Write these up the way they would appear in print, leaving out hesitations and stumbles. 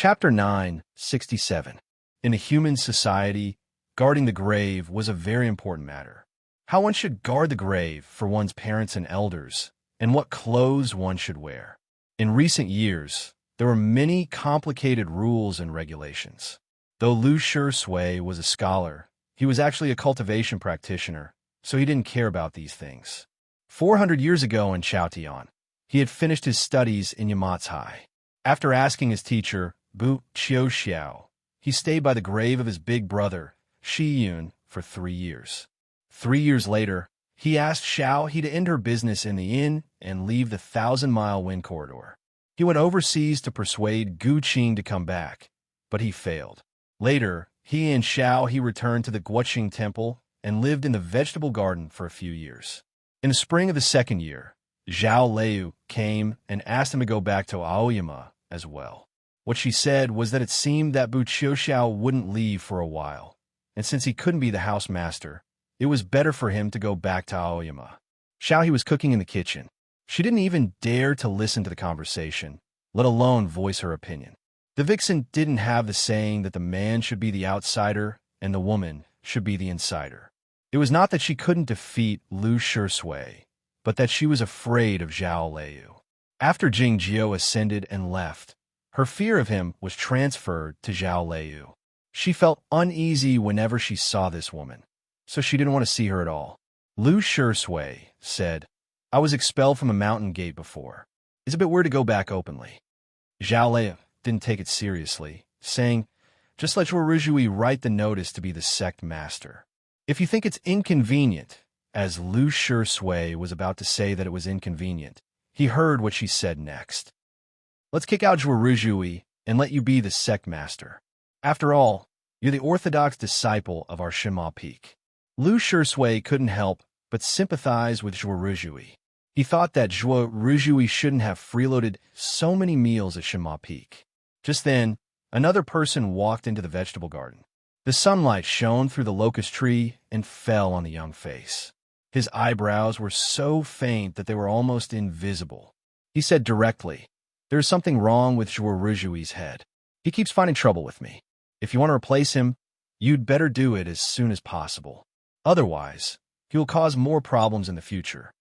Chapter 967. In a human society, guarding the grave was a very important matter. How one should guard the grave for one's parents and elders, and what clothes one should wear. In recent years, there were many complicated rules and regulations. Though Lu Shui was a scholar, he was actually a cultivation practitioner, so he didn't care about these things. 400 years ago in Chaotian, he had finished his studies in Yamatsai. After asking his teacher, Bu Xiao, he stayed by the grave of his big brother, Shi Yun, for 3 years. 3 years later, he asked Xiao He to end her business in the inn and leave the 1,000-mile wind corridor. He went overseas to persuade Gu Qing to come back, but he failed. Later, he and Xiao He returned to the Guoqing temple and lived in the vegetable garden for a few years. In the spring of the second year, Zhao Liu came and asked him to go back to Aoyama as well. What she said was that it seemed that Bu Qiuxiao wouldn't leave for a while, and since he couldn't be the housemaster, it was better for him to go back to Aoyama. Xiao He was cooking in the kitchen. She didn't even dare to listen to the conversation, let alone voice her opinion. The vixen didn't have the saying that the man should be the outsider and the woman should be the insider. It was not that she couldn't defeat Lu Shui, but that she was afraid of Zhao Liu. After Jing Jiao ascended and left, her fear of him was transferred to Zhao Liu. She felt uneasy whenever she saw this woman, so she didn't want to see her at all. Lu Shui said, "I was expelled from a mountain gate before. It's a bit weird to go back openly." Zhao Liu didn't take it seriously, saying, "Just let your Rizhui write the notice to be the sect master. If you think it's inconvenient," as Lu Shui was about to say that it was inconvenient, he heard what she said next. "Let's kick out your Rizhui and let you be the sect master. After all, you're the orthodox disciple of our Shima Peak." Lu Shui couldn't help but sympathize with Zhuo Rizhui. He thought that Zhuo Rizhui shouldn't have freeloaded so many meals at Shima Peak. Just then, another person walked into the vegetable garden. The sunlight shone through the locust tree and fell on the young face. His eyebrows were so faint that they were almost invisible. He said directly, "There's something wrong with Zhuo Rizhui's head. He keeps finding trouble with me. If you want to replace him, you'd better do it as soon as possible. Otherwise, he will cause more problems in the future."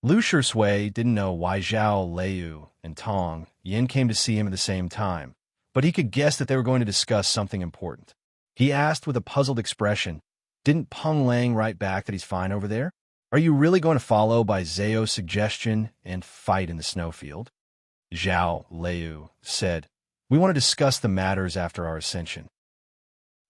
Lu Shui didn't know why Zhao Liu and Tong Yin came to see him at the same time, but he could guess that they were going to discuss something important. He asked with a puzzled expression, "Didn't Peng Lang write back that he's fine over there? Are you really going to follow by Zhao's suggestion and fight in the snowfield?" Zhao Liu said, "We want to discuss the matters after our ascension."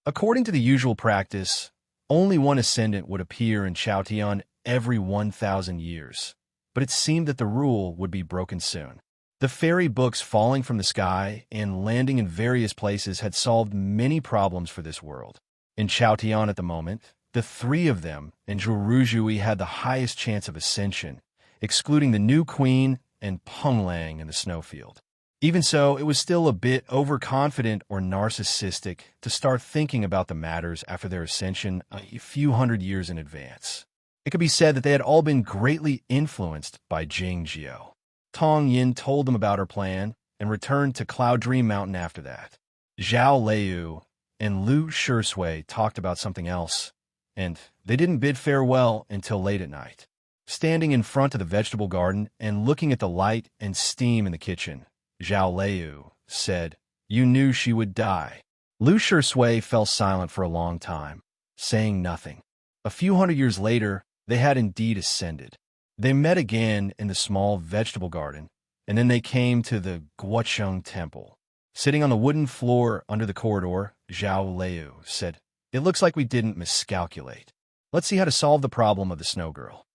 According to the usual practice, only one ascendant would appear in Chaotian every 1,000 years, but it seemed that the rule would be broken soon. The fairy books falling from the sky and landing in various places had solved many problems for this world. In Chaotian at the moment, the 3 of them and Zhuo Rizhui had the highest chance of ascension, excluding the new queen and Peng Lang in the snowfield. Even so, it was still a bit overconfident or narcissistic to start thinking about the matters after their ascension a few hundred years in advance. It could be said that they had all been greatly influenced by Jing Jiao. Tong Yin told them about her plan and returned to Cloud Dream Mountain after that. Zhao Liu and Lu Shui talked about something else, and they didn't bid farewell until late at night. Standing in front of the vegetable garden and looking at the light and steam in the kitchen, Zhao Liu said, "You knew she would die." Lu Shui fell silent for a long time, saying nothing. A few hundred years later, they had indeed ascended. They met again in the small vegetable garden, and then they came to the Guoqing temple. Sitting on the wooden floor under the corridor, Zhao Liu said, "It looks like we didn't miscalculate. Let's see how to solve the problem of the snow girl."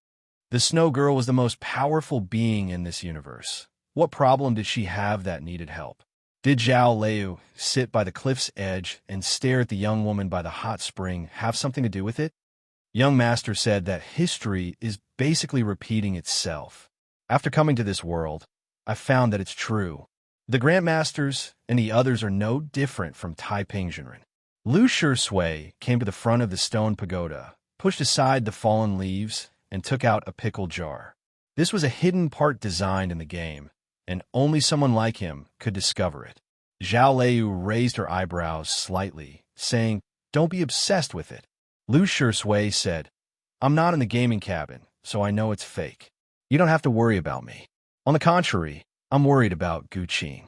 The snow girl was the most powerful being in this universe. What problem did she have that needed help? Did Zhao Liu sit by the cliff's edge and stare at the young woman by the hot spring have something to do with it? Young Master said that history is basically repeating itself. After coming to this world, I found that it's true. The Grandmasters and the others are no different from Taiping Jinren. Lu Shui came to the front of the stone pagoda, pushed aside the fallen leaves, and took out a pickle jar. This was a hidden part designed in the game, and only someone like him could discover it. Zhao Lei raised her eyebrows slightly, saying, "Don't be obsessed with it." Lu Shui said, "I'm not in the gaming cabin, so I know it's fake. You don't have to worry about me. On the contrary, I'm worried about Gu Qing."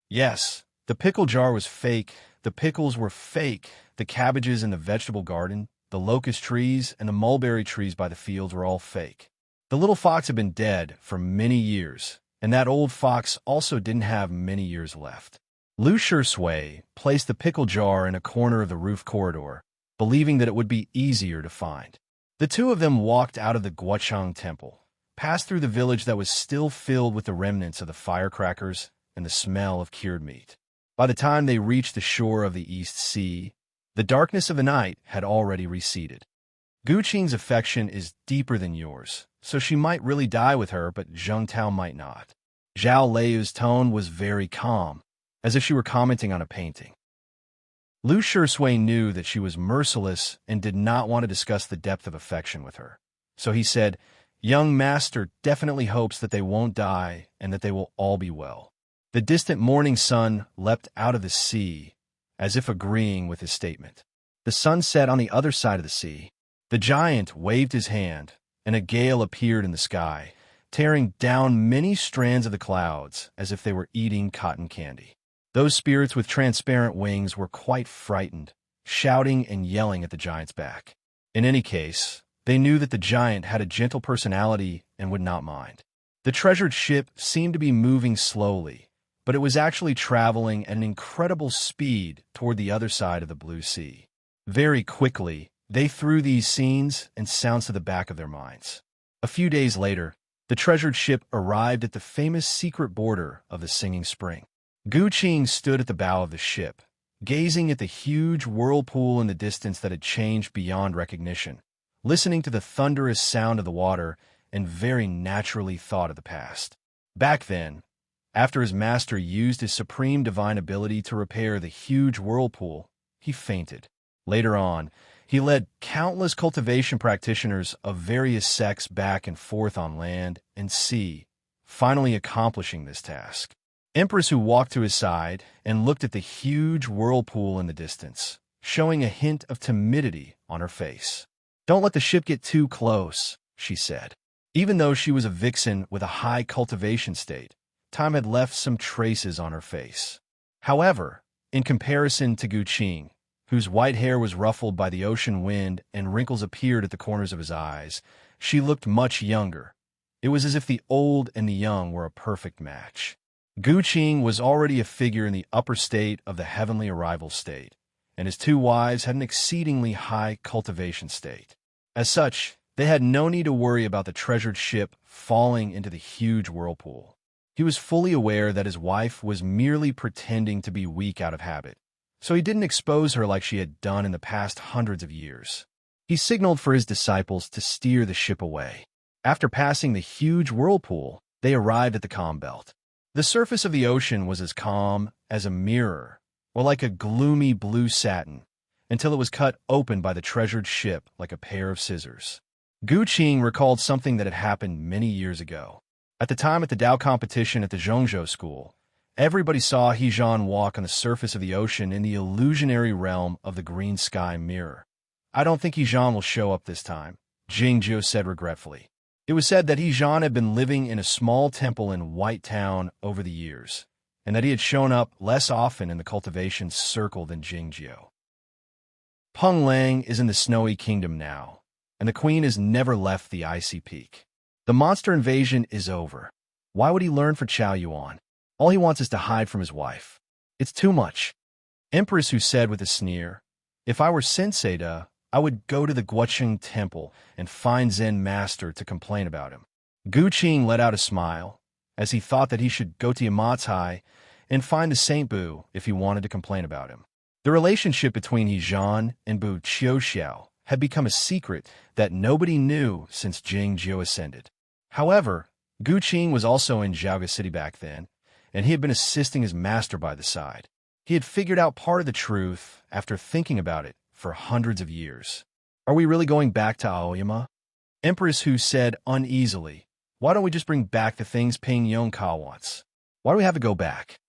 Yes, the pickle jar was fake, the pickles were fake, the cabbages in the vegetable garden, the locust trees, and the mulberry trees by the fields were all fake. The little fox had been dead for many years, and that old fox also didn't have many years left. Lu Shui placed the pickle jar in a corner of the roof corridor, believing that it would be easier to find. The two of them walked out of the Guochang temple, passed through the village that was still filled with the remnants of the firecrackers and the smell of cured meat. By the time they reached the shore of the East Sea, the darkness of the night had already receded. Gu Qing's affection is deeper than yours, so she might really die with her, but Zheng Tao might not. Zhao Lei's tone was very calm, as if she were commenting on a painting. Lu Shui knew that she was merciless and did not want to discuss the depth of affection with her. So he said, "Young master definitely hopes that they won't die and that they will all be well." The distant morning sun leapt out of the sea, as if agreeing with his statement. The sun set on the other side of the sea. The giant waved his hand, and a gale appeared in the sky, tearing down many strands of the clouds as if they were eating cotton candy. Those spirits with transparent wings were quite frightened, shouting and yelling at the giant's back. In any case, they knew that the giant had a gentle personality and would not mind. The treasured ship seemed to be moving slowly, but it was actually traveling at an incredible speed toward the other side of the blue sea. Very quickly, they threw these scenes and sounds to the back of their minds. A few days later, the treasured ship arrived at the famous secret border of the Singing Spring. Gu Qing stood at the bow of the ship, gazing at the huge whirlpool in the distance that had changed beyond recognition, listening to the thunderous sound of the water, and very naturally thought of the past. Back then, after his master used his supreme divine ability to repair the huge whirlpool, he fainted. Later on, he led countless cultivation practitioners of various sects back and forth on land and sea, finally accomplishing this task. Empress Hu walked to his side and looked at the huge whirlpool in the distance, showing a hint of timidity on her face. "Don't let the ship get too close," she said. Even though she was a vixen with a high cultivation state, time had left some traces on her face. However, in comparison to Gu Qing, whose white hair was ruffled by the ocean wind and wrinkles appeared at the corners of his eyes, she looked much younger. It was as if the old and the young were a perfect match. Gu Qing was already a figure in the upper state of the heavenly arrival state, and his two wives had an exceedingly high cultivation state. As such, they had no need to worry about the treasured ship falling into the huge whirlpool. He was fully aware that his wife was merely pretending to be weak out of habit, so he didn't expose her like she had done in the past hundreds of years. He signaled for his disciples to steer the ship away. After passing the huge whirlpool, they arrived at the calm belt. The surface of the ocean was as calm as a mirror, or like a gloomy blue satin, until it was cut open by the treasured ship like a pair of scissors. Gu Qing recalled something that had happened many years ago. At the time at the Dao competition at the Zhongzhou school, everybody saw Hejan walk on the surface of the ocean in the illusionary realm of the green sky mirror. "I don't think Hejan will show up this time," Jingjiu said regretfully. It was said that Hejan had been living in a small temple in White Town over the years, and that he had shown up less often in the cultivation circle than Jingjiu. Peng Lang is in the Snowy Kingdom now, and the queen has never left the icy peak. The monster invasion is over. Why would he learn for Chao Yuan? All he wants is to hide from his wife. It's too much. Empress Hu said with a sneer, "If I were Sensei Da, I would go to the Guocheng temple and find Zen master to complain about him." Gu Qing let out a smile, as he thought that he should go to Yamatai and find the Saint Bu if he wanted to complain about him. The relationship between Hejan and Bu Qiuxiao had become a secret that nobody knew since Jing Jiu ascended. However, Gu Qing was also in Zhaoga City back then, and he had been assisting his master by the side. He had figured out part of the truth after thinking about it for hundreds of years. "Are we really going back to Aoyama?" Empress Hu said uneasily. "Why don't we just bring back the things Ping Yongka wants? Why do we have to go back?"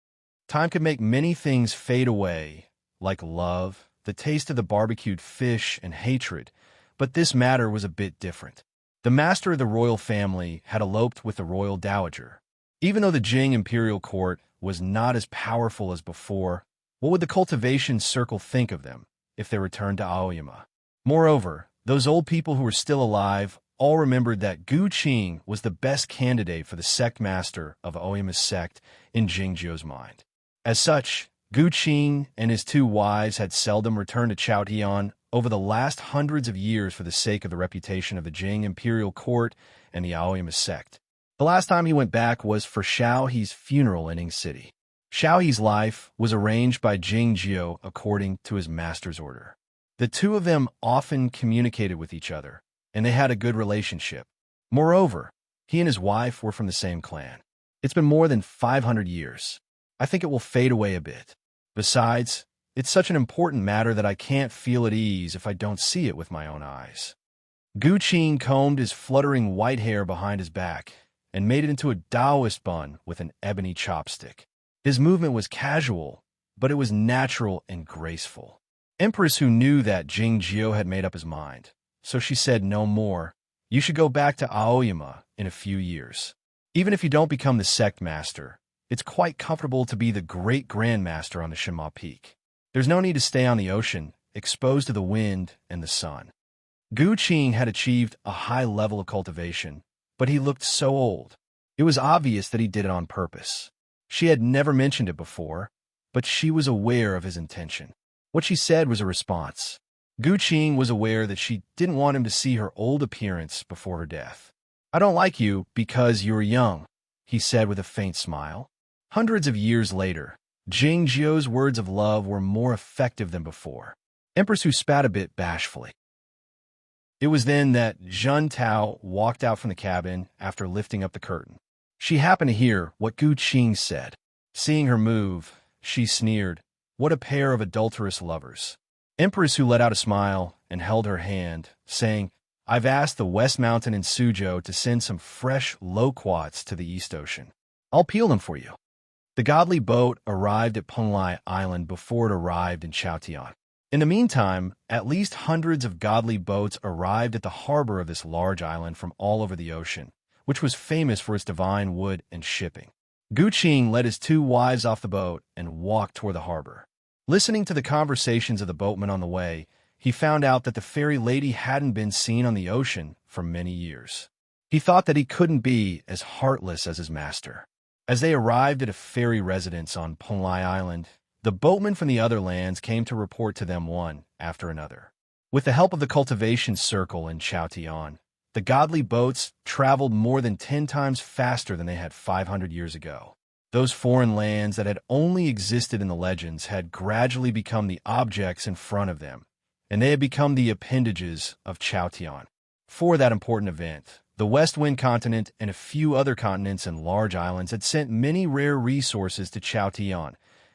Time could make many things fade away, like love, the taste of the barbecued fish, and hatred, but this matter was a bit different. The master of the royal family had eloped with the royal dowager. Even though the Jing imperial court was not as powerful as before, what would the cultivation circle think of them if they returned to Aoyama? Moreover, those old people who were still alive all remembered that Gu Qing was the best candidate for the sect master of Aoyama's sect in Jingzhou's mind. As such, Gu Qing and his two wives had seldom returned to Chaotian over the last hundreds of years for the sake of the reputation of the Jing imperial court and the Aoyama sect. The last time he went back was for Xiao He's funeral in Ing City. Xiao He's life was arranged by Jing Jiu according to his master's order. The two of them often communicated with each other, and they had a good relationship. Moreover, he and his wife were from the same clan. It's been more than 500 years. I think it will fade away a bit. Besides, it's such an important matter that I can't feel at ease if I don't see it with my own eyes. Gu Qing combed his fluttering white hair behind his back and made it into a Taoist bun with an ebony chopstick. His movement was casual, but it was natural and graceful. Empress, who knew that Jing Jiu had made up his mind, so she said no more. You should go back to Aoyama in a few years. Even if you don't become the sect master, it's quite comfortable to be the great grandmaster on the Shima Peak. There's no need to stay on the ocean, exposed to the wind and the sun. Gu Qing had achieved a high level of cultivation, but he looked so old. It was obvious that he did it on purpose. She had never mentioned it before, but she was aware of his intention. What she said was a response. Gu Qing was aware that she didn't want him to see her old appearance before her death. I don't like you because you're young, he said with a faint smile. Hundreds of years later, Jing Jiu's words of love were more effective than before. Empress, who spat a bit bashfully. It was then that Zhun Tao walked out from the cabin after lifting up the curtain. She happened to hear what Gu Qing said. Seeing her move, she sneered, "What a pair of adulterous lovers." Empress, who let out a smile and held her hand, saying, "I've asked the West Mountain in Suzhou to send some fresh loquats to the East Ocean. I'll peel them for you." The godly boat arrived at Penglai Island before it arrived in Chaotian. In the meantime, at least hundreds of godly boats arrived at the harbor of this large island from all over the ocean, which was famous for its divine wood and shipping. Gu Qing led his two wives off the boat and walked toward the harbor. Listening to the conversations of the boatmen on the way, he found out that the fairy lady hadn't been seen on the ocean for many years. He thought that he couldn't be as heartless as his master. As they arrived at a fairy residence on Penglai Island, the boatmen from the other lands came to report to them one after another. With the help of the cultivation circle in Chaotian, the godly boats traveled more than 10 times faster than they had 500 years ago. Those foreign lands that had only existed in the legends had gradually become the objects in front of them, and they had become the appendages of Chaotian. For that important event, the West Wind continent and a few other continents and large islands had sent many rare resources to Chaotian,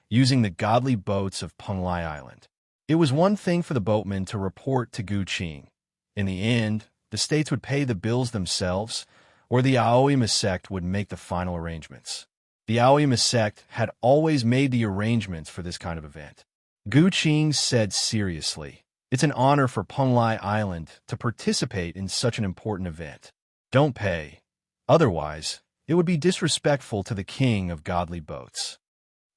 using the godly boats of Penglai Island. It was one thing for the boatmen to report to Gu Qing. In the end, the states would pay the bills themselves, or the Aoyama sect would make the final arrangements. The Aoyama sect had always made the arrangements for this kind of event. Gu Qing said seriously, "It's an honor for Penglai Island to participate in such an important event. Don't pay. Otherwise, it would be disrespectful to the king of godly boats."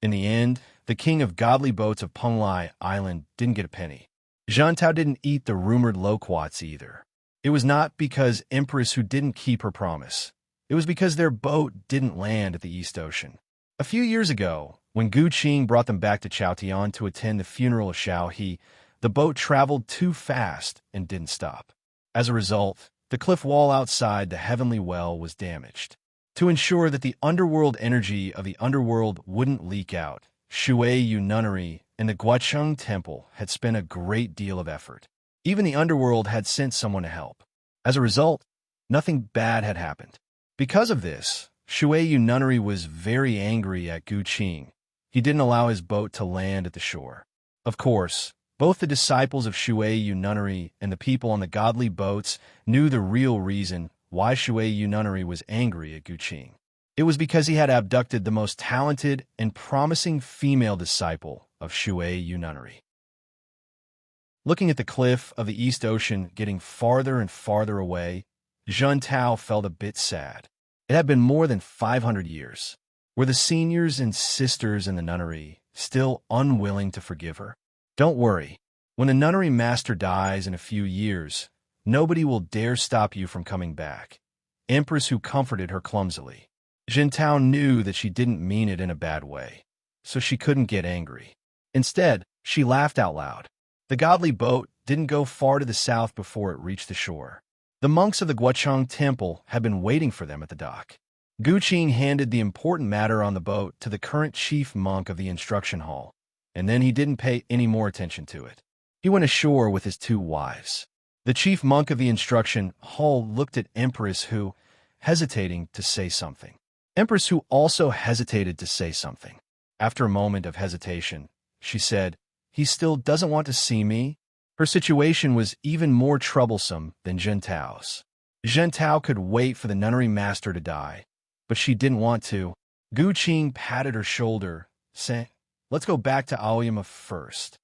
In the end, the king of godly boats of Penglai Island didn't get a penny. Zhun Tao didn't eat the rumored loquats either. It was not because Empress who didn't keep her promise. It was because their boat didn't land at the East Ocean. A few years ago, when Gu Qing brought them back to Chaotian to attend the funeral of Xiao He, the boat traveled too fast and didn't stop. As a result, the cliff wall outside the heavenly well was damaged. To ensure that the underworld energy of the underworld wouldn't leak out, Shuai Nunnery and the Guacheng Temple had spent a great deal of effort. Even the underworld had sent someone to help. As a result, nothing bad had happened. Because of this, Shuai Nunnery was very angry at Gu Qing. He didn't allow his boat to land at the shore. Of course, both the disciples of Shuai Nunnery and the people on the godly boats knew the real reason why Shuai Nunnery was angry at Gu Qing. It was because he had abducted the most talented and promising female disciple of Shui Yu nunnery. Looking at the cliff of the East Ocean getting farther and farther away, Jun Tao felt a bit sad. It had been more than 500 years. Were the seniors and sisters in the nunnery still unwilling to forgive her? Don't worry. When the nunnery master dies in a few years, nobody will dare stop you from coming back. Empress who comforted her clumsily. Jun Tao knew that she didn't mean it in a bad way, so she couldn't get angry. Instead, she laughed out loud. The godly boat didn't go far to the south before it reached the shore. The monks of the Guochang temple had been waiting for them at the dock. Gu Qing handed the important matter on the boat to the current chief monk of the instruction hall, and then he didn't pay any more attention to it. He went ashore with his 2 wives. The chief monk of the instruction hall looked at Empress who, hesitating to say something. Empress who also hesitated to say something. After a moment of hesitation, she said, "He still doesn't want to see me?" Her situation was even more troublesome than Jun Tao's. Jun Tao could wait for the nunnery master to die, but she didn't want to. Gu Qing patted her shoulder, saying, "Let's go back to Aoyama first."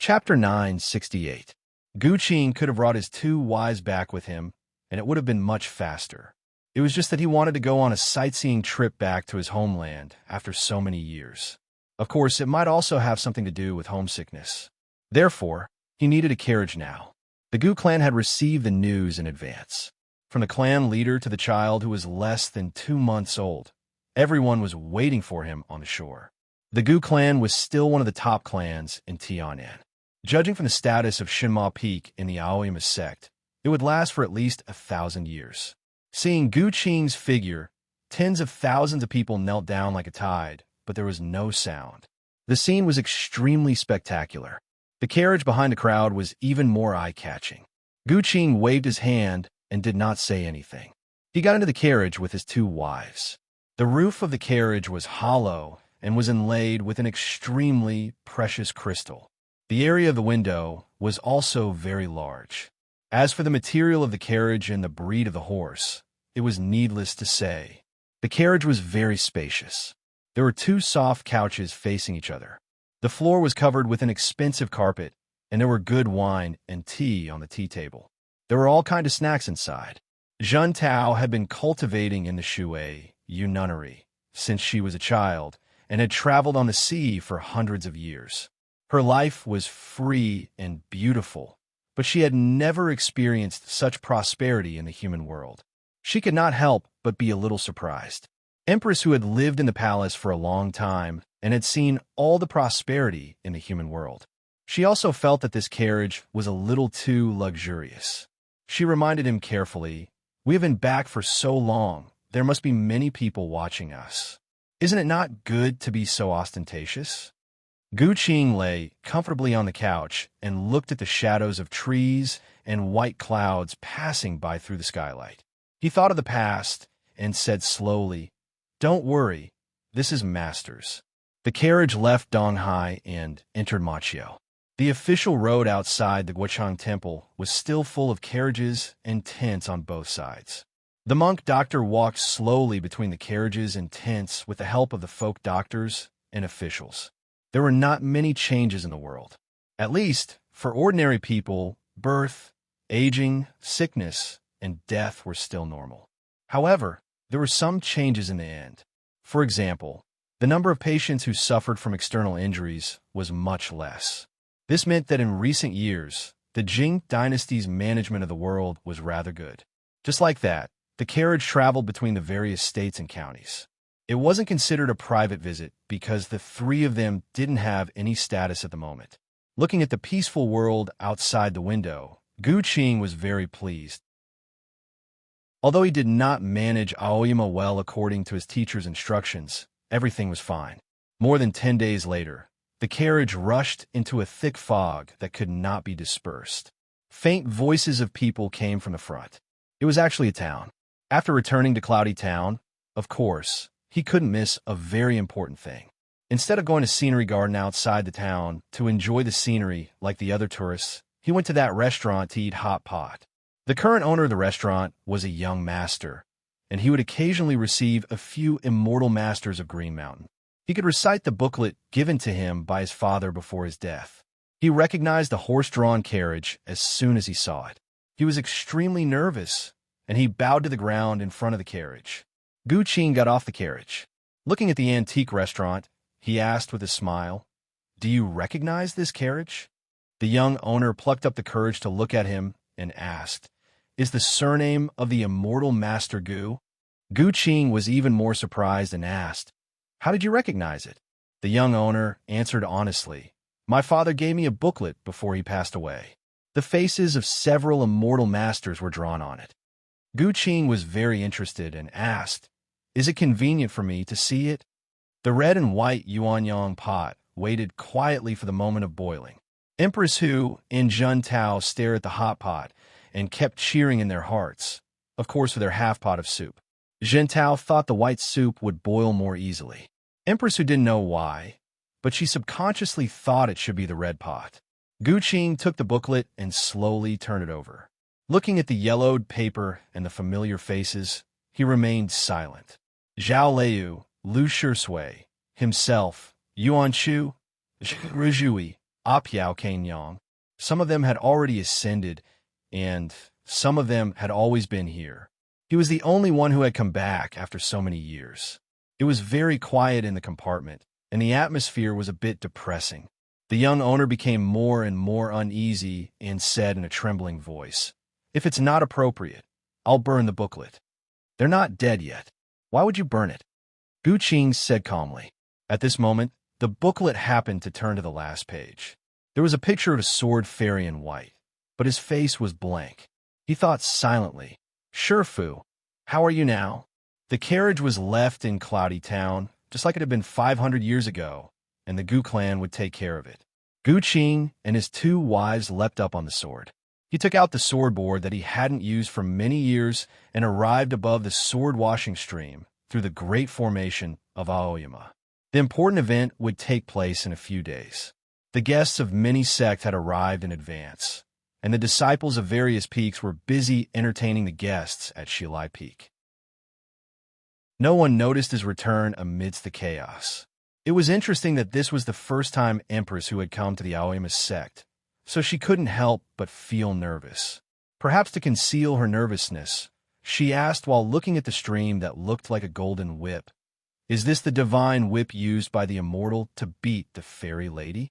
Chapter 968. Gu Qing could have brought his 2 wives back with him, and it would have been much faster. It was just that he wanted to go on a sightseeing trip back to his homeland after so many years. Of course, it might also have something to do with homesickness. Therefore, he needed a carriage now. The Gu clan had received the news in advance. From the clan leader to the child who was less than 2 months old, everyone was waiting for him on the shore. The Gu clan was still one of the top clans in Tian'an. Judging from the status of Shinma Peak in the Aoyama sect, it would last for at least 1,000 years. Seeing Gu Qing's figure, tens of thousands of people knelt down like a tide, but there was no sound. The scene was extremely spectacular. The carriage behind the crowd was even more eye-catching. Gu Qing waved his hand and did not say anything. He got into the carriage with his 2 wives. The roof of the carriage was hollow and was inlaid with an extremely precious crystal. The area of the window was also very large. As for the material of the carriage and the breed of the horse, it was needless to say. The carriage was very spacious. There were 2 soft couches facing each other. The floor was covered with an expensive carpet, and there were good wine and tea on the tea table. There were all kinds of snacks inside. Jun Tao had been cultivating in the Shui Yu nunnery since she was a child and had traveled on the sea for hundreds of years. Her life was free and beautiful, but she had never experienced such prosperity in the human world. She could not help but be a little surprised. Empress who had lived in the palace for a long time and had seen all the prosperity in the human world. She also felt that this carriage was a little too luxurious. She reminded him carefully, "We have been back for so long, there must be many people watching us. Isn't it not good to be so ostentatious?" Gu Qing lay comfortably on the couch and looked at the shadows of trees and white clouds passing by through the skylight. He thought of the past and said slowly, "Don't worry, this is Master's." The carriage left Donghai and entered Machio. The official road outside the Guochang temple was still full of carriages and tents on both sides. The monk doctor walked slowly between the carriages and tents with the help of the folk doctors and officials. There were not many changes in the world. At least, for ordinary people, birth, aging, sickness, and death were still normal. However, there were some changes in the end. For example, the number of patients who suffered from external injuries was much less. This meant that in recent years, the Jing dynasty's management of the world was rather good. Just like that, the carriage traveled between the various states and counties. It wasn't considered a private visit because the 3 of them didn't have any status at the moment. Looking at the peaceful world outside the window, Gu Qing was very pleased. Although he did not manage Aoyama well according to his teacher's instructions, everything was fine. More than 10 days later, the carriage rushed into a thick fog that could not be dispersed. Faint voices of people came from the front. It was actually a town. After returning to Cloudy Town, of course, he couldn't miss a very important thing. Instead of going to Scenery Garden outside the town to enjoy the scenery like the other tourists, he went to that restaurant to eat hot pot. The current owner of the restaurant was a young master, and he would occasionally receive a few immortal masters of Green Mountain. He could recite the booklet given to him by his father before his death. He recognized the horse-drawn carriage as soon as he saw it. He was extremely nervous, and he bowed to the ground in front of the carriage. Gu Qing got off the carriage. Looking at the antique restaurant, he asked with a smile, "Do you recognize this carriage?" The young owner plucked up the courage to look at him and asked, "Is the surname of the immortal Master Gu?" Gu Qing was even more surprised and asked, "How did you recognize it?" The young owner answered honestly, "My father gave me a booklet before he passed away." The faces of several immortal masters were drawn on it. Gu Qing was very interested and asked, "Is it convenient for me to see it?" The red and white yuanyang pot waited quietly for the moment of boiling. Empress Hu and Jun Tao stared at the hot pot and kept cheering in their hearts, of course for their half pot of soup. Jun Tao thought the white soup would boil more easily. Empress Hu didn't know why, but she subconsciously thought it should be the red pot. Gu Qing took the booklet and slowly turned it over. Looking at the yellowed paper and the familiar faces, he remained silent. Zhao Liu, Lu Shisui, himself, Yuan Chu, Zhizhui, Apiao Kanyang. Some of them had already ascended, and some of them had always been here. He was the only one who had come back after so many years. It was very quiet in the compartment, and the atmosphere was a bit depressing. The young owner became more and more uneasy and said in a trembling voice, "If it's not appropriate, I'll burn the booklet." "They're not dead yet. Why would you burn it?" Gu Qing said calmly. At this moment, the booklet happened to turn to the last page. There was a picture of a sword fairy in white, but his face was blank. He thought silently, "Sure, Fu. How are you now?" The carriage was left in Cloudy Town, just like it had been 500 years ago, and the Gu clan would take care of it. Gu Qing and his two wives leapt up on the sword. He took out the sword board that he hadn't used for many years and arrived above the sword-washing stream through the great formation of Aoyama. The important event would take place in a few days. The guests of many sects had arrived in advance, and the disciples of various peaks were busy entertaining the guests at Shilai Peak. No one noticed his return amidst the chaos. It was interesting that this was the first time Empress Hu had come to the Aoyama sect, so she couldn't help but feel nervous. Perhaps to conceal her nervousness, she asked while looking at the stream that looked like a golden whip, "Is this the divine whip used by the immortal to beat the fairy lady?"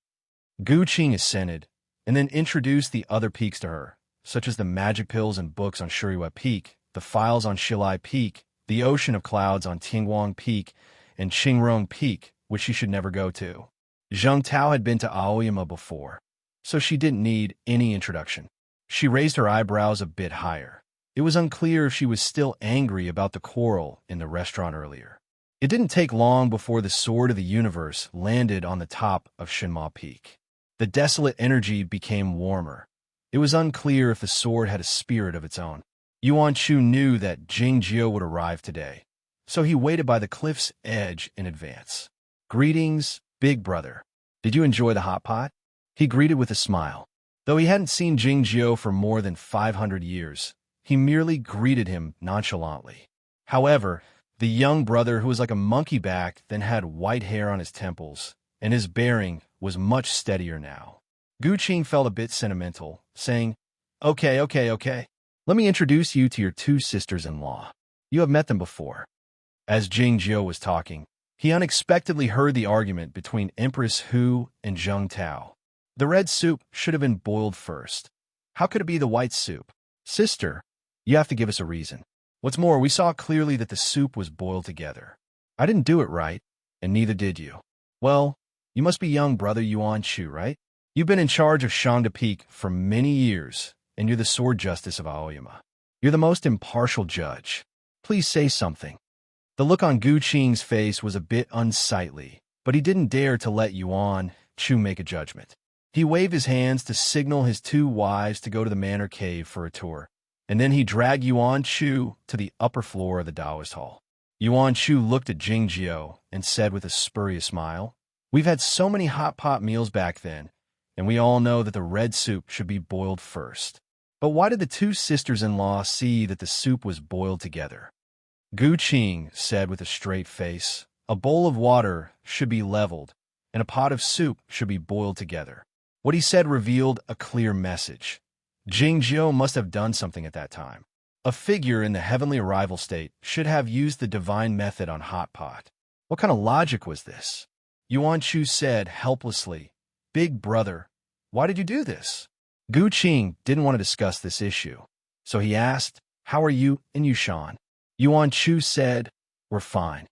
Gu Qing assented, and then introduced the other peaks to her, such as the magic pills and books on Shuriwa Peak, the files on Shilai Peak, the ocean of clouds on Tingguang Peak, and Qingrong Peak, which she should never go to. Zheng Tao had been to Aoyama before, so she didn't need any introduction. She raised her eyebrows a bit higher. It was unclear if she was still angry about the quarrel in the restaurant earlier. It didn't take long before the sword of the universe landed on the top of Shinma Peak. The desolate energy became warmer. It was unclear if the sword had a spirit of its own. Yuan Chu knew that Jing Jiao would arrive today, so he waited by the cliff's edge in advance. "Greetings, big brother. Did you enjoy the hot pot?" He greeted with a smile. Though he hadn't seen Jing Jiao for more than 500 years, he merely greeted him nonchalantly. However, the young brother, who was like a monkey back, then had white hair on his temples, and his bearing was much steadier now. Gu Qing felt a bit sentimental, saying, Okay. Let me introduce you to your two sisters-in-law. You have met them before." As Jing Jiao was talking, he unexpectedly heard the argument between Empress Hu and Zheng Tao. The red soup should have been boiled first. How could it be the white soup? "Sister, you have to give us a reason. What's more, we saw clearly that the soup was boiled together. I didn't do it right, and neither did you." "Well, you must be young brother Yuan Chu, right? You've been in charge of Shangda Peak for many years, and you're the sword justice of Aoyama. You're the most impartial judge. Please say something." The look on Gu Qing's face was a bit unsightly, but he didn't dare to let Yuan Chu make a judgment. He waved his hands to signal his two wives to go to the manor cave for a tour, and then he dragged Yuan Chu to the upper floor of the Taoist hall. Yuan Chu looked at Jing Jiao and said with a spurious smile, "We've had so many hot pot meals back then, and we all know that the red soup should be boiled first. But why did the two sisters-in-law see that the soup was boiled together?" Gu Qing said with a straight face, "A bowl of water should be leveled, and a pot of soup should be boiled together." What he said revealed a clear message. Jingzhou must have done something at that time. A figure in the heavenly arrival state should have used the divine method on hot pot. What kind of logic was this? Yuan Chu said helplessly, "Big brother, why did you do this?" Gu Qing didn't want to discuss this issue, so he asked, "How are you and Yushan?" Yuan Chu said, "We're fine.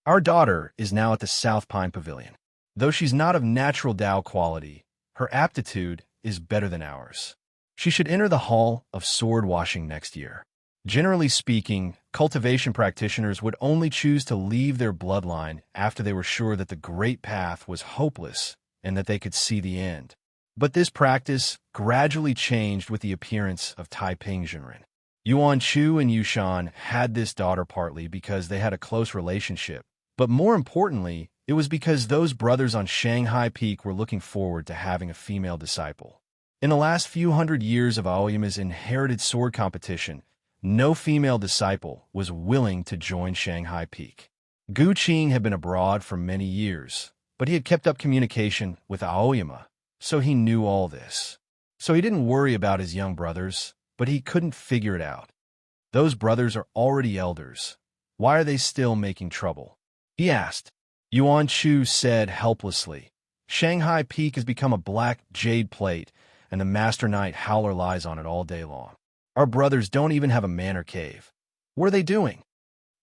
Our daughter is now at the South Pine Pavilion. Though she's not of natural Tao quality, her aptitude is better than ours. She should enter the Hall of Sword Washing next year." Generally speaking, cultivation practitioners would only choose to leave their bloodline after they were sure that the Great Path was hopeless and that they could see the end. But this practice gradually changed with the appearance of Taiping Zhenren. Yuan Chu and Yushan had this daughter partly because they had a close relationship, but more importantly, it was because those brothers on Shanghai Peak were looking forward to having a female disciple. In the last few hundred years of Aoyama's inherited sword competition, no female disciple was willing to join Shanghai Peak. Gu Qing had been abroad for many years, but he had kept up communication with Aoyama, so he knew all this. So he didn't worry about his young brothers, but he couldn't figure it out. Those brothers are already elders. Why are they still making trouble? He asked. Yuan Chu said helplessly, "Shanghai Peak has become a black jade plate, and the Master Knight Howler lies on it all day long. Our brothers don't even have a manor cave. What are they doing?"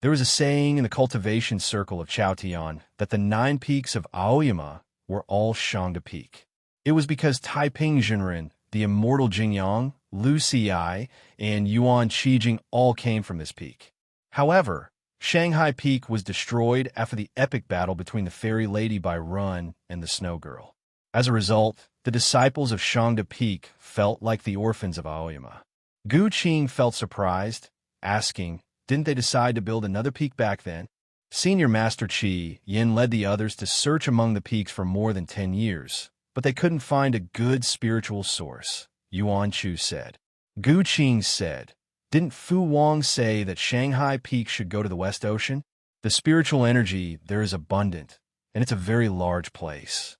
There was a saying in the cultivation circle of Chaotian that the 9 peaks of Aoyama were all Shangda Peak. It was because Taiping Zhenren, the immortal Jingyang, Lu Xi, and Yuan Qijing all came from this peak. However, Shanghai Peak was destroyed after the epic battle between the Fairy Lady by Run and the Snow Girl. As a result, the disciples of Shangda Peak felt like the orphans of Aoyama. Gu Qing felt surprised, asking, "Didn't they decide to build another peak back then?" Senior Master Qi Yin led the others to search among the peaks for more than 10 years, but they couldn't find a good spiritual source, Yuan Chu said. Gu Qing said, "Didn't Fu Wang say that Shanghai Peak should go to the West Ocean? The spiritual energy there is abundant, and it's a very large place.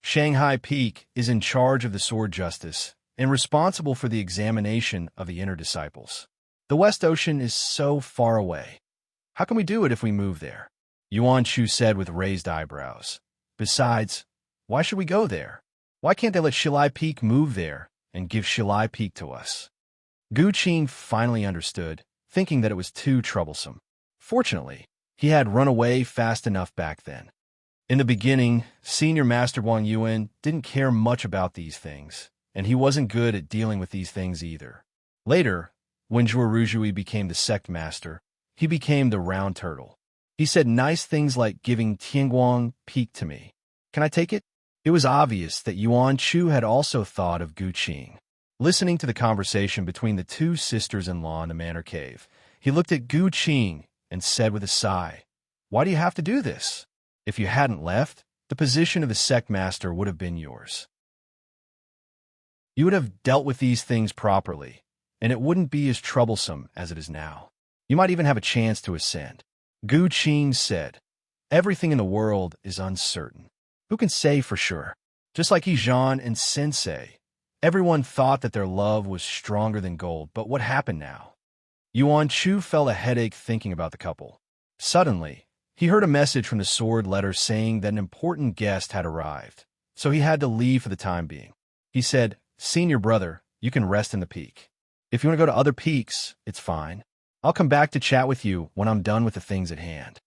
Shanghai Peak is in charge of the sword justice and responsible for the examination of the inner disciples. The West Ocean is so far away. How can we do it if we move there?" Yuan Chu said with raised eyebrows. "Besides, why should we go there? Why can't they let Shilai Peak move there and give Shilai Peak to us?" Gu Qing finally understood, thinking that it was too troublesome. Fortunately, he had run away fast enough back then. In the beginning, Senior Master Wang Yuan didn't care much about these things, and he wasn't good at dealing with these things either. Later, when Zhuo Ruzhui became the sect master, he became the round turtle. He said nice things like giving Tianguang Peak to me. Can I take it? It was obvious that Yuan Chu had also thought of Gu Qing. Listening to the conversation between the 2 sisters-in-law in the manor cave, he looked at Gu Qing and said with a sigh, "Why do you have to do this? If you hadn't left, the position of the sect master would have been yours. You would have dealt with these things properly, and it wouldn't be as troublesome as it is now. You might even have a chance to ascend." Gu Qing said, "Everything in the world is uncertain. Who can say for sure? Just like Yijan and Sensei, everyone thought that their love was stronger than gold, but what happened now?" Yuan Chu felt a headache thinking about the couple. Suddenly, he heard a message from the sword letter saying that an important guest had arrived, so he had to leave for the time being. He said, "Senior brother, you can rest in the peak. If you want to go to other peaks, it's fine. I'll come back to chat with you when I'm done with the things at hand."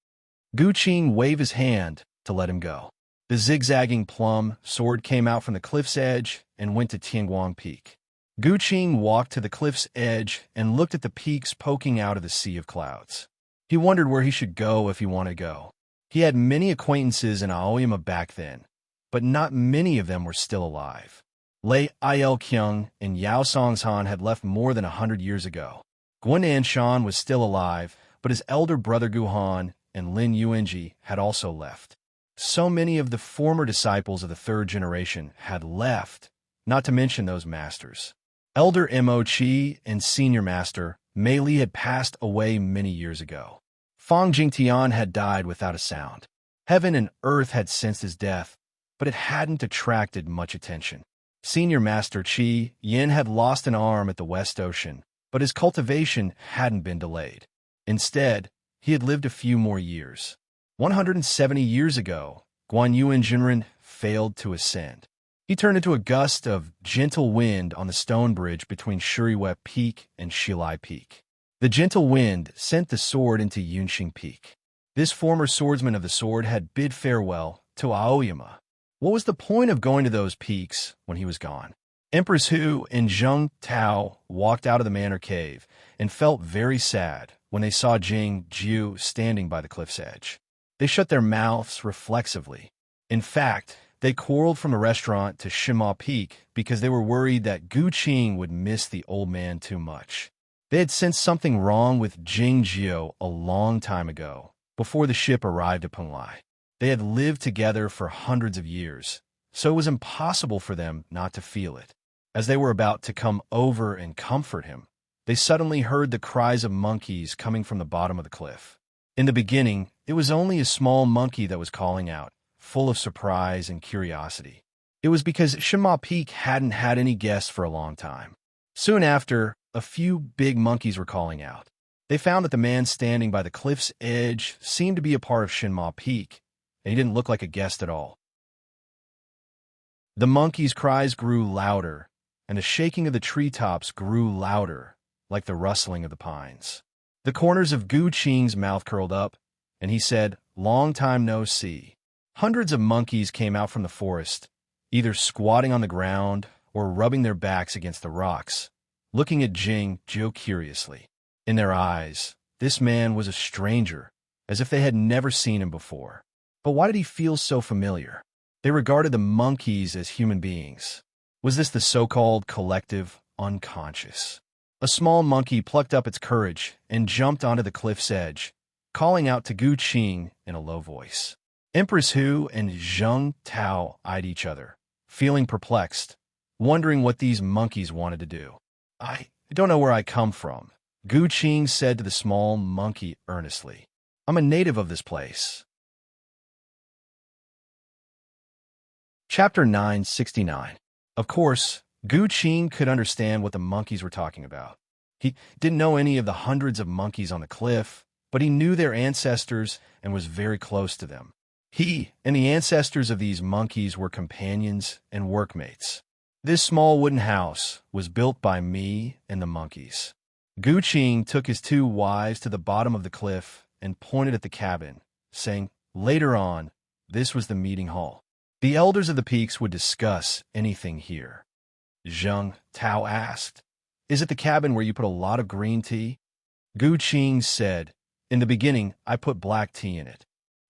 Gu Qing waved his hand to let him go. The zigzagging plum sword came out from the cliff's edge and went to Tianguang Peak. Gu Qing walked to the cliff's edge and looked at the peaks poking out of the sea of clouds. He wondered where he should go if he wanted to go. He had many acquaintances in Aoyama back then, but not many of them were still alive. Lei Il-kyung and Yao Songshan had left more than 100 years ago. Guan Anshan was still alive, but his elder brother Guhan and Lin Yuanji had also left. So many of the former disciples of the 3rd generation had left, not to mention those masters. Elder Mo Chi and Senior Master Mei Li had passed away many years ago. Fang Jingtian had died without a sound. Heaven and earth had sensed his death, but it hadn't attracted much attention. Senior Master Qi Yin had lost an arm at the West Ocean, but his cultivation hadn't been delayed. Instead, he had lived a few more years. 170 years ago, Guan Yuan Jinren failed to ascend. He turned into a gust of gentle wind on the stone bridge between Shuriwei Peak and Shilai Peak. The gentle wind sent the sword into Yunxing Peak. This former swordsman of the sword had bid farewell to Aoyama. What was the point of going to those peaks when he was gone? Empress Hu and Zheng Tao walked out of the manor cave and felt very sad when they saw Jing Jiu standing by the cliff's edge. They shut their mouths reflexively. In fact, they quarreled from the restaurant to Shima Peak because they were worried that Gu Qing would miss the old man too much. They had sensed something wrong with Jing Jiu a long time ago, before the ship arrived at Penglai. They had lived together for hundreds of years, so it was impossible for them not to feel it. As they were about to come over and comfort him, they suddenly heard the cries of monkeys coming from the bottom of the cliff. In the beginning, it was only a small monkey that was calling out, full of surprise and curiosity. It was because Shima Peak hadn't had any guests for a long time. Soon after, a few big monkeys were calling out. They found that the man standing by the cliff's edge seemed to be a part of Shinma Peak, and he didn't look like a guest at all. The monkeys' cries grew louder, and the shaking of the treetops grew louder, like the rustling of the pines. The corners of Gu Qing's mouth curled up, and he said, "Long time no see." Hundreds of monkeys came out from the forest, either squatting on the ground or rubbing their backs against the rocks, looking at Jing Jiu curiously. In their eyes, this man was a stranger, as if they had never seen him before. But why did he feel so familiar? They regarded the monkeys as human beings. Was this the so-called collective unconscious? A small monkey plucked up its courage and jumped onto the cliff's edge, calling out to Gu Qing in a low voice. Empress Hu and Zheng Tao eyed each other, feeling perplexed, wondering what these monkeys wanted to do. I don't know where I come from, Gu Qing said to the small monkey earnestly. I'm a native of this place. Chapter 969. Of course, Gu Qing could understand what the monkeys were talking about. He didn't know any of the hundreds of monkeys on the cliff, but he knew their ancestors and was very close to them. He and the ancestors of these monkeys were companions and workmates. This small wooden house was built by me and the monkeys. Gu Qing took his two wives to the bottom of the cliff and pointed at the cabin, saying, later on, this was the meeting hall. The elders of the peaks would discuss anything here. Zheng Tao asked, is it the cabin where you put a lot of green tea? Gu Qing said, in the beginning, I put black tea in it.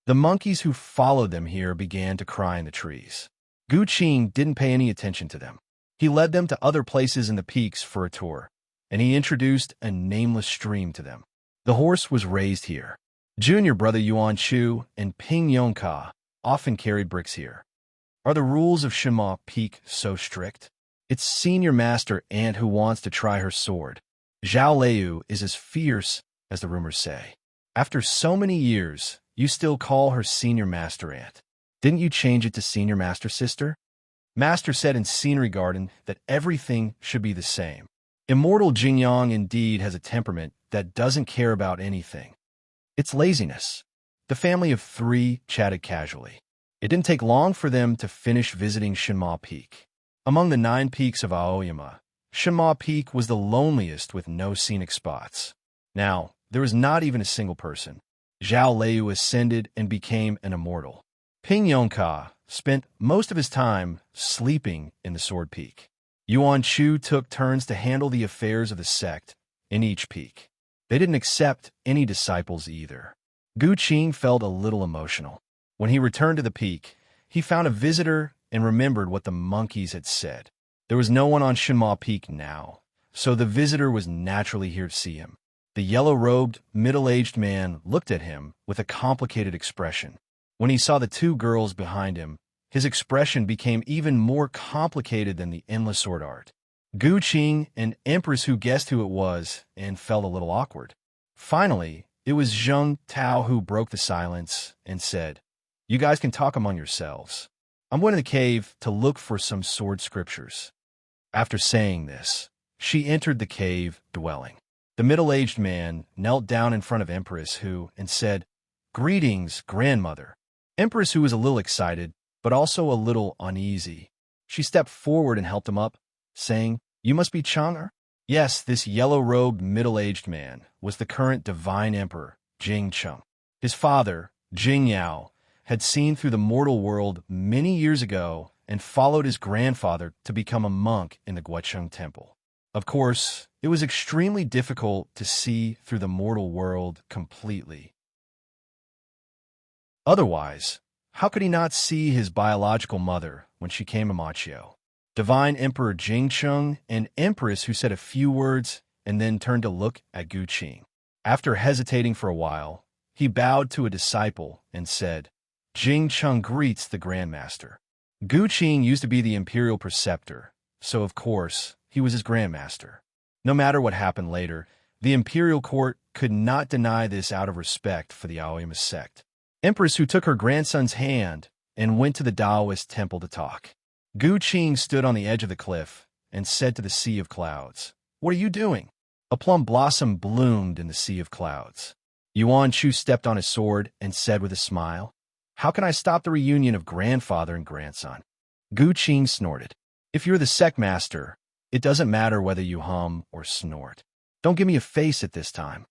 The monkeys who followed them here began to cry in the trees. Gu Qing didn't pay any attention to them. He led them to other places in the peaks for a tour, and he introduced a nameless stream to them. The horse was raised here. Junior brother Yuan Chu and Ping Yongka often carried bricks here. Are the rules of Shima Peak so strict? It's senior master aunt who wants to try her sword. Zhao Liu is as fierce as the rumors say. After so many years, you still call her senior master aunt. Didn't you change it to senior master sister? Master said in Scenery Garden that everything should be the same. Immortal Jingyang indeed has a temperament that doesn't care about anything. It's laziness. The family of three chatted casually. It didn't take long for them to finish visiting Shinma Peak. Among the 9 peaks of Aoyama, Shinma Peak was the loneliest with no scenic spots. Now, there was not even a single person. Zhao Liu ascended and became an immortal. Ping Yongka spent most of his time sleeping in the Sword Peak. Yuan Chu took turns to handle the affairs of the sect in each peak. They didn't accept any disciples either. Gu Qing felt a little emotional. When he returned to the peak, he found a visitor and remembered what the monkeys had said. There was no one on Shinma Peak now, so the visitor was naturally here to see him. The yellow-robed, middle-aged man looked at him with a complicated expression. When he saw the 2 girls behind him, his expression became even more complicated than the endless sword art. Gu Qing and Empress who guessed who it was and felt a little awkward. Finally, it was Zheng Tao who broke the silence and said, "You guys can talk among yourselves. I'm going to the cave to look for some sword scriptures." After saying this, she entered the cave dwelling. The middle-aged man knelt down in front of Empress and said, "Greetings, grandmother." Empress, who was a little excited, but also a little uneasy, she stepped forward and helped him up, saying, "You must be Chang'er?" Yes, this yellow-robed middle-aged man was the current divine emperor, Jing Cheng. His father, Jing Yao, had seen through the mortal world many years ago and followed his grandfather to become a monk in the Guocheng Temple. Of course, it was extremely difficult to see through the mortal world completely. Otherwise, how could he not see his biological mother when she came to Machio? Divine Emperor Jingcheng and Empress who said a few words and then turned to look at Gu Qing. After hesitating for a while, he bowed to a disciple and said, "Jingcheng greets the Grandmaster." Gu Qing used to be the imperial preceptor, so of course, he was his grandmaster. No matter what happened later, the imperial court could not deny this out of respect for the Aoyama sect. Empress who took her grandson's hand and went to the Taoist temple to talk. Gu Qing stood on the edge of the cliff and said to the sea of clouds, "What are you doing?" A plum blossom bloomed in the sea of clouds. Yuan Chu stepped on his sword and said with a smile, "How can I stop the reunion of grandfather and grandson?" Gu Qing snorted. "If you're the sect master, it doesn't matter whether you hum or snort. Don't give me a face at this time."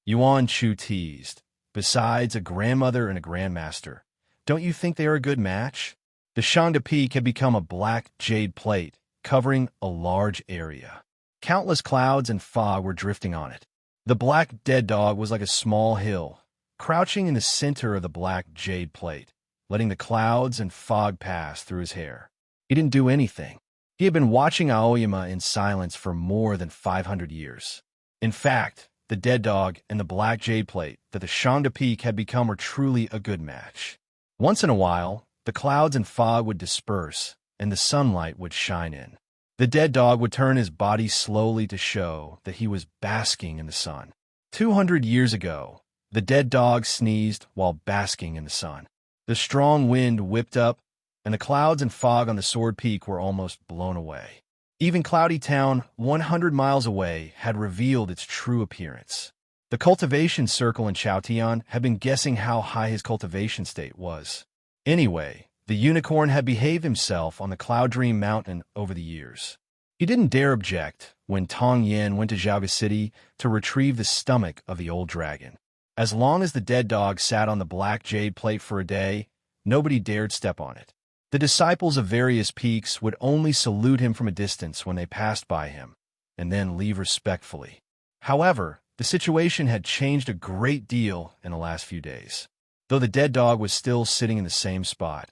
Yuan Chu teased. "Besides a grandmother and a grandmaster, don't you think they are a good match?" The Shangda Peak had become a black jade plate, covering a large area. Countless clouds and fog were drifting on it. The black dead dog was like a small hill, crouching in the center of the black jade plate, letting the clouds and fog pass through his hair. He didn't do anything. He had been watching Aoyama in silence for more than 500 years. In fact, the dead dog and the black jade plate that the Shangda Peak had become were truly a good match. Once in a while, the clouds and fog would disperse, and the sunlight would shine in. The dead dog would turn his body slowly to show that he was basking in the sun. 200 years ago, the dead dog sneezed while basking in the sun. The strong wind whipped up, and the clouds and fog on the Sword Peak were almost blown away. Even Cloudy Town, 100 miles away, had revealed its true appearance. The cultivation circle in Chaotian had been guessing how high his cultivation state was. Anyway, the unicorn had behaved himself on the Cloud Dream Mountain over the years. He didn't dare object when Tong Yin went to Zhaoga City to retrieve the stomach of the old dragon. As long as the dead dog sat on the black jade plate for a day, nobody dared step on it. The disciples of various peaks would only salute him from a distance when they passed by him, and then leave respectfully. However, the situation had changed a great deal in the last few days. Though the dead dog was still sitting in the same spot,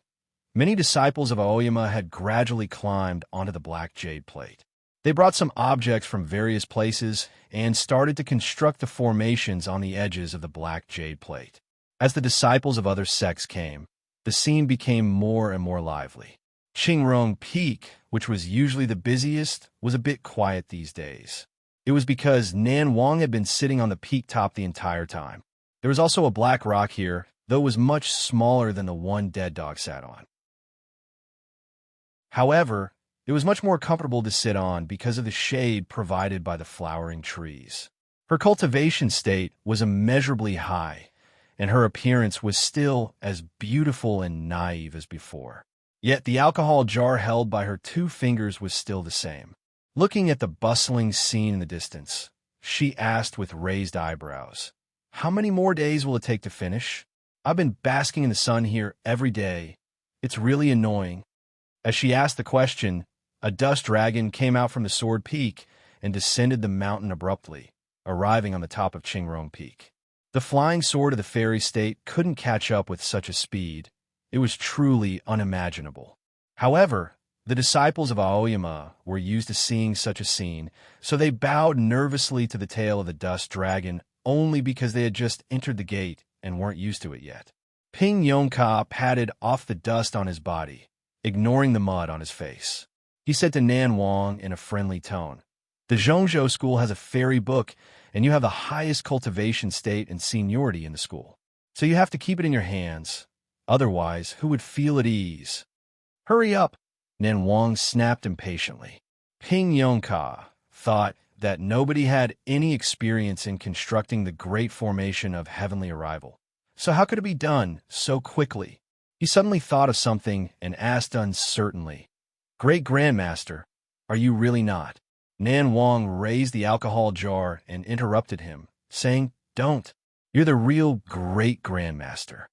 many disciples of Aoyama had gradually climbed onto the black jade plate. They brought some objects from various places and started to construct the formations on the edges of the black jade plate. As the disciples of other sects came, the scene became more and more lively. Qingrong Peak, which was usually the busiest, was a bit quiet these days. It was because Nan Wang had been sitting on the peak top the entire time. There was also a black rock here, though it was much smaller than the one dead dog sat on. However, it was much more comfortable to sit on because of the shade provided by the flowering trees. Her cultivation state was immeasurably high, and her appearance was still as beautiful and naive as before. Yet the alcohol jar held by her 2 fingers was still the same. Looking at the bustling scene in the distance, she asked with raised eyebrows, "How many more days will it take to finish? I've been basking in the sun here every day. It's really annoying." As she asked the question, a dust dragon came out from the Sword Peak and descended the mountain abruptly, arriving on the top of Qingrong Peak. The flying sword of the fairy state couldn't catch up with such a speed. It was truly unimaginable. However, the disciples of Aoyama were used to seeing such a scene, so they bowed nervously to the tail of the dust dragon only because they had just entered the gate and weren't used to it yet. Ping Yongka patted off the dust on his body, ignoring the mud on his face. he said to Nan Wang in a friendly tone. The Zhongzhou school has a fairy book, and you have the highest cultivation state and seniority in the school. So you have to keep it in your hands. Otherwise, who would feel at ease? Hurry up, Nan Wang snapped impatiently. Ping Yongka thought that nobody had any experience in constructing the great formation of heavenly arrival. So how could it be done so quickly? He suddenly thought of something and asked uncertainly, Great Grandmaster, are you really not? Nan Wang raised the alcohol jar and interrupted him, saying, Don't. You're the real Great Grandmaster.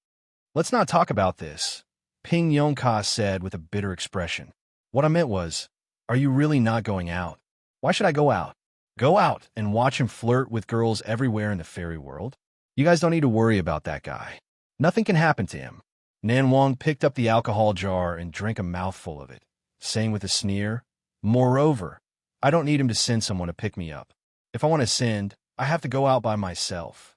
Let's not talk about this, Ping Yongka said with a bitter expression. What I meant was, are you really not going out? Why should I go out? Go out and watch him flirt with girls everywhere in the fairy world? You guys don't need to worry about that guy. Nothing can happen to him. Nan Wang picked up the alcohol jar and drank a mouthful of it, saying with a sneer, Moreover, I don't need him to send someone to pick me up. If I want to send, I have to go out by myself.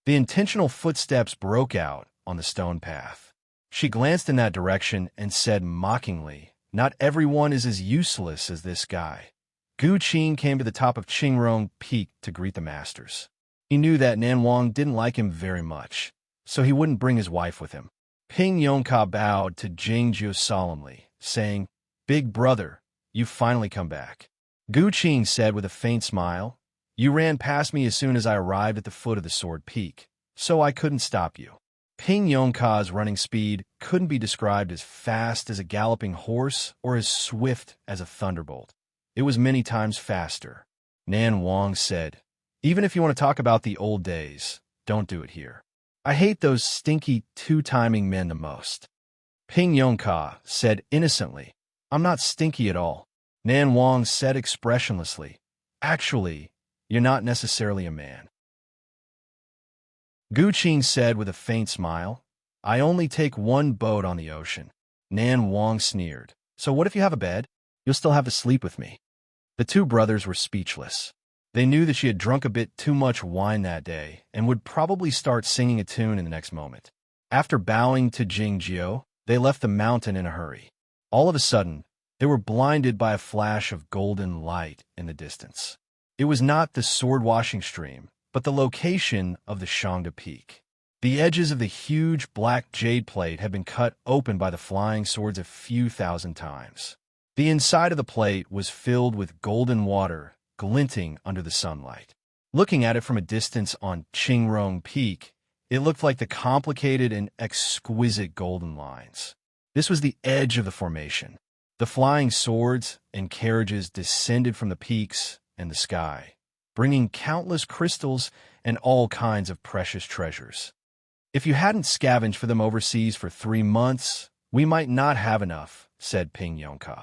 The intentional footsteps broke out on the stone path. She glanced in that direction and said mockingly, Not everyone is as useless as this guy. Gu Qin came to the top of Qingrong Peak to greet the masters. He knew that Nan Wang didn't like him very much, so he wouldn't bring his wife with him. Ping Yongka bowed to Jingjiu solemnly, saying, Big brother, you've finally come back. Gu Qin said with a faint smile, You ran past me as soon as I arrived at the foot of the Sword Peak, so I couldn't stop you. Ping Yongka's running speed couldn't be described as fast as a galloping horse or as swift as a thunderbolt. It was many times faster. Nan Wang said, Even if you want to talk about the old days, don't do it here. I hate those stinky two-timing men the most. Ping Yongka said innocently, I'm not stinky at all. Nan Wang said expressionlessly, Actually, you're not necessarily a man. Gu Qin said with a faint smile, I only take one boat on the ocean. Nan Wang sneered, So what if you have a bed? You'll still have to sleep with me. The two brothers were speechless. They knew that she had drunk a bit too much wine that day and would probably start singing a tune in the next moment. After bowing to Jingjiu, they left the mountain in a hurry. All of a sudden, they were blinded by a flash of golden light in the distance. It was not the sword-washing stream, but the location of the Shangda Peak. The edges of the huge black jade plate had been cut open by the flying swords a few thousand times. The inside of the plate was filled with golden water, glinting under the sunlight. Looking at it from a distance on Qingrong Peak, it looked like the complicated and exquisite golden lines. This was the edge of the formation. The flying swords and carriages descended from the peaks and the sky, bringing countless crystals and all kinds of precious treasures. If you hadn't scavenged for them overseas for 3 months, we might not have enough, said Ping Yongka.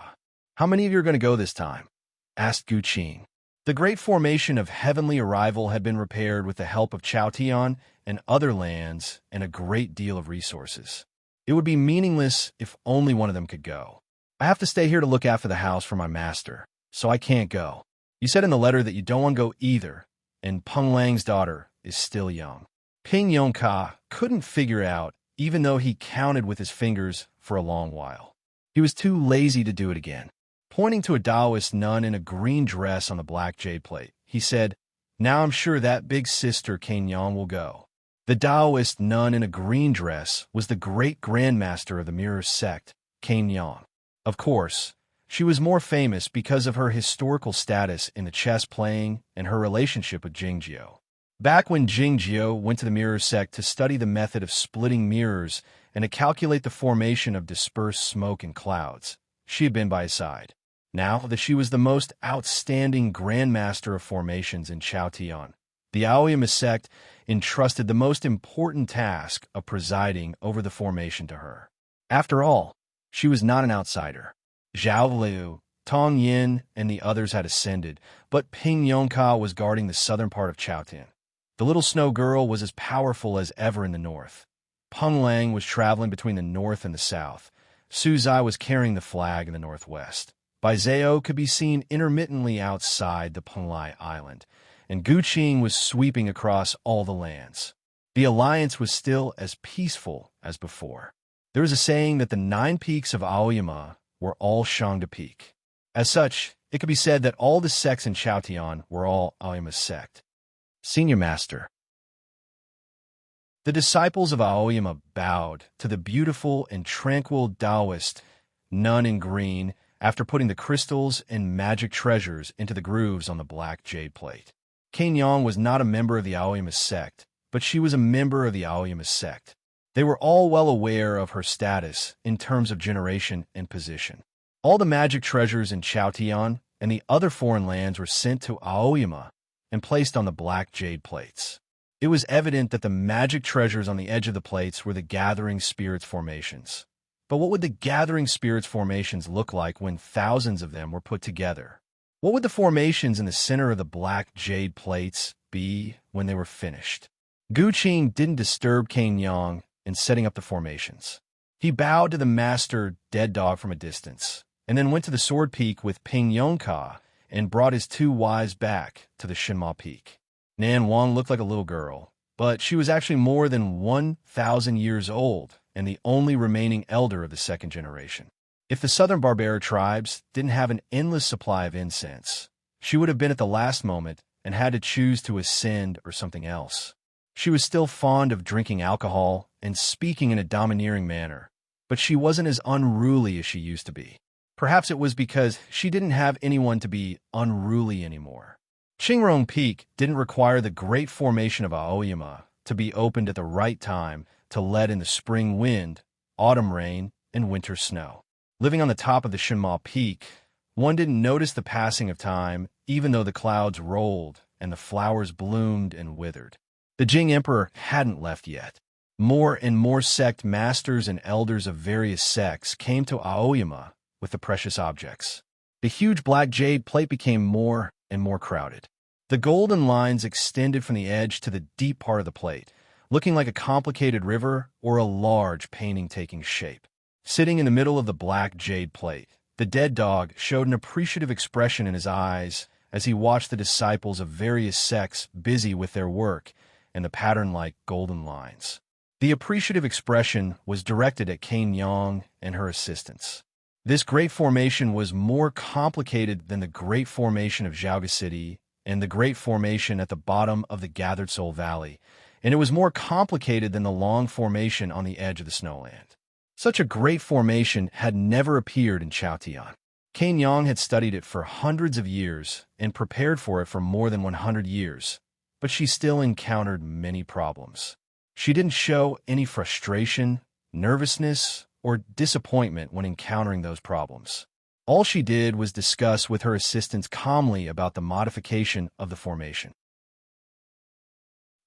How many of you are going to go this time? Asked Gu Qin. The great formation of heavenly arrival had been repaired with the help of Chaotian and other lands and a great deal of resources. It would be meaningless if only one of them could go. I have to stay here to look after the house for my master, so I can't go. You said in the letter that you don't want to go either, and Peng Lang's daughter is still young. Ping Yongka couldn't figure out, even though he counted with his fingers for a long while. He was too lazy to do it again. Pointing to a Taoist nun in a green dress on the black jade plate, he said, Now I'm sure that big sister Kanyang will go. The Taoist nun in a green dress was the great grandmaster of the mirror sect, Kanyang. Of course, she was more famous because of her historical status in the chess playing and her relationship with Jingjiu. Back when Jingjiu went to the mirror sect to study the method of splitting mirrors and to calculate the formation of dispersed smoke and clouds, she had been by his side. Now that she was the most outstanding grandmaster of formations in Chaotian, the Aoyama sect entrusted the most important task of presiding over the formation to her. After all, she was not an outsider. Zhao Liu, Tong Yin, and the others had ascended, but Ping Yongka was guarding the southern part of Chaotian. The little snow girl was as powerful as ever in the north. Peng Lang was traveling between the north and the south. Su Zai was carrying the flag in the northwest. Bai Zhao could be seen intermittently outside the Penglai Island, and Gu Qin was sweeping across all the lands. The alliance was still as peaceful as before. There is a saying that the 9 peaks of Aoyama were all Shangda Peak. As such, it could be said that all the sects in Chaotian were all Aoyama's sect. Senior Master. The disciples of Aoyama bowed to the beautiful and tranquil Taoist nun in green after putting the crystals and magic treasures into the grooves on the black jade plate. Cain Yang was not a member of the Aoyama sect, but she was a member of the Aoyama sect. They were all well aware of her status in terms of generation and position. All the magic treasures in Chaotian and the other foreign lands were sent to Aoyama and placed on the black jade plates. It was evident that the magic treasures on the edge of the plates were the Gathering Spirits formations. But what would the Gathering Spirits formations look like when thousands of them were put together? What would the formations in the center of the black jade plates be when they were finished? Gu Qing didn't disturb Cain Yang in setting up the formations. He bowed to the master dead dog from a distance, and then went to the sword peak with Ping Yongka and brought his two wives back to the Shinma peak. Nan Wang looked like a little girl, but she was actually more than 1,000 years old and the only remaining elder of the second generation. If the southern Barbara tribes didn't have an endless supply of incense, she would have been at the last moment and had to choose to ascend or something else. She was still fond of drinking alcohol and speaking in a domineering manner, but she wasn't as unruly as she used to be. Perhaps it was because she didn't have anyone to be unruly anymore. Qingrong Peak didn't require the great formation of Aoyama to be opened at the right time to let in the spring wind, autumn rain, and winter snow. Living on the top of the Shinma Peak, one didn't notice the passing of time even though the clouds rolled and the flowers bloomed and withered. The Jing Emperor hadn't left yet. More and more sect masters and elders of various sects came to Aoyama with the precious objects. The huge black jade plate became more and more crowded. The golden lines extended from the edge to the deep part of the plate, looking like a complicated river or a large painting taking shape. Sitting in the middle of the black jade plate, the dead dog showed an appreciative expression in his eyes as he watched the disciples of various sects busy with their work and the pattern-like golden lines. The appreciative expression was directed at Cain Yang and her assistants. This great formation was more complicated than the great formation of Zhaoga City and the great formation at the bottom of the Gathered Soul Valley, and it was more complicated than the long formation on the edge of the snowland. Such a great formation had never appeared in Chaotian. Cain Yang had studied it for hundreds of years and prepared for it for more than 100 years, but she still encountered many problems. She didn't show any frustration, nervousness, or disappointment when encountering those problems. All she did was discuss with her assistants calmly about the modification of the formation.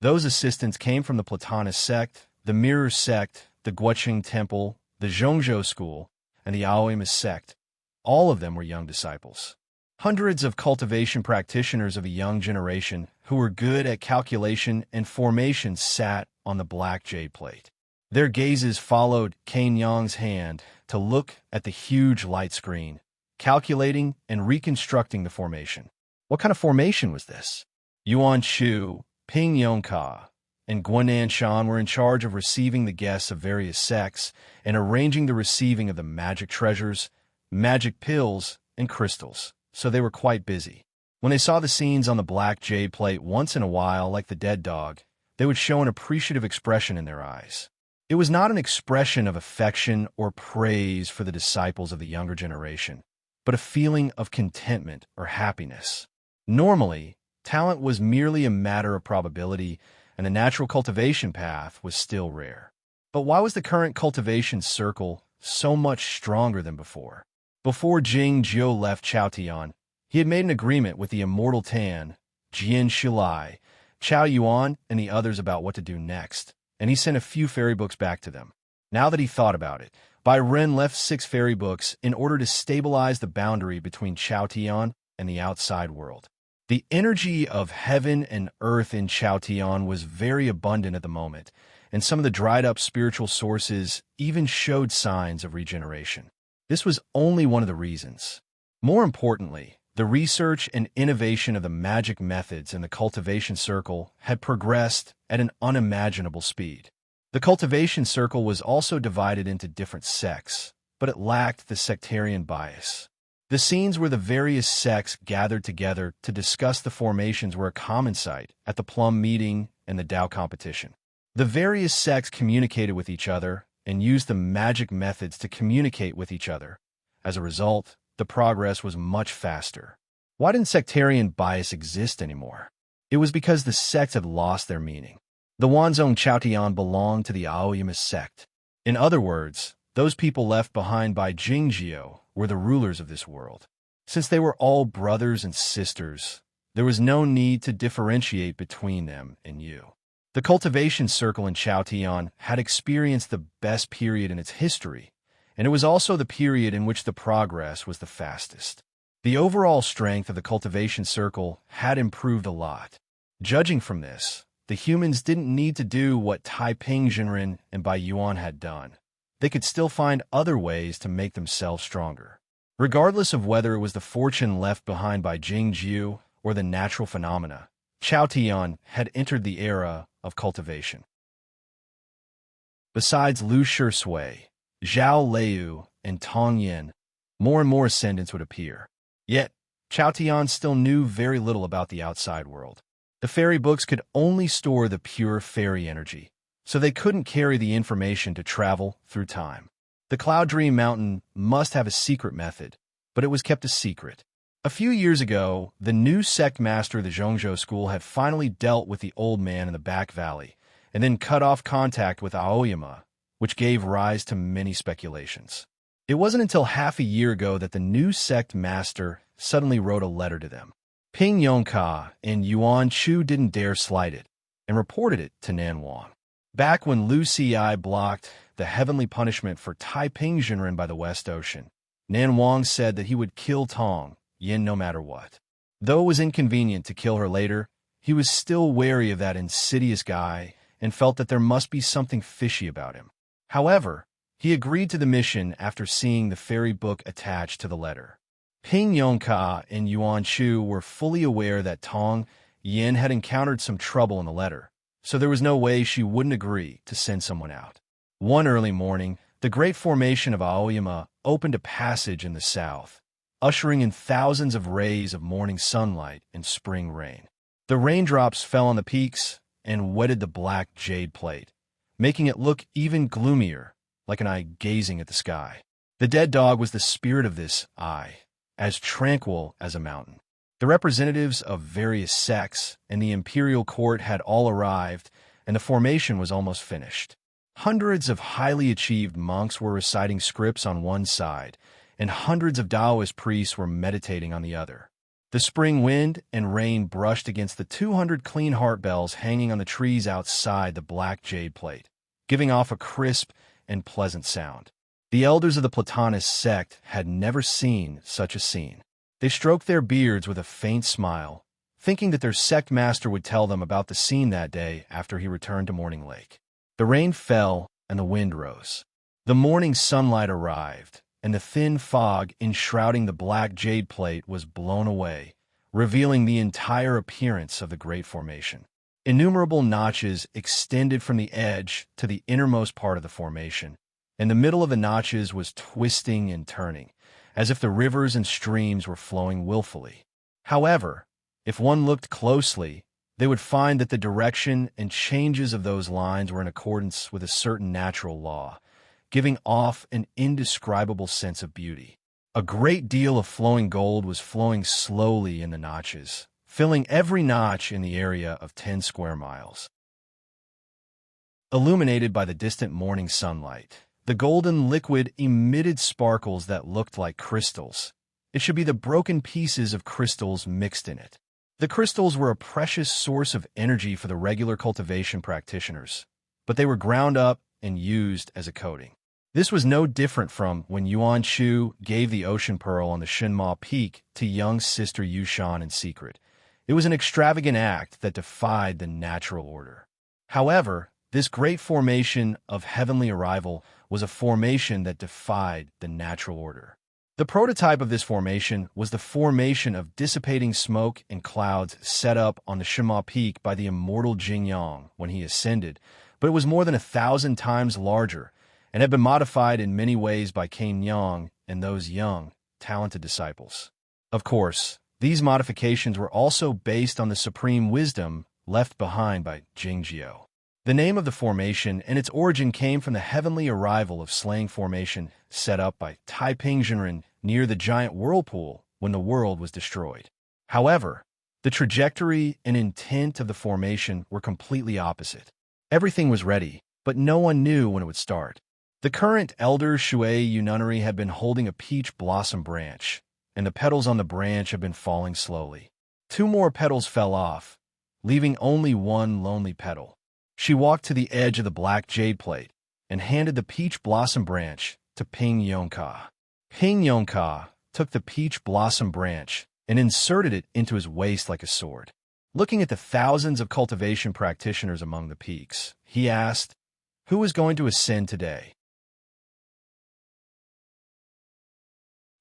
Those assistants came from the Platonist sect, the Mirror sect, the Guoqing Temple, the Zhongzhou school, and the Aoyama sect. All of them were young disciples. Hundreds of cultivation practitioners of a young generation who were good at calculation and formation sat on the black jade plate. Their gazes followed Cain Yang's hand to look at the huge light screen, calculating and reconstructing the formation. What kind of formation was this? Yuan Shu, Ping Yongka, and Guanan Shan were in charge of receiving the guests of various sects and arranging the receiving of the magic treasures, magic pills, and crystals, so they were quite busy. When they saw the scenes on the black jade plate once in a while, like the dead dog, they would show an appreciative expression in their eyes. It was not an expression of affection or praise for the disciples of the younger generation, but a feeling of contentment or happiness. Normally, talent was merely a matter of probability, and the natural cultivation path was still rare. But why was the current cultivation circle so much stronger than before? Before Jing Jiu left Chaotian, he had made an agreement with the immortal Tan, Jian Shilai, Chao Yuan, and the others about what to do next, and he sent a few fairy books back to them. Now that he thought about it, Bai Ren left 6 fairy books in order to stabilize the boundary between Chaotian and the outside world. The energy of heaven and earth in Chaotian was very abundant at the moment, and some of the dried-up spiritual sources even showed signs of regeneration. This was only one of the reasons. More importantly, the research and innovation of the magic methods in the cultivation circle had progressed at an unimaginable speed. The cultivation circle was also divided into different sects, but it lacked the sectarian bias. The scenes where the various sects gathered together to discuss the formations were a common sight at the plum meeting and the Tao competition. The various sects communicated with each other and used the magic methods to communicate with each other. As a result, the progress was much faster. Why didn't sectarian bias exist anymore? It was because the sects had lost their meaning. The Wanzhong Chaotian belonged to the Aoyama sect. In other words, those people left behind by Jingjiu were the rulers of this world. Since they were all brothers and sisters, there was no need to differentiate between them and you. The cultivation circle in Chaotian had experienced the best period in its history, and it was also the period in which the progress was the fastest. The overall strength of the cultivation circle had improved a lot. Judging from this, the humans didn't need to do what Taiping Jinren and Bai Yuan had done. They could still find other ways to make themselves stronger. Regardless of whether it was the fortune left behind by Jingjiu or the natural phenomena, Chaotian had entered the era of cultivation. Besides Lu Shui, Zhao Liu, and Tong Yin, more and more ascendants would appear. Yet, Chaotian still knew very little about the outside world. The fairy books could only store the pure fairy energy, so they couldn't carry the information to travel through time. The Cloud Dream Mountain must have a secret method, but it was kept a secret. A few years ago, the new sect master of the Zhongzhou school had finally dealt with the old man in the back valley, and then cut off contact with Aoyama, which gave rise to many speculations. It wasn't until half a year ago that the new sect master suddenly wrote a letter to them. Ping Yongka and Yuan Chu didn't dare slight it, and reported it to Nan Wang. Back when Lu Ci blocked the heavenly punishment for Taiping Jinren by the West Ocean, Nan Wang said that he would kill Tong Yin no matter what. Though it was inconvenient to kill her later, he was still wary of that insidious guy and felt that there must be something fishy about him. However, he agreed to the mission after seeing the fairy book attached to the letter. Ping Yongka and Yuan Chu were fully aware that Tong Yin had encountered some trouble in the letter, so there was no way she wouldn't agree to send someone out. One early morning, the great formation of Aoyama opened a passage in the south, ushering in thousands of rays of morning sunlight and spring rain. The raindrops fell on the peaks and wetted the black jade plate, making it look even gloomier, like an eye gazing at the sky. The dead dog was the spirit of this eye, as tranquil as a mountain. The representatives of various sects and the imperial court had all arrived, and the formation was almost finished. Hundreds of highly achieved monks were reciting scripts on one side, and hundreds of Taoist priests were meditating on the other. The spring wind and rain brushed against the 200 clean heart bells hanging on the trees outside the black jade plate, giving off a crisp and pleasant sound. The elders of the Platonist sect had never seen such a scene. They stroked their beards with a faint smile, thinking that their sect master would tell them about the scene that day after he returned to Morning Lake. The rain fell and the wind rose. The morning sunlight arrived, and the thin fog enshrouding the black jade plate was blown away, revealing the entire appearance of the great formation. Innumerable notches extended from the edge to the innermost part of the formation, and the middle of the notches was twisting and turning, as if the rivers and streams were flowing willfully. However, if one looked closely, they would find that the direction and changes of those lines were in accordance with a certain natural law, giving off an indescribable sense of beauty. A great deal of flowing gold was flowing slowly in the notches, filling every notch in the area of 10 square miles. Illuminated by the distant morning sunlight, the golden liquid emitted sparkles that looked like crystals. It should be the broken pieces of crystals mixed in it. The crystals were a precious source of energy for the regular cultivation practitioners, but they were ground up and used as a coating. This was no different from when Yuan Chu gave the ocean pearl on the Shinma Peak to young sister Yushan in secret. It was an extravagant act that defied the natural order. However, this great formation of heavenly arrival was a formation that defied the natural order. The prototype of this formation was the formation of dissipating smoke and clouds set up on the Shinma Peak by the immortal Jingyang when he ascended, but it was more than 1,000 times larger and had been modified in many ways by Cain Yang and those young talented disciples. Of course, these modifications were also based on the supreme wisdom left behind by Jingjiao. The name of the formation and its origin came from the heavenly arrival of slaying formation set up by Taiping Zhenren near the giant whirlpool when the world was destroyed. However, the trajectory and intent of the formation were completely opposite. Everything was ready, but no one knew when it would start. The current elder Shui Yununnery had been holding a peach blossom branch, and the petals on the branch had been falling slowly. 2 more petals fell off, leaving only 1 lonely petal. She walked to the edge of the black jade plate and handed the peach blossom branch to Ping Yongka. Ping Yongka took the peach blossom branch and inserted it into his waist like a sword. Looking at the thousands of cultivation practitioners among the peaks, he asked, "Who is going to ascend today?"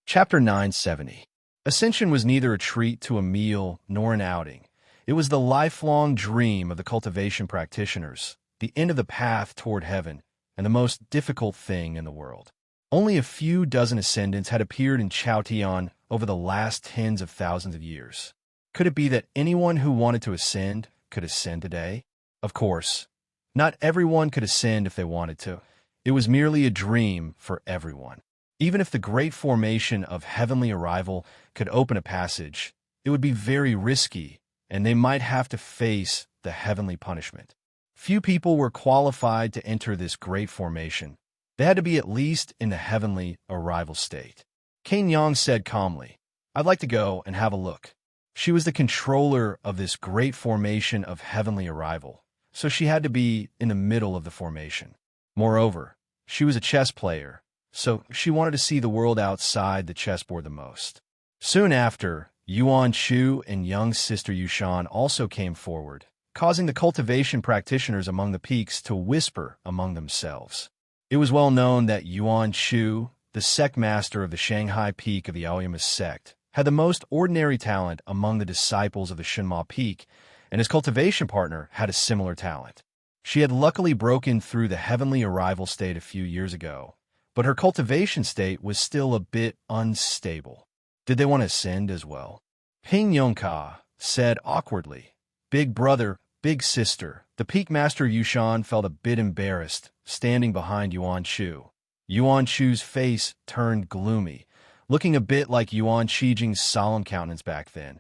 Chapter 970. Ascension was neither a treat to a meal nor an outing. It was the lifelong dream of the cultivation practitioners, the end of the path toward heaven, and the most difficult thing in the world. Only a few dozen ascendants had appeared in Chaotian over the last tens of thousands of years. Could it be that anyone who wanted to ascend could ascend today? Of course, not everyone could ascend if they wanted to. It was merely a dream for everyone. Even if the great formation of heavenly arrival could open a passage, it would be very risky, and they might have to face the heavenly punishment. Few people were qualified to enter this great formation. They had to be at least in the heavenly arrival state. Cain Yang said calmly, "I'd like to go and have a look." She was the controller of this great formation of heavenly arrival, so she had to be in the middle of the formation. Moreover, she was a chess player, so she wanted to see the world outside the chessboard the most. Soon after, Yuan Chu and young sister Yushan also came forward, causing the cultivation practitioners among the peaks to whisper among themselves. It was well known that Yuan Chu, the sect master of the Shanghai peak of the Aoyama sect, had the most ordinary talent among the disciples of the Shenma peak, and his cultivation partner had a similar talent. She had luckily broken through the heavenly arrival state a few years ago, but her cultivation state was still a bit unstable. Did they want to ascend as well? Ping Yongka said awkwardly, "Big brother, big sister." The peak master Yushan felt a bit embarrassed, standing behind Yuan Chu. Yuan Chu's face turned gloomy, looking a bit like Yuan Shijing's solemn countenance back then,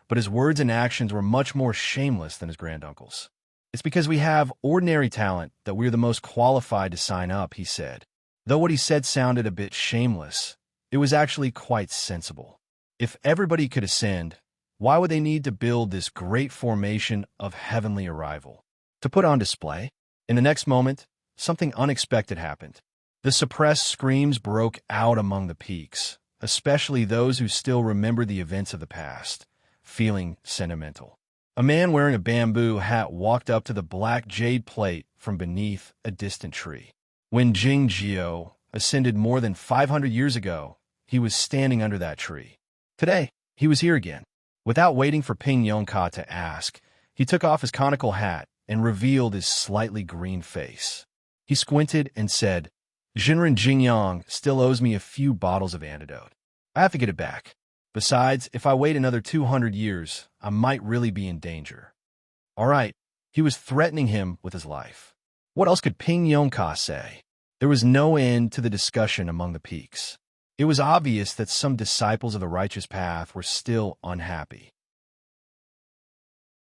but his words and actions were much more shameless than his granduncle's. "It's because we have ordinary talent that we're the most qualified to sign up," he said. Though what he said sounded a bit shameless, it was actually quite sensible. If everybody could ascend, why would they need to build this great formation of heavenly arrival? To put on display? In the next moment, something unexpected happened. The suppressed screams broke out among the peaks, especially those who still remembered the events of the past, feeling sentimental. A man wearing a bamboo hat walked up to the black jade plate from beneath a distant tree. When Jingjiao ascended more than 500 years ago, he was standing under that tree. Today, he was here again. Without waiting for Ping Yongka to ask, he took off his conical hat and revealed his slightly green face. He squinted and said, "Zhenren Jingyang still owes me a few bottles of antidote. I have to get it back. Besides, if I wait another 200 years, I might really be in danger." All right, he was threatening him with his life. What else could Ping Yongka say? There was no end to the discussion among the peaks. It was obvious that some disciples of the righteous path were still unhappy.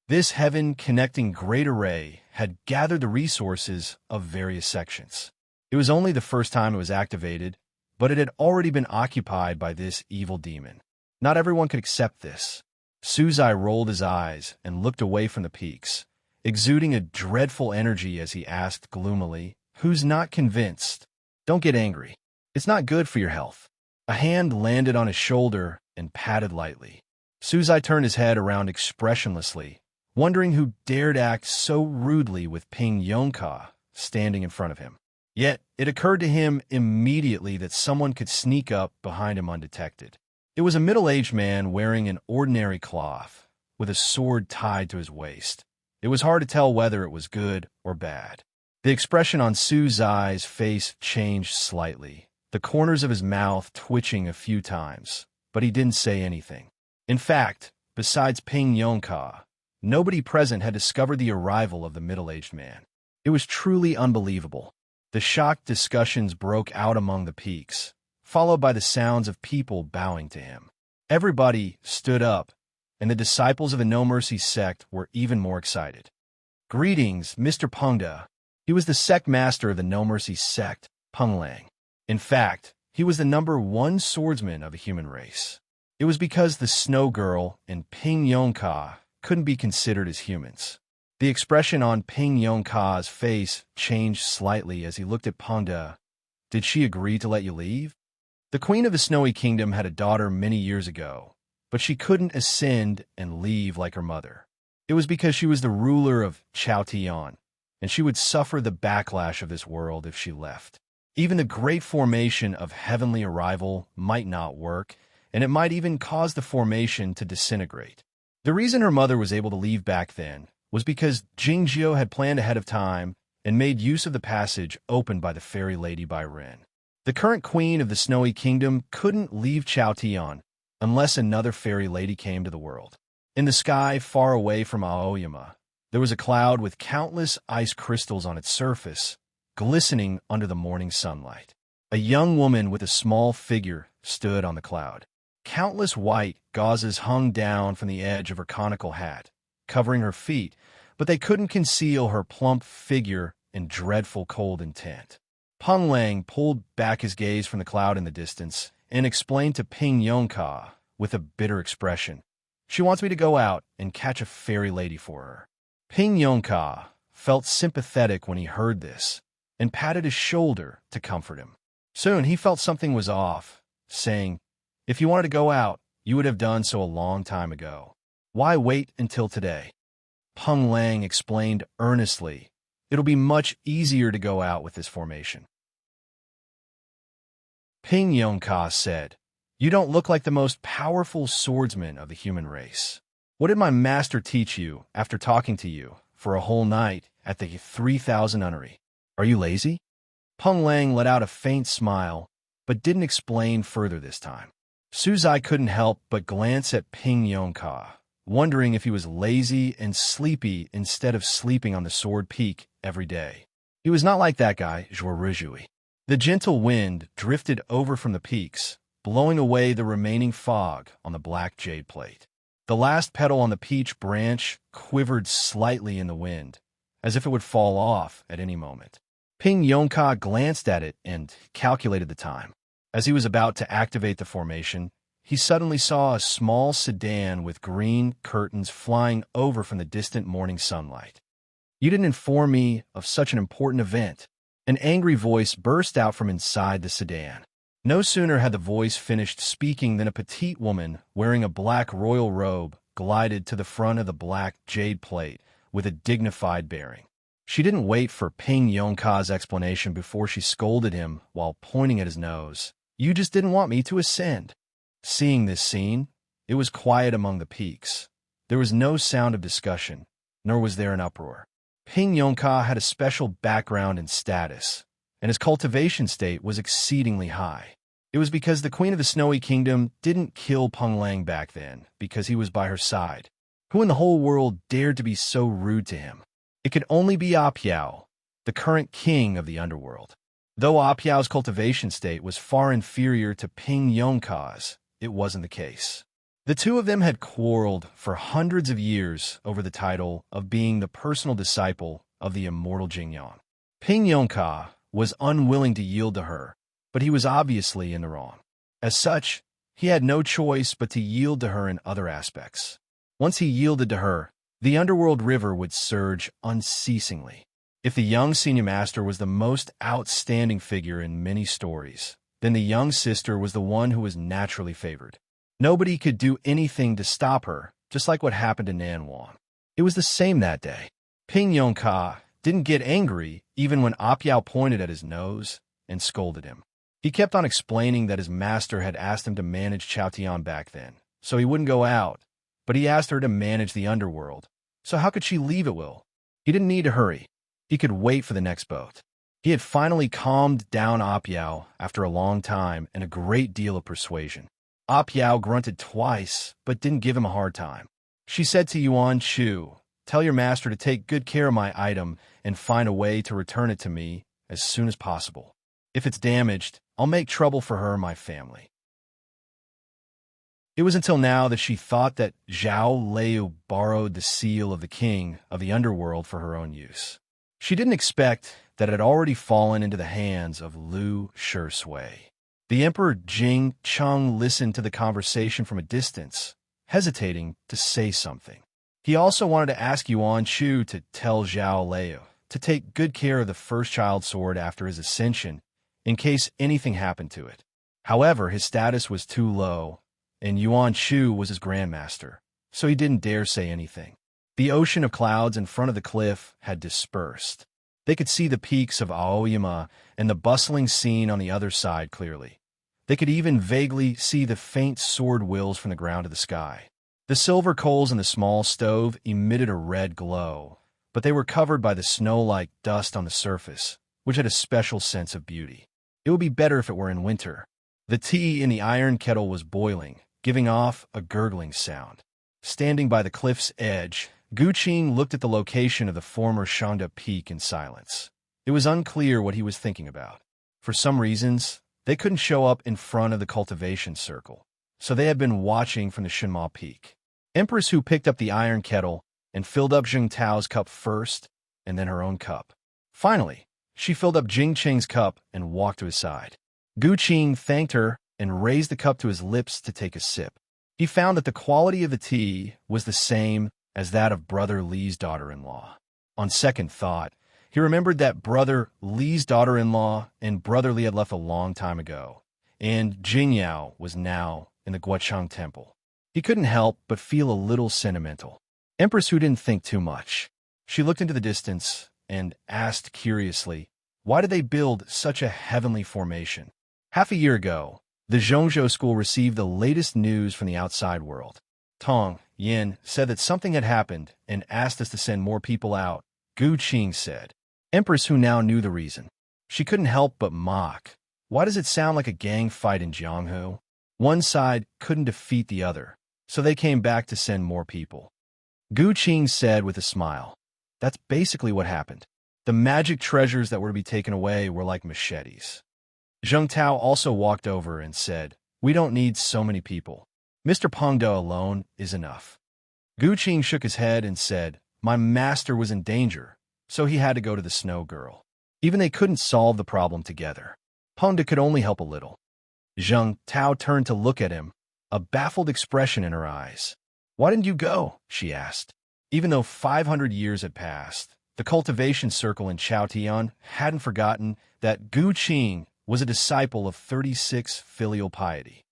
This heaven-connecting great array had gathered the resources of various sections. It was only the first time it was activated, but it had already been occupied by this evil demon. Not everyone could accept this. Suzai rolled his eyes and looked away from the peaks, exuding a dreadful energy as he asked gloomily, "Who's not convinced? Don't get angry. It's not good for your health." A hand landed on his shoulder and patted lightly. Suzai turned his head around expressionlessly, wondering who dared act so rudely with Ping Yongka standing in front of him. Yet, it occurred to him immediately that someone could sneak up behind him undetected. It was a middle-aged man wearing an ordinary cloth, with a sword tied to his waist. It was hard to tell whether it was good or bad. The expression on Suzai's face changed slightly, the corners of his mouth twitching a few times, but he didn't say anything. In fact, besides Ping Yongka, nobody present had discovered the arrival of the middle-aged man. It was truly unbelievable. The shocked discussions broke out among the peaks, followed by the sounds of people bowing to him. Everybody stood up, and the disciples of the No Mercy sect were even more excited. "Greetings, Mr. Pengda." He was the sect master of the No Mercy sect, Peng Lang. In fact, he was the #1 swordsman of the human race. It was because the Snow Girl and Ping Yongka couldn't be considered as humans. The expression on Ping Yongka's face changed slightly as he looked at Pengda. "Did she agree to let you leave?" The Queen of the Snowy Kingdom had a daughter many years ago, but she couldn't ascend and leave like her mother. It was because she was the ruler of Chaotian, and she would suffer the backlash of this world if she left. Even the great formation of heavenly arrival might not work, and it might even cause the formation to disintegrate. The reason her mother was able to leave back then was because Jingjiu had planned ahead of time and made use of the passage opened by the fairy lady Bai Ren. The current queen of the Snowy Kingdom couldn't leave Chaotian unless another fairy lady came to the world. In the sky far away from Aoyama, there was a cloud with countless ice crystals on its surface, glistening under the morning sunlight. A young woman with a small figure stood on the cloud. Countless white gauzes hung down from the edge of her conical hat, covering her feet, but they couldn't conceal her plump figure and dreadful cold intent. Peng Lang pulled back his gaze from the cloud in the distance and explained to Ping Yongka with a bitter expression, "She wants me to go out and catch a fairy lady for her." Ping Yongka felt sympathetic when he heard this and patted his shoulder to comfort him. Soon he felt something was off, saying, "If you wanted to go out, you would have done so a long time ago. Why wait until today?" Peng Lang explained earnestly, "It'll be much easier to go out with this formation." Ping Yongka said, "You don't look like the most powerful swordsman of the human race. What did my master teach you after talking to you for a whole night at the 3,000 nunnery? Are you lazy?" Peng Lang let out a faint smile, but didn't explain further this time. Suzai couldn't help but glance at Ping Yongka, wondering if he was lazy and sleepy instead of sleeping on the sword peak every day. He was not like that guy, Zhuorizhui. The gentle wind drifted over from the peaks, blowing away the remaining fog on the black jade plate. The last petal on the peach branch quivered slightly in the wind, as if it would fall off at any moment. Ping Yongka glanced at it and calculated the time. As he was about to activate the formation, he suddenly saw a small sedan with green curtains flying over from the distant morning sunlight. "You didn't inform me of such an important event." An angry voice burst out from inside the sedan. No sooner had the voice finished speaking than a petite woman wearing a black royal robe glided to the front of the black jade plate with a dignified bearing. She didn't wait for Ping Yongka's explanation before she scolded him while pointing at his nose. "You just didn't want me to ascend." Seeing this scene, it was quiet among the peaks. There was no sound of discussion, nor was there an uproar. Ping Yongka had a special background and status, and his cultivation state was exceedingly high. It was because the Queen of the Snowy Kingdom didn't kill Peng Lang back then because he was by her side. Who in the whole world dared to be so rude to him? It could only be Apiao, the current king of the underworld. Though Apiao's cultivation state was far inferior to Ping Yongka's, it wasn't the case. The two of them had quarreled for hundreds of years over the title of being the personal disciple of the immortal Jingyan. Ping Yongka was unwilling to yield to her, but he was obviously in the wrong. As such, he had no choice but to yield to her in other aspects. Once he yielded to her, the underworld river would surge unceasingly. If the young senior master was the most outstanding figure in many stories, then the young sister was the one who was naturally favored. Nobody could do anything to stop her, just like what happened to Nan Wang. It was the same that day. Ping Yongka didn't get angry even when Apiao pointed at his nose and scolded him. He kept on explaining that his master had asked him to manage Chaotian back then, so he wouldn't go out, but he asked her to manage the underworld, so how could she leave at will? He didn't need to hurry. He could wait for the next boat. He had finally calmed down Apyao after a long time and a great deal of persuasion. Apyao grunted twice, but didn't give him a hard time. She said to Yuan Shu, "Tell your master to take good care of my item and find a way to return it to me as soon as possible. If it's damaged, I'll make trouble for her and my family." It was until now that she thought that Zhao Liu borrowed the seal of the king of the underworld for her own use. She didn't expect that it had already fallen into the hands of Lu Shui. The Emperor Jing Cheng listened to the conversation from a distance, hesitating to say something. He also wanted to ask Yuan Shu to tell Zhao Liu to take good care of the first child sword after his ascension, in case anything happened to it. However, his status was too low, and Yuan Shu was his grandmaster, so he didn't dare say anything. The ocean of clouds in front of the cliff had dispersed. They could see the peaks of Aoyama and the bustling scene on the other side clearly. They could even vaguely see the faint sword wheels from the ground to the sky. The silver coals in the small stove emitted a red glow, but they were covered by the snow-like dust on the surface, which had a special sense of beauty. It would be better if it were in winter. The tea in the iron kettle was boiling, giving off a gurgling sound. Standing by the cliff's edge, Gu Qing looked at the location of the former Shangda Peak in silence. It was unclear what he was thinking about. For some reasons, they couldn't show up in front of the cultivation circle, so they had been watching from the Shenma Peak. Empress Hu picked up the iron kettle and filled up Jing Tao's cup first, and then her own cup. Finally, she filled up Jing Qing's cup and walked to his side. Gu Qing thanked her and raised the cup to his lips to take a sip. He found that the quality of the tea was the same as that of Brother Li's daughter-in-law. On second thought, he remembered that Brother Li's daughter-in-law and Brother Li had left a long time ago, and Jingyao was now in the Guochang Temple. He couldn't help but feel a little sentimental. Empress Hu didn't think too much. She looked into the distance and asked curiously, why did they build such a heavenly formation? Half a year ago, the Zhongzhou school received the latest news from the outside world. Tong Yin said that something had happened and asked us to send more people out, Gu Qing said. Empress Hu now knew the reason. She couldn't help but mock. Why does it sound like a gang fight in Jianghu? One side couldn't defeat the other, so they came back to send more people. Gu Qing said with a smile. That's basically what happened. The magic treasures that were to be taken away were like machetes. Zheng Tao also walked over and said, we don't need so many people. Mr. Pengde alone is enough. Gu Qing shook his head and said, my master was in danger, so he had to go to the snow girl. Even they couldn't solve the problem together. Pengde could only help a little. Zheng Tao turned to look at him, a baffled expression in her eyes. Why didn't you go? She asked. Even though 500 years had passed, the cultivation circle in Chaotian hadn't forgotten that Gu Qing was a disciple of 36 filial piety.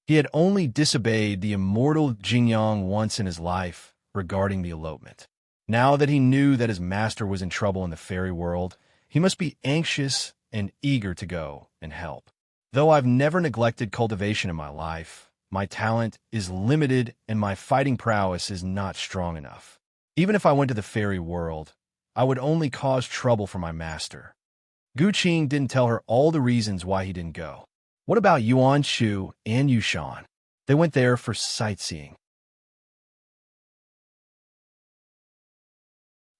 He had only disobeyed the immortal Jingyang once in his life regarding the elopement. Now that he knew that his master was in trouble in the fairy world, he must be anxious and eager to go and help. Though I've never neglected cultivation in my life, my talent is limited and my fighting prowess is not strong enough. Even if I went to the fairy world, I would only cause trouble for my master. Gu Qing didn't tell her all the reasons why he didn't go. What about Yuan Shu and Yushan? They went there for sightseeing.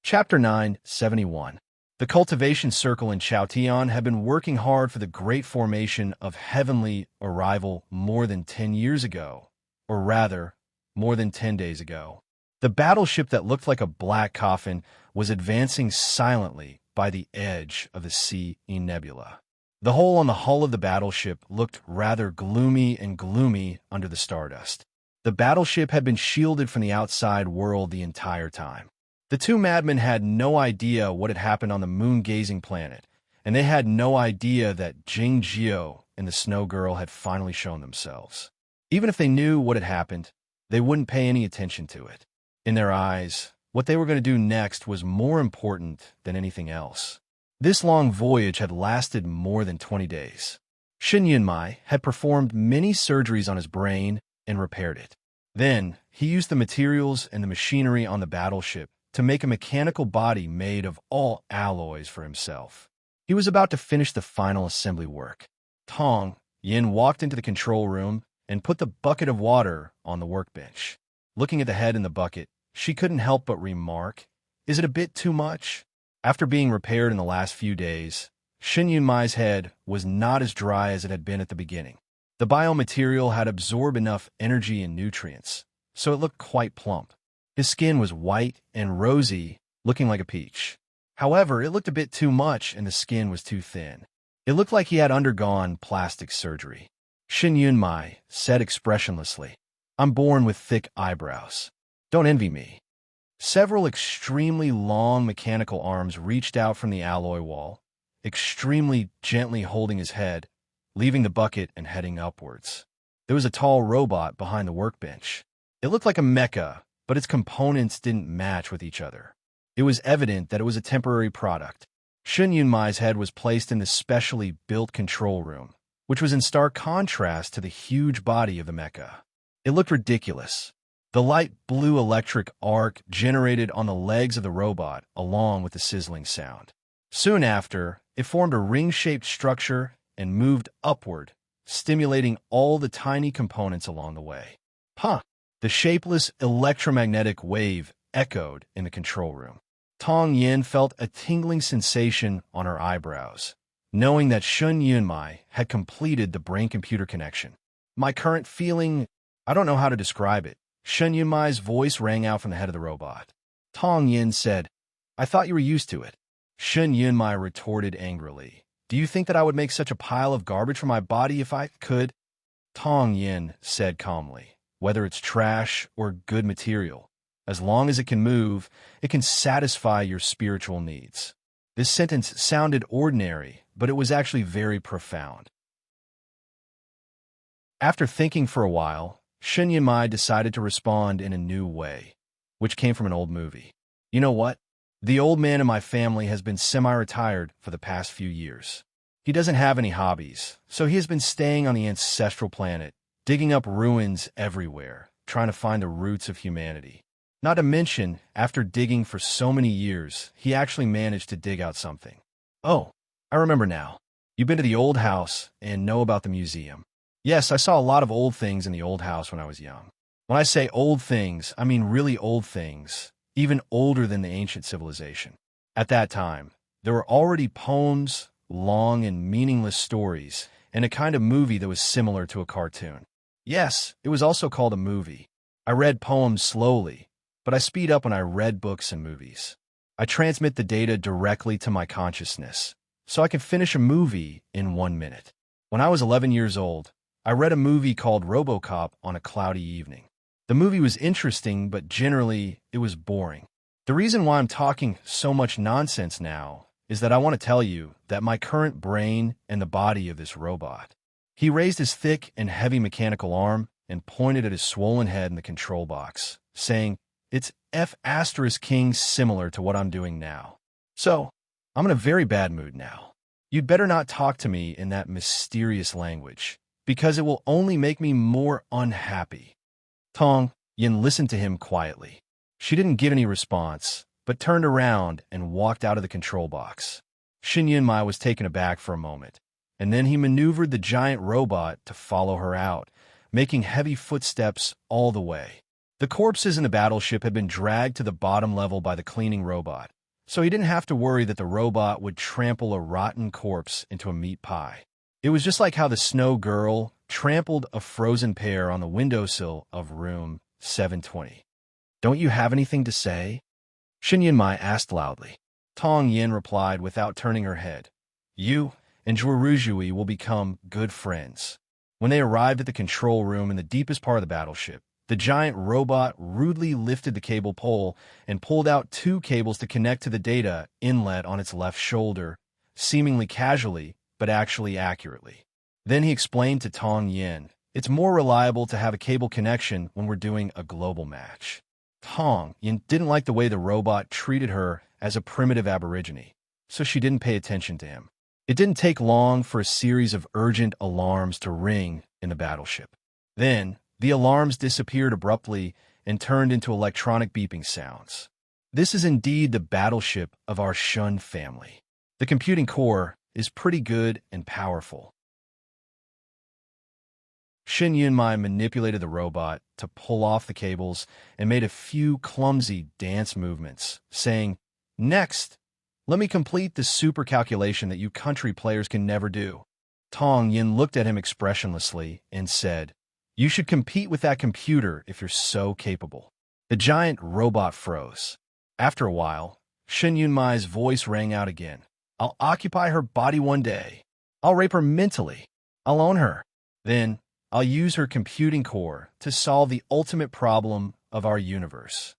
Chapter 971. The cultivation circle in Chaotian had been working hard for the great formation of heavenly arrival more than 10 years ago, or rather, more than 10 days ago. The battleship that looked like a black coffin was advancing silently by the edge of the sea nebula. The hole on the hull of the battleship looked rather gloomy and gloomy under the stardust. The battleship had been shielded from the outside world the entire time. The two madmen had no idea what had happened on the moon-gazing planet, and they had no idea that Jing Jiao and the Snow Girl had finally shown themselves. Even if they knew what had happened, they wouldn't pay any attention to it. In their eyes, what they were going to do next was more important than anything else. This long voyage had lasted more than 20 days. Shin Yunmai had performed many surgeries on his brain and repaired it. Then, he used the materials and the machinery on the battleship to make a mechanical body made of all alloys for himself. He was about to finish the final assembly work. Tong Yin walked into the control room and put the bucket of water on the workbench. Looking at the head in the bucket, she couldn't help but remark, "Is it a bit too much?" After being repaired in the last few days, Shen Yunmai's head was not as dry as it had been at the beginning. The biomaterial had absorbed enough energy and nutrients, so it looked quite plump. His skin was white and rosy, looking like a peach. However, it looked a bit too much and the skin was too thin. It looked like he had undergone plastic surgery. Shen Yunmai said expressionlessly, "I'm born with thick eyebrows. Don't envy me." Several extremely long mechanical arms reached out from the alloy wall, extremely gently holding his head, leaving the bucket and heading upwards. There was a tall robot behind the workbench. It looked like a mecha, but its components didn't match with each other. It was evident that it was a temporary product. Shen Yunmai's head was placed in the specially built control room, which was in stark contrast to the huge body of the mecha. It looked ridiculous. The light blue electric arc generated on the legs of the robot along with the sizzling sound. Soon after, it formed a ring-shaped structure and moved upward, stimulating all the tiny components along the way. Huh! The shapeless electromagnetic wave echoed in the control room. Tong Yin felt a tingling sensation on her eyebrows, knowing that Shen Yunmai had completed the brain-computer connection. "My current feeling, I don't know how to describe it." Shen Yunmai's voice rang out from the head of the robot. Tong Yin said, "I thought you were used to it." Shen Yunmai retorted angrily, "Do you think that I would make such a pile of garbage for my body if I could?" Tong Yin said calmly, "Whether it's trash or good material, as long as it can move, it can satisfy your spiritual needs." This sentence sounded ordinary, but it was actually very profound. After thinking for a while, Shen Yunmai decided to respond in a new way, which came from an old movie. "You know what? The old man in my family has been semi-retired for the past few years. He doesn't have any hobbies, so he has been staying on the ancestral planet, digging up ruins everywhere, trying to find the roots of humanity. Not to mention, after digging for so many years, he actually managed to dig out something. Oh, I remember now. You've been to the old house and know about the museum." "Yes, I saw a lot of old things in the old house when I was young. When I say old things, I mean really old things, even older than the ancient civilization. At that time, there were already poems, long and meaningless stories, and a kind of movie that was similar to a cartoon. Yes, it was also called a movie. I read poems slowly, but I speed up when I read books and movies. I transmit the data directly to my consciousness, so I can finish a movie in 1 minute. When I was 11 years old, I read a movie called RoboCop on a cloudy evening. The movie was interesting, but generally, it was boring. The reason why I'm talking so much nonsense now is that I want to tell you that my current brain and the body of this robot." He raised his thick and heavy mechanical arm and pointed at his swollen head in the control box, saying, "It's F*King similar to what I'm doing now. So, I'm in a very bad mood now. You'd better not talk to me in that mysterious language, because it will only make me more unhappy." Tong Yin listened to him quietly. She didn't give any response, but turned around and walked out of the control box. Shen Yunmai was taken aback for a moment, and then he maneuvered the giant robot to follow her out, making heavy footsteps all the way. The corpses in the battleship had been dragged to the bottom level by the cleaning robot, so he didn't have to worry that the robot would trample a rotten corpse into a meat pie. It was just like how the snow girl trampled a frozen pear on the windowsill of room 720. "Don't you have anything to say?" Shen Yunmai asked loudly. Tong Yin replied without turning her head, "You and Zhuoruzhui will become good friends." When they arrived at the control room in the deepest part of the battleship, the giant robot rudely lifted the cable pole and pulled out 2 cables to connect to the data inlet on its left shoulder, seemingly casually, but actually accurately. Then he explained to Tong Yin, "It's more reliable to have a cable connection when we're doing a global match." Tong Yin didn't like the way the robot treated her as a primitive aborigine, so she didn't pay attention to him. It didn't take long for a series of urgent alarms to ring in the battleship. Then, the alarms disappeared abruptly and turned into electronic beeping sounds. This is indeed the battleship of our shunned family. The computing core is pretty good and powerful. Shin Yunmai manipulated the robot to pull off the cables and made a few clumsy dance movements, saying, "Next, let me complete the super calculation that you country players can never do." Tong Yin looked at him expressionlessly and said, "You should compete with that computer if you're so capable." The giant robot froze. After a while, Shin Yunmai's voice rang out again. "I'll occupy her body one day. I'll rape her mentally. I'll own her. Then, I'll use her computing core to solve the ultimate problem of our universe."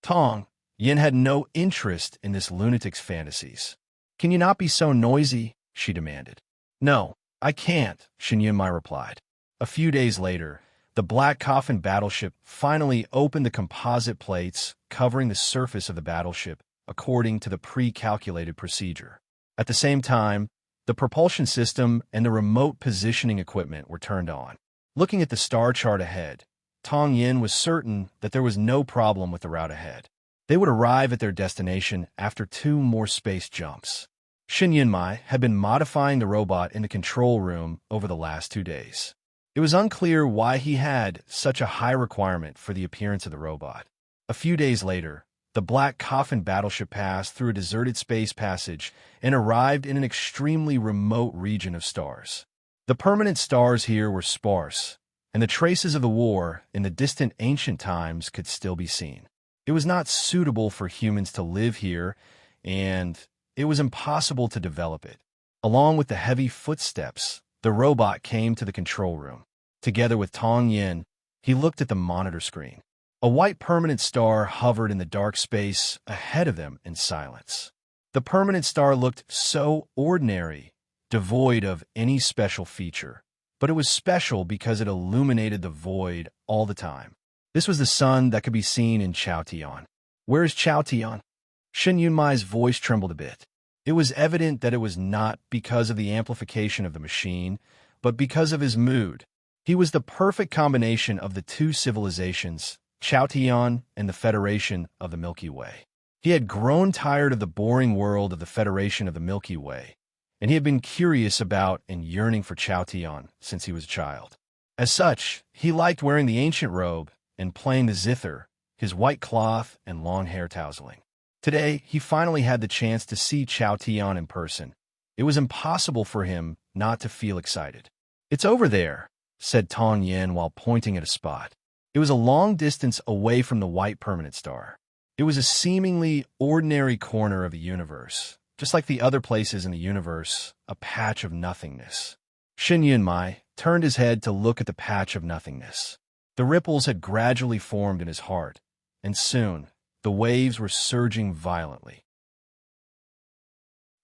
Tong Yin had no interest in this lunatic's fantasies. "Can you not be so noisy?" she demanded. "No, I can't," Shin Yunmai replied. A few days later, the Black Coffin battleship finally opened the composite plates covering the surface of the battleship according to the pre-calculated procedure. At the same time, the propulsion system and the remote positioning equipment were turned on. Looking at the star chart ahead, Tong Yin was certain that there was no problem with the route ahead. They would arrive at their destination after 2 more space jumps. Shin Yunmai had been modifying the robot in the control room over the last 2 days. It was unclear why he had such a high requirement for the appearance of the robot. A few days later, the Black Coffin battleship passed through a deserted space passage and arrived in an extremely remote region of stars. The permanent stars here were sparse, and the traces of the war in the distant ancient times could still be seen. It was not suitable for humans to live here, and it was impossible to develop it. Along with the heavy footsteps, the robot came to the control room. Together with Tong Yin, he looked at the monitor screen. A white permanent star hovered in the dark space ahead of them in silence. The permanent star looked so ordinary, devoid of any special feature, but it was special because it illuminated the void all the time. This was the sun that could be seen in Chaotian. "Where is Chaotian?" Shin Yunmai's voice trembled a bit. It was evident that it was not because of the amplification of the machine, but because of his mood. He was the perfect combination of the 2 civilizations, Chaotian and the Federation of the Milky Way. He had grown tired of the boring world of the Federation of the Milky Way, and he had been curious about and yearning for Chaotian since he was a child. As such, he liked wearing the ancient robe and playing the zither, his white cloth and long hair tousling. Today, he finally had the chance to see Chaotian in person. It was impossible for him not to feel excited. "It's over there," said Tong Yin while pointing at a spot. It was a long distance away from the white permanent star. It was a seemingly ordinary corner of the universe, just like the other places in the universe, a patch of nothingness. Shin Yunmai turned his head to look at the patch of nothingness. The ripples had gradually formed in his heart, and soon the waves were surging violently.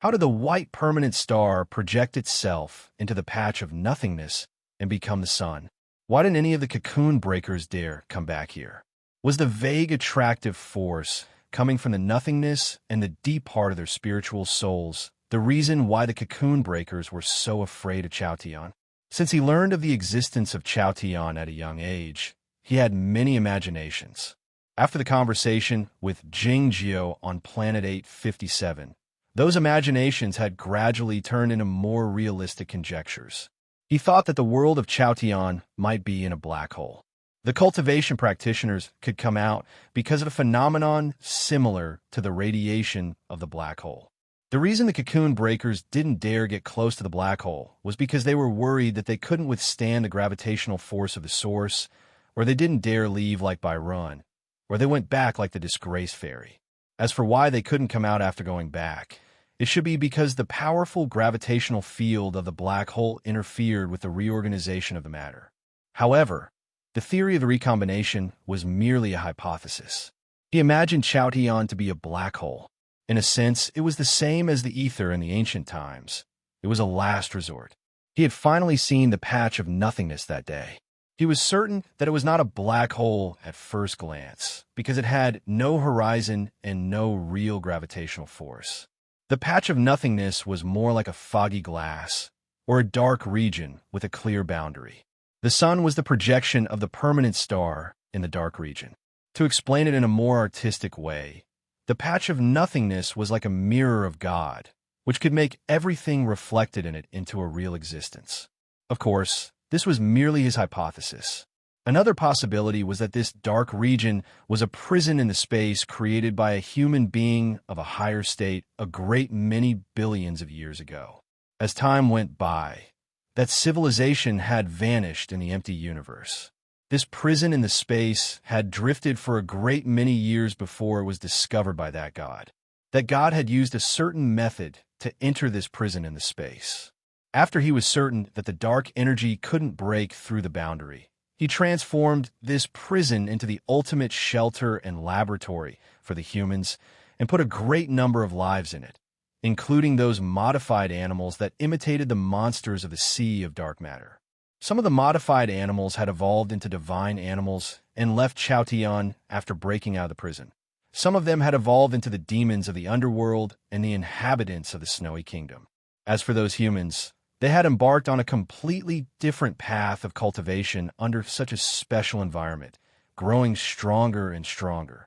How did the white permanent star project itself into the patch of nothingness and become the sun? Why didn't any of the cocoon breakers dare come back here? Was the vague attractive force coming from the nothingness and the deep part of their spiritual souls the reason why the cocoon breakers were so afraid of Chaotian? Since he learned of the existence of Chaotian at a young age, he had many imaginations. After the conversation with Jingjiu on Planet 857, those imaginations had gradually turned into more realistic conjectures. He thought that the world of Chaotian might be in a black hole. The cultivation practitioners could come out because of a phenomenon similar to the radiation of the black hole. The reason the cocoon breakers didn't dare get close to the black hole was because they were worried that they couldn't withstand the gravitational force of the source, or they didn't dare leave like by run, or they went back like the disgraced fairy. As for why they couldn't come out after going back, it should be because the powerful gravitational field of the black hole interfered with the reorganization of the matter. However, the theory of the recombination was merely a hypothesis. He imagined Chaotian to be a black hole. In a sense, it was the same as the ether in the ancient times. It was a last resort. He had finally seen the patch of nothingness that day. He was certain that it was not a black hole at first glance, because it had no horizon and no real gravitational force. The patch of nothingness was more like a foggy glass, or a dark region with a clear boundary. The sun was the projection of the permanent star in the dark region. To explain it in a more artistic way, The patch of nothingness was like a mirror of God, which could make everything reflected in it into a real existence. Of course, this was merely his hypothesis. Another possibility was that this dark region was a prison in the space created by a human being of a higher state a great many billions of years ago. As time went by, that civilization had vanished in the empty universe. This prison in the space had drifted for a great many years before it was discovered by that God. That God had used a certain method to enter this prison in the space. After he was certain that the dark energy couldn't break through the boundary, he transformed this prison into the ultimate shelter and laboratory for the humans and put a great number of lives in it, including those modified animals that imitated the monsters of the sea of dark matter. Some of the modified animals had evolved into divine animals and left Chaotian after breaking out of the prison. Some of them had evolved into the demons of the underworld and the inhabitants of the snowy kingdom. As for those humans, they had embarked on a completely different path of cultivation under such a special environment, growing stronger and stronger.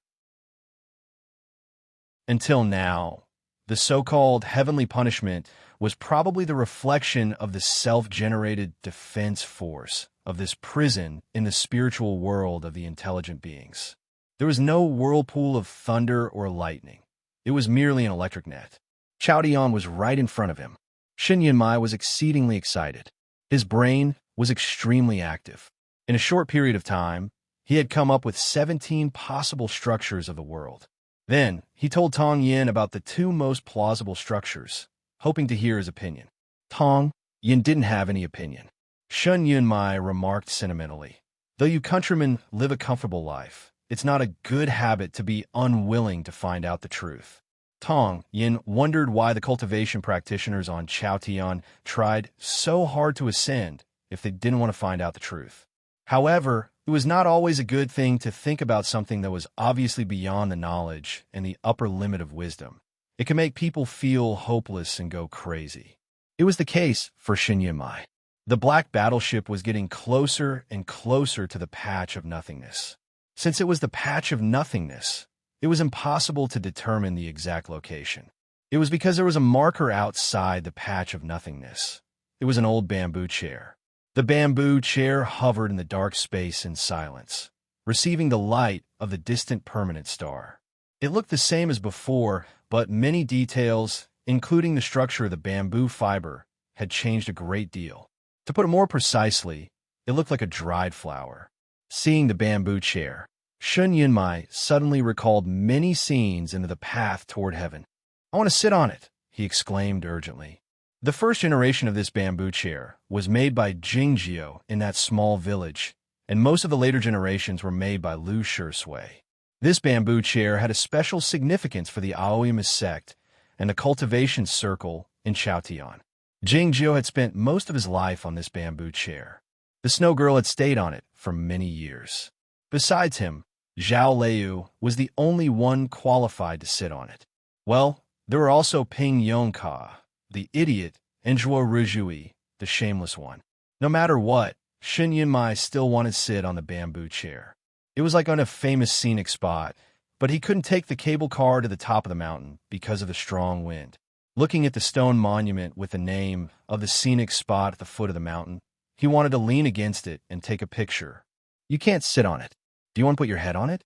Until now, the so-called heavenly punishment was probably the reflection of the self-generated defense force of this prison in the spiritual world of the intelligent beings. There was no whirlpool of thunder or lightning. It was merely an electric net. Chaotian was right in front of him. Shen Yunmai was exceedingly excited. His brain was extremely active. In a short period of time, he had come up with 17 possible structures of the world. Then, he told Tong Yin about the two most plausible structures, hoping to hear his opinion. Tong Yin didn't have any opinion. Shen Yunmai remarked sentimentally, "Though you countrymen live a comfortable life, it's not a good habit to be unwilling to find out the truth." Tong Yin wondered why the cultivation practitioners on Chaotian tried so hard to ascend if they didn't want to find out the truth. However, it was not always a good thing to think about something that was obviously beyond the knowledge and the upper limit of wisdom. It can make people feel hopeless and go crazy. It was the case for Shen Yunmai. The black battleship was getting closer and closer to the patch of nothingness. Since it was the patch of nothingness, it was impossible to determine the exact location. It was because there was a marker outside the patch of nothingness. It was an old bamboo chair. The bamboo chair hovered in the dark space in silence, receiving the light of the distant permanent star. It looked the same as before, but many details, including the structure of the bamboo fiber, had changed a great deal. To put it more precisely, it looked like a dried flower. Seeing the bamboo chair, Shen Yunmai suddenly recalled many scenes into the path toward heaven. "I want to sit on it," he exclaimed urgently. The first generation of this bamboo chair was made by Jingjiu in that small village, and most of the later generations were made by Lu Shui. This bamboo chair had a special significance for the Aoyama sect and the cultivation circle in Chaotian. Jingjiu had spent most of his life on this bamboo chair. The snow girl had stayed on it for many years. Besides him, Zhao Liu was the only one qualified to sit on it. Well, there were also Ping Yongka, the idiot, and Zhuo Ruzhui, the shameless one. No matter what, Shen Yunmai still wanted to sit on the bamboo chair. It was like on a famous scenic spot, but he couldn't take the cable car to the top of the mountain because of the strong wind. Looking at the stone monument with the name of the scenic spot at the foot of the mountain, he wanted to lean against it and take a picture. "You can't sit on it. Do you want to put your head on it?"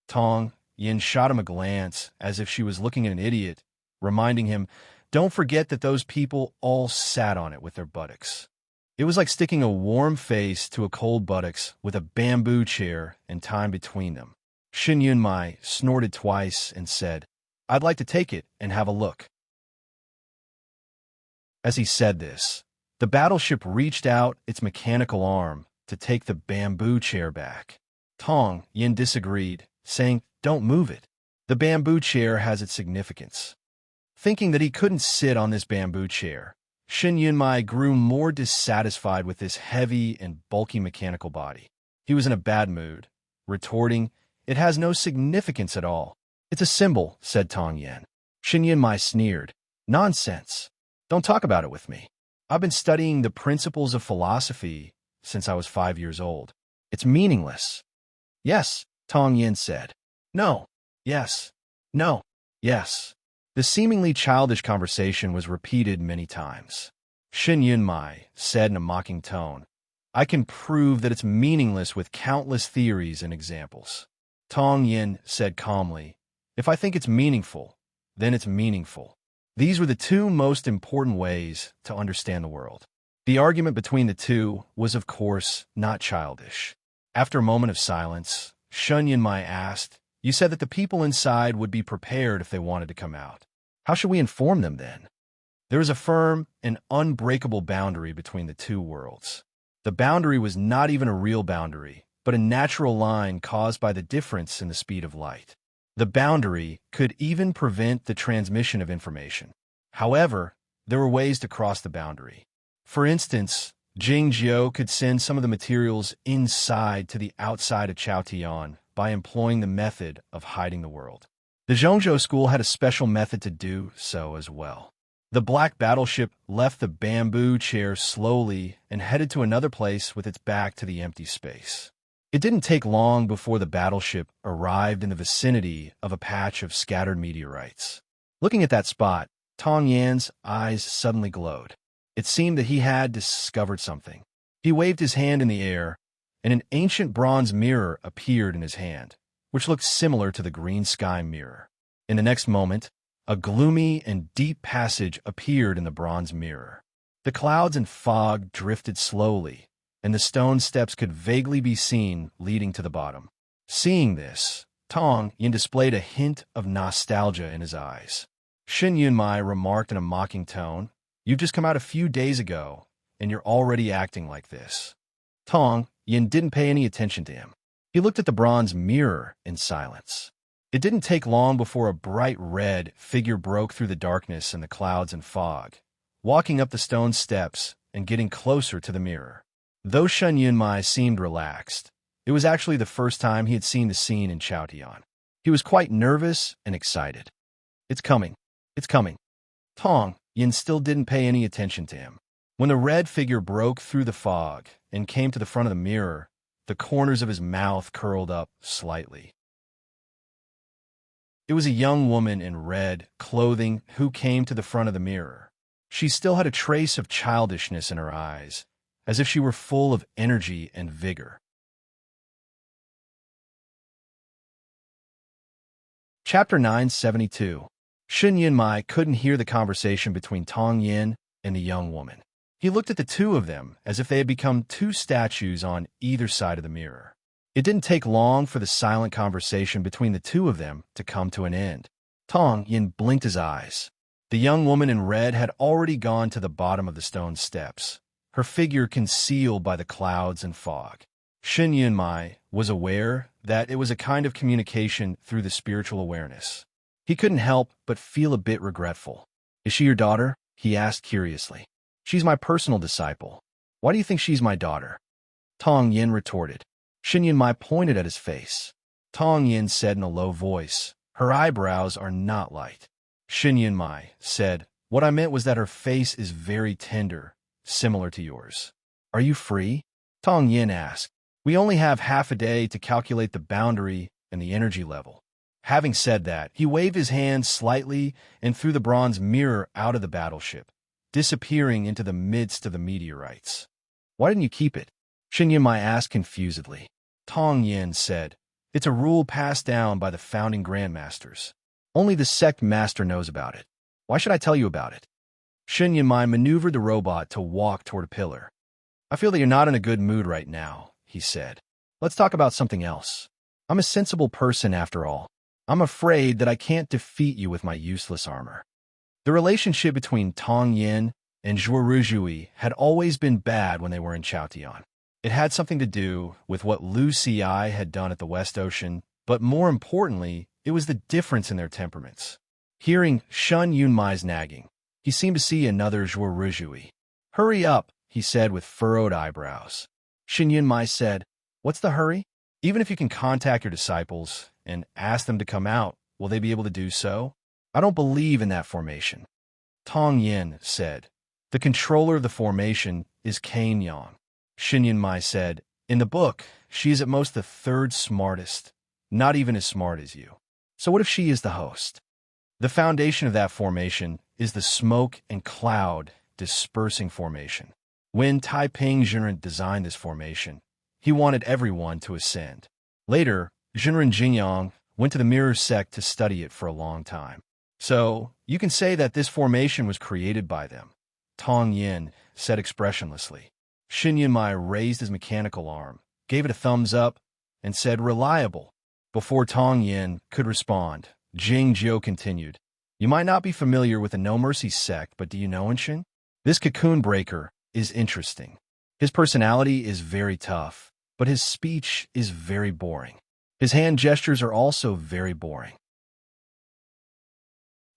Tong Yin shot him a glance as if she was looking at an idiot, reminding him, "Don't forget that those people all sat on it with their buttocks." It was like sticking a warm face to a cold buttocks with a bamboo chair and time between them. Shen Yunmai snorted twice and said, "I'd like to take it and have a look." As he said this, the battleship reached out its mechanical arm to take the bamboo chair back. Tong Yin disagreed, saying, "Don't move it. The bamboo chair has its significance." Thinking that he couldn't sit on this bamboo chair, Shen Yunmai grew more dissatisfied with this heavy and bulky mechanical body. He was in a bad mood, retorting, "It has no significance at all." "It's a symbol," said Tong Yin. Shen Yunmai sneered, "Nonsense. Don't talk about it with me. I've been studying the principles of philosophy since I was 5 years old. It's meaningless." "Yes," Tong Yin said. "No. Yes. No." Yes. The seemingly childish conversation was repeated many times. Shen Yunmai said in a mocking tone, I can prove that it's meaningless with countless theories and examples. Tong Yin said calmly, if I think it's meaningful, then it's meaningful. These were the two most important ways to understand the world. The argument between the two was, of course, not childish. After a moment of silence, Shen Yunmai asked, you said that the people inside would be prepared if they wanted to come out. How should we inform them then? There was a firm and unbreakable boundary between the two worlds. The boundary was not even a real boundary, but a natural line caused by the difference in the speed of light. The boundary could even prevent the transmission of information. However, there were ways to cross the boundary. For instance, Jing Jiao could send some of the materials inside to the outside of Chaotian by employing the method of hiding the world. The Zhongzhou school had a special method to do so as well. The black battleship left the bamboo chair slowly and headed to another place with its back to the empty space. It didn't take long before the battleship arrived in the vicinity of a patch of scattered meteorites. Looking at that spot, Tong Yan's eyes suddenly glowed. It seemed that he had discovered something. He waved his hand in the air, and an ancient bronze mirror appeared in his hand, which looked similar to the green sky mirror. In the next moment, a gloomy and deep passage appeared in the bronze mirror. The clouds and fog drifted slowly, and the stone steps could vaguely be seen leading to the bottom. Seeing this, Tong Yin displayed a hint of nostalgia in his eyes. Shen Yunmai remarked in a mocking tone, you've just come out a few days ago, and you're already acting like this. Tong Yin didn't pay any attention to him. He looked at the bronze mirror in silence. It didn't take long before a bright red figure broke through the darkness and the clouds and fog, walking up the stone steps and getting closer to the mirror. Though Shen Yunmai seemed relaxed, it was actually the first time he had seen the scene in Chaotian. He was quite nervous and excited. It's coming. It's coming. Tong Yin still didn't pay any attention to him. When the red figure broke through the fog and came to the front of the mirror, the corners of his mouth curled up slightly. It was a young woman in red clothing who came to the front of the mirror. She still had a trace of childishness in her eyes, as if she were full of energy and vigor. Chapter 972. Shen Yunmai couldn't hear the conversation between Tong Yin and the young woman. He looked at the two of them as if they had become two statues on either side of the mirror. It didn't take long for the silent conversation between the two of them to come to an end. Tong Yin blinked his eyes. The young woman in red had already gone to the bottom of the stone steps, her figure concealed by the clouds and fog. Shen Yunmai was aware that it was a kind of communication through the spiritual awareness. He couldn't help but feel a bit regretful. Is she your daughter? He asked curiously. She's my personal disciple. Why do you think she's my daughter? Tong Yin retorted. Shen Yunmai pointed at his face. Tong Yin said in a low voice, her eyebrows are not light. Shen Yunmai said, what I meant was that her face is very tender, similar to yours. Are you free? Tong Yin asked. We only have half a day to calculate the boundary and the energy level. Having said that, he waved his hand slightly and threw the bronze mirror out of the battleship, disappearing into the midst of the meteorites. Why didn't you keep it? Shen Yunmai asked confusedly. Tong Yin said, it's a rule passed down by the founding grandmasters. Only the sect master knows about it. Why should I tell you about it? Shen Yunmai maneuvered the robot to walk toward a pillar. I feel that you're not in a good mood right now, he said. Let's talk about something else. I'm a sensible person after all. I'm afraid that I can't defeat you with my useless armor. The relationship between Tong Yin and Zhuo Ruzhui had always been bad when they were in Chaotian. It had something to do with what Lu Xi had done at the West Ocean, but more importantly, it was the difference in their temperaments. Hearing Shen Yunmai's nagging, he seemed to see another Zhuo Ruzhui. Hurry up, he said with furrowed eyebrows. Shen Yunmai said, what's the hurry? Even if you can contact your disciples and ask them to come out, will they be able to do so? I don't believe in that formation. Tong Yin said, the controller of the formation is Cain Yang. Shen Yunmai said, in the book, she is at most the third smartest, not even as smart as you. So what if she is the host? The foundation of that formation is the smoke and cloud dispersing formation. When Taiping Zhenren designed this formation, he wanted everyone to ascend. Later, Zhenren Jingyang went to the mirror sect to study it for a long time. So, you can say that this formation was created by them. Tong Yin said expressionlessly. Xin Yunmai raised his mechanical arm, gave it a thumbs up, and said reliable. Before Tong Yin could respond, Jing Jiu continued. You might not be familiar with the No Mercy sect, but do you know Enshin? This cocoon breaker is interesting. His personality is very tough, but his speech is very boring. His hand gestures are also very boring.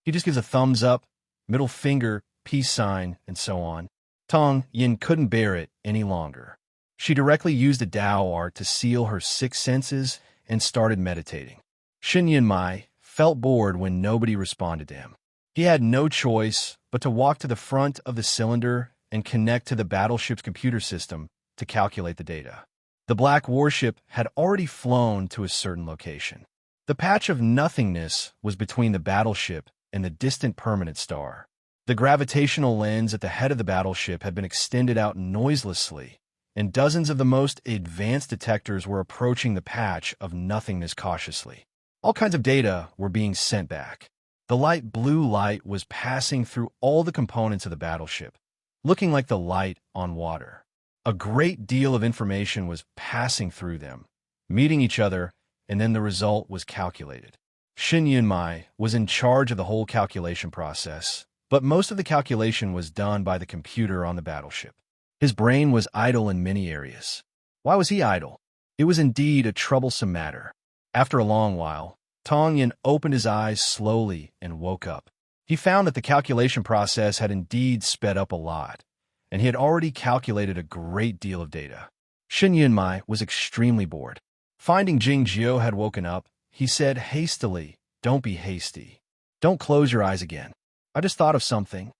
He just gives a thumbs up, middle finger, peace sign, and so on. Tong Yin couldn't bear it any longer. She directly used a Dao art to seal her 6 senses and started meditating. Xin Yunmai felt bored when nobody responded to him. He had no choice but to walk to the front of the cylinder and connect to the battleship's computer system to calculate the data. The black warship had already flown to a certain location. The patch of nothingness was between the battleship and the distant permanent star. The gravitational lens at the head of the battleship had been extended out noiselessly, and dozens of the most advanced detectors were approaching the patch of nothingness cautiously. All kinds of data were being sent back. The light blue light was passing through all the components of the battleship, looking like the light on water. A great deal of information was passing through them, meeting each other, and then the result was calculated. Xin Yunmai was in charge of the whole calculation process, but most of the calculation was done by the computer on the battleship. His brain was idle in many areas. Why was he idle? It was indeed a troublesome matter. After a long while, Tong Yin opened his eyes slowly and woke up. He found that the calculation process had indeed sped up a lot, and he had already calculated a great deal of data. Xin Yunmai was extremely bored. Finding Jing Jiu had woken up, he said hastily, "Don't be hasty. Don't close your eyes again. I just thought of something."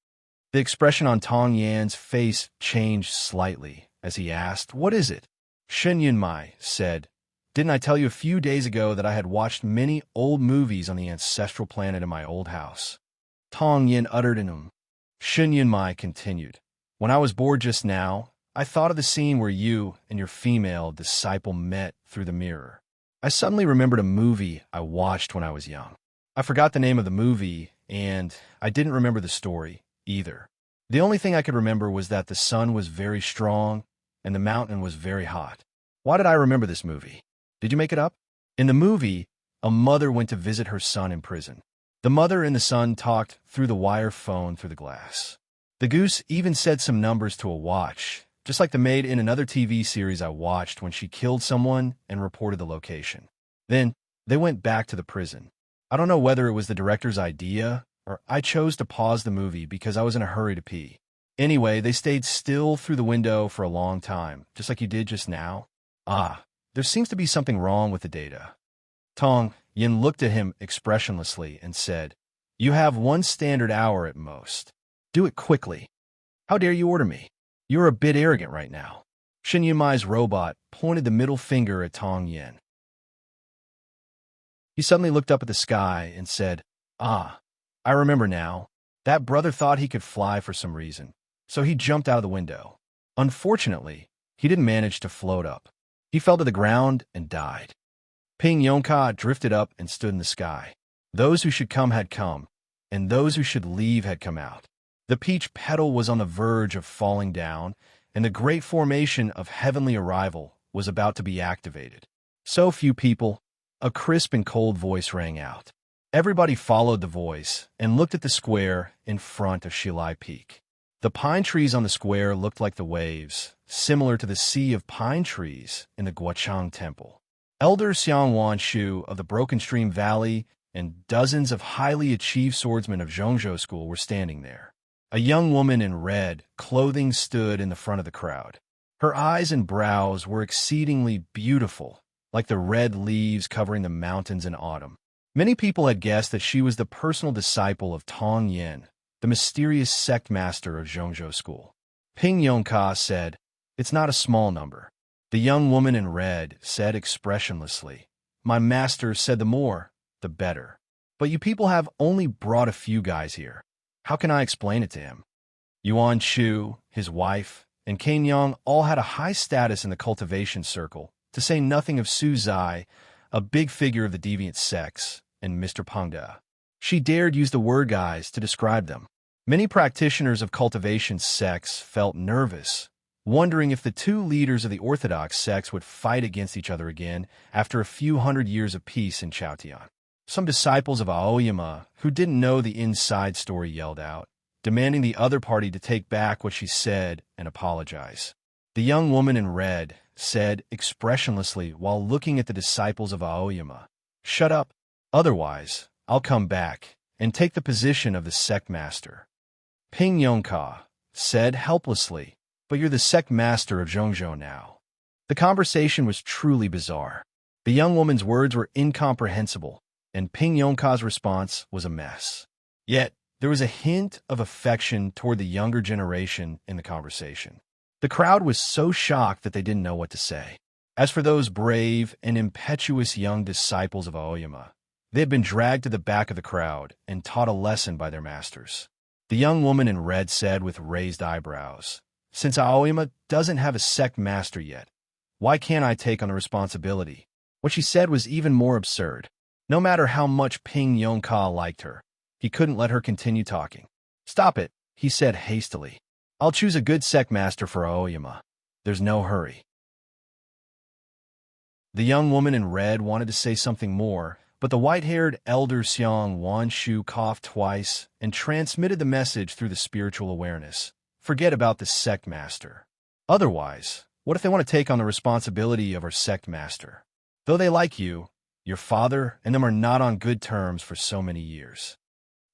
The expression on Tong Yan's face changed slightly as he asked, "What is it?" Xin Yunmai said, "Didn't I tell you a few days ago that I had watched many old movies on the ancestral planet in my old house?" Tong Yin uttered an Xin Yunmai continued, "When I was bored just now, I thought of the scene where you and your female disciple met through the mirror. I suddenly remembered a movie I watched when I was young. I forgot the name of the movie, and I didn't remember the story either. The only thing I could remember was that the sun was very strong and the mountain was very hot. Why did I remember this movie? Did you make it up? In the movie, a mother went to visit her son in prison. The mother and the son talked through the wire phone through the glass. The goose even said some numbers to a watch, just like the maid in another TV series I watched when she killed someone and reported the location. Then, they went back to the prison. I don't know whether it was the director's idea or I chose to pause the movie because I was in a hurry to pee. Anyway, they stayed still through the window for a long time, just like you did just now. There seems to be something wrong with the data." Tong Yin looked at him expressionlessly and said, "You have 1 standard hour at most. Do it quickly. How dare you order me? You're a bit arrogant right now." Xin Yunmai's robot pointed the middle finger at Tong Yin. He suddenly looked up at the sky and said, I remember now. That brother thought he could fly for some reason, so he jumped out of the window. Unfortunately, he didn't manage to float up. He fell to the ground and died. Ping Yonka drifted up and stood in the sky. Those who should come had come, and those who should leave had come out. The peach petal was on the verge of falling down, and the great formation of heavenly arrival was about to be activated. "So few people," a crisp and cold voice rang out. Everybody followed the voice and looked at the square in front of Shilai Peak. The pine trees on the square looked like the waves, similar to the sea of pine trees in the Guochang Temple. Elder Xiang Wanshu of the Broken Stream Valley and dozens of highly achieved swordsmen of Zhongzhou School were standing there. A young woman in red clothing stood in the front of the crowd. Her eyes and brows were exceedingly beautiful, like the red leaves covering the mountains in autumn. Many people had guessed that she was the personal disciple of Tong Yin, the mysterious sect master of Zhongzhou School. Ping Yonka said, "It's not a small number." The young woman in red said expressionlessly, "My master said the more, the better." But you people have only brought a few guys here. How can I explain it to him? Yuan Chu, his wife, and Kane Yang all had a high status in the cultivation circle, to say nothing of Su Zai, a big figure of the deviant sex, and Mr. Pengda. She dared use the word guys to describe them. Many practitioners of cultivation sects felt nervous, wondering if the two leaders of the orthodox sects would fight against each other again after a few hundred years of peace in Chaotian. Some disciples of Aoyama, who didn't know the inside story, yelled out, demanding the other party to take back what she said and apologize. The young woman in red said expressionlessly while looking at the disciples of Aoyama, "Shut up, otherwise I'll come back and take the position of the sect master." Ping Yongka said helplessly, "But you're the sect master of Zhongzhou now." The conversation was truly bizarre. The young woman's words were incomprehensible, and Ping Yongka's response was a mess. Yet, there was a hint of affection toward the younger generation in the conversation. The crowd was so shocked that they didn't know what to say. As for those brave and impetuous young disciples of Aoyama, they had been dragged to the back of the crowd and taught a lesson by their masters. The young woman in red said with raised eyebrows, "Since Aoyama doesn't have a sect master yet, why can't I take on the responsibility?" What she said was even more absurd. No matter how much Ping Yongka liked her, he couldn't let her continue talking. "Stop it," he said hastily. "I'll choose a good sect master for Aoyama. There's no hurry." The young woman in red wanted to say something more, but the white-haired elder Xiang Wanshu coughed twice and transmitted the message through the spiritual awareness. "Forget about the sect master. Otherwise, what if they want to take on the responsibility of our sect master? Though they like you, your father and them are not on good terms for so many years."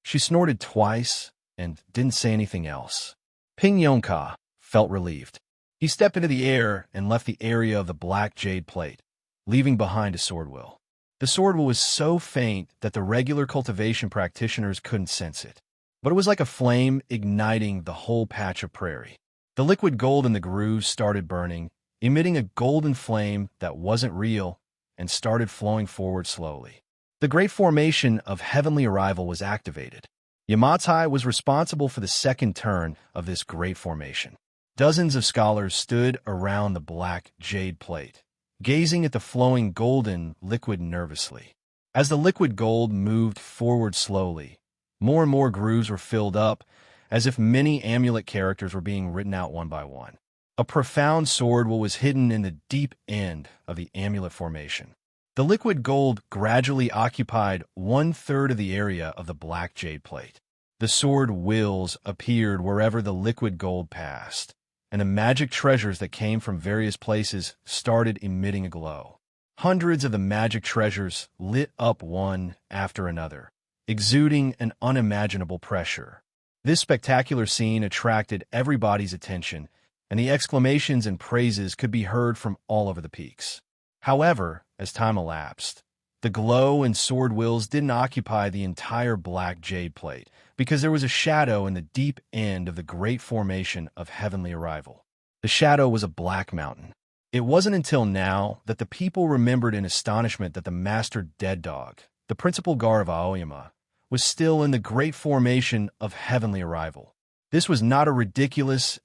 She snorted twice and didn't say anything else. Ping Yongka felt relieved. He stepped into the air and left the area of the black jade plate, leaving behind a sword will. The sword will was so faint that the regular cultivation practitioners couldn't sense it, but it was like a flame igniting the whole patch of prairie. The liquid gold in the grooves started burning, emitting a golden flame that wasn't real and started flowing forward slowly. The great formation of heavenly arrival was activated. Yamatai was responsible for the second turn of this great formation. Dozens of scholars stood around the black jade plate, gazing at the flowing golden liquid nervously. As the liquid gold moved forward slowly, more and more grooves were filled up, as if many amulet characters were being written out one by one. A profound sword was hidden in the deep end of the amulet formation. The liquid gold gradually occupied 1/3 of the area of the black jade plate. The sword wills appeared wherever the liquid gold passed, and the magic treasures that came from various places started emitting a glow. Hundreds of the magic treasures lit up one after another, exuding an unimaginable pressure. This spectacular scene attracted everybody's attention, and the exclamations and praises could be heard from all over the peaks. However, as time elapsed, the glow and sword wills didn't occupy the entire black jade plate, because there was a shadow in the deep end of the great formation of heavenly arrival. The shadow was a black mountain. It wasn't until now that the people remembered in astonishment that the master dead dog, the principal guard of Aoyama, was still in the great formation of heavenly arrival. This was not a ridiculous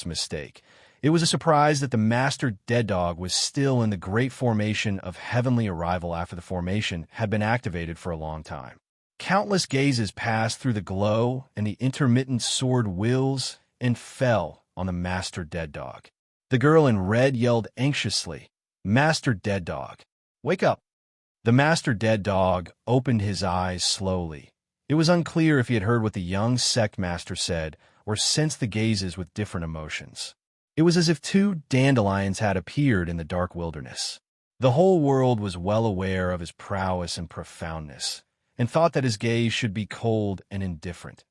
mistake. It was a surprise that the master dead dog was still in the great formation of heavenly arrival after the formation had been activated for a long time. Countless gazes passed through the glow and the intermittent sword wills and fell on the master dead dog. The girl in red yelled anxiously, "Master dead dog, wake up!" The master dead dog opened his eyes slowly. It was unclear if he had heard what the young sect master said or sensed the gazes with different emotions. It was as if two dandelions had appeared in the dark wilderness. The whole world was well aware of his prowess and profoundness, and thought that his gaze should be cold and indifferent.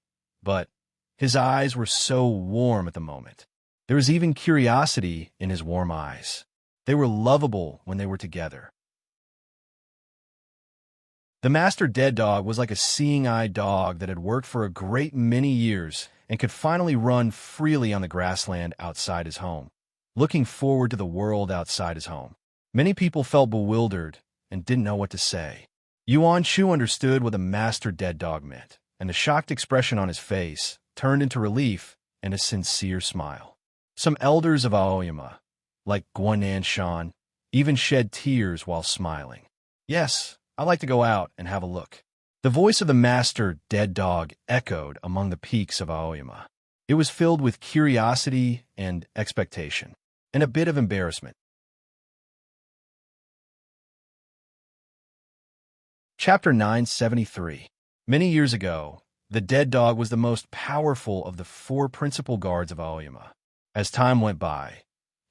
But his eyes were so warm at the moment. There was even curiosity in his warm eyes. They were lovable when they were together. The master dead dog was like a seeing-eyed dog that had worked for a great many years and could finally run freely on the grassland outside his home, looking forward to the world outside his home. Many people felt bewildered and didn't know what to say. Yuan Shu understood what the master dead dog meant, and the shocked expression on his face turned into relief and a sincere smile. Some elders of Aoyama, like Guanan Shan, even shed tears while smiling. Yes, I'd like to go out and have a look. The voice of the master dead dog echoed among the peaks of Aoyama. It was filled with curiosity and expectation, and a bit of embarrassment. Chapter 973. Many years ago, the dead dog was the most powerful of the 4 principal guards of Aoyama. As time went by,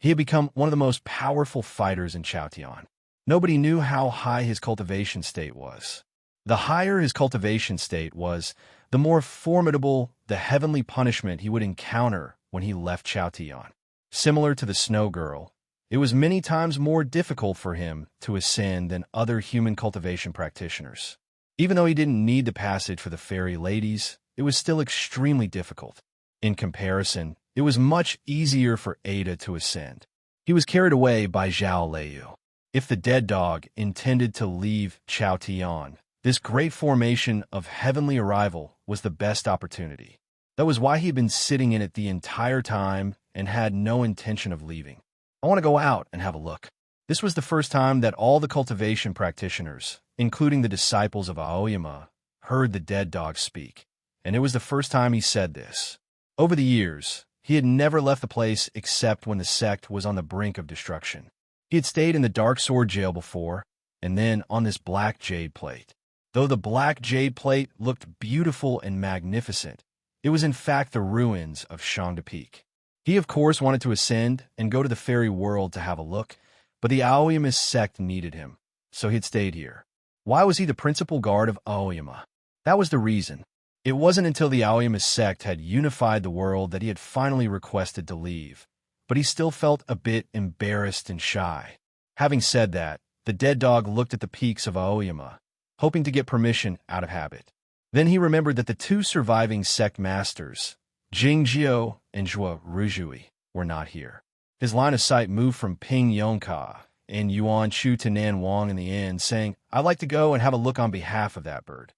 he had become one of the most powerful fighters in Chaotian. Nobody knew how high his cultivation state was. The higher his cultivation state was, the more formidable the heavenly punishment he would encounter when he left Chaotian. Similar to the Snow Girl, it was many times more difficult for him to ascend than other human cultivation practitioners. Even though he didn't need the passage for the fairy ladies, it was still extremely difficult. In comparison, it was much easier for Ada to ascend. He was carried away by Zhao Liu. If the dead dog intended to leave Chaotian, this great formation of heavenly arrival was the best opportunity. That was why he had been sitting in it the entire time and had no intention of leaving. I want to go out and have a look. This was the first time that all the cultivation practitioners, including the disciples of Aoyama, heard the dead dog speak, and it was the first time he said this. Over the years, he had never left the place except when the sect was on the brink of destruction. He had stayed in the Dark Sword jail before, and then on this black jade plate. Though the black jade plate looked beautiful and magnificent, it was in fact the ruins of Shangda Peak. He, of course, wanted to ascend and go to the fairy world to have a look, but the Aoyama sect needed him, so he had stayed here. Why was he the principal guard of Aoyama? That was the reason. It wasn't until the Aoyama sect had unified the world that he had finally requested to leave, but he still felt a bit embarrassed and shy. Having said that, the dead dog looked at the peaks of Aoyama, hoping to get permission out of habit. Then he remembered that the 2 surviving sect masters, Jingjiu and Zhua Ruzhui, were not here. His line of sight moved from Ping Yongka and Yuan Shu to Nan Wang in the end, saying, I'd like to go and have a look on behalf of that bird.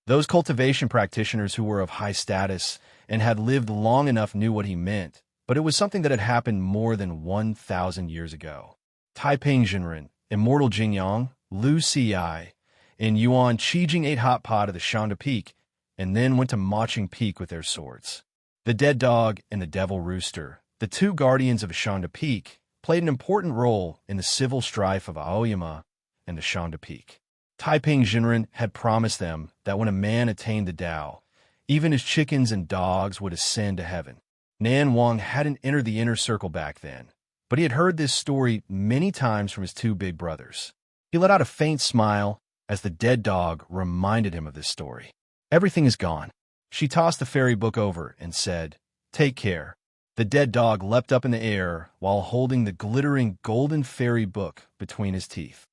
Those cultivation practitioners who were of high status and had lived long enough knew what he meant, but it was something that had happened more than 1,000 years ago. Taiping Jinren, Immortal Jingyang, Lu Ci, and Yuan Qijing ate hot pot at the Shangda Peak, and then went to Maching Peak with their swords. The dead dog and the devil rooster, the 2 guardians of Shangda Peak, played an important role in the civil strife of Aoyama and the Shangda Peak. Taiping Jinren had promised them that when a man attained the Tao, even his chickens and dogs would ascend to heaven. Nan Wang hadn't entered the inner circle back then, but he had heard this story many times from his 2 big brothers. He let out a faint smile as the dead dog reminded him of this story. Everything is gone. She tossed the fairy book over and said, Take care. The dead dog leapt up in the air while holding the glittering golden fairy book between his teeth.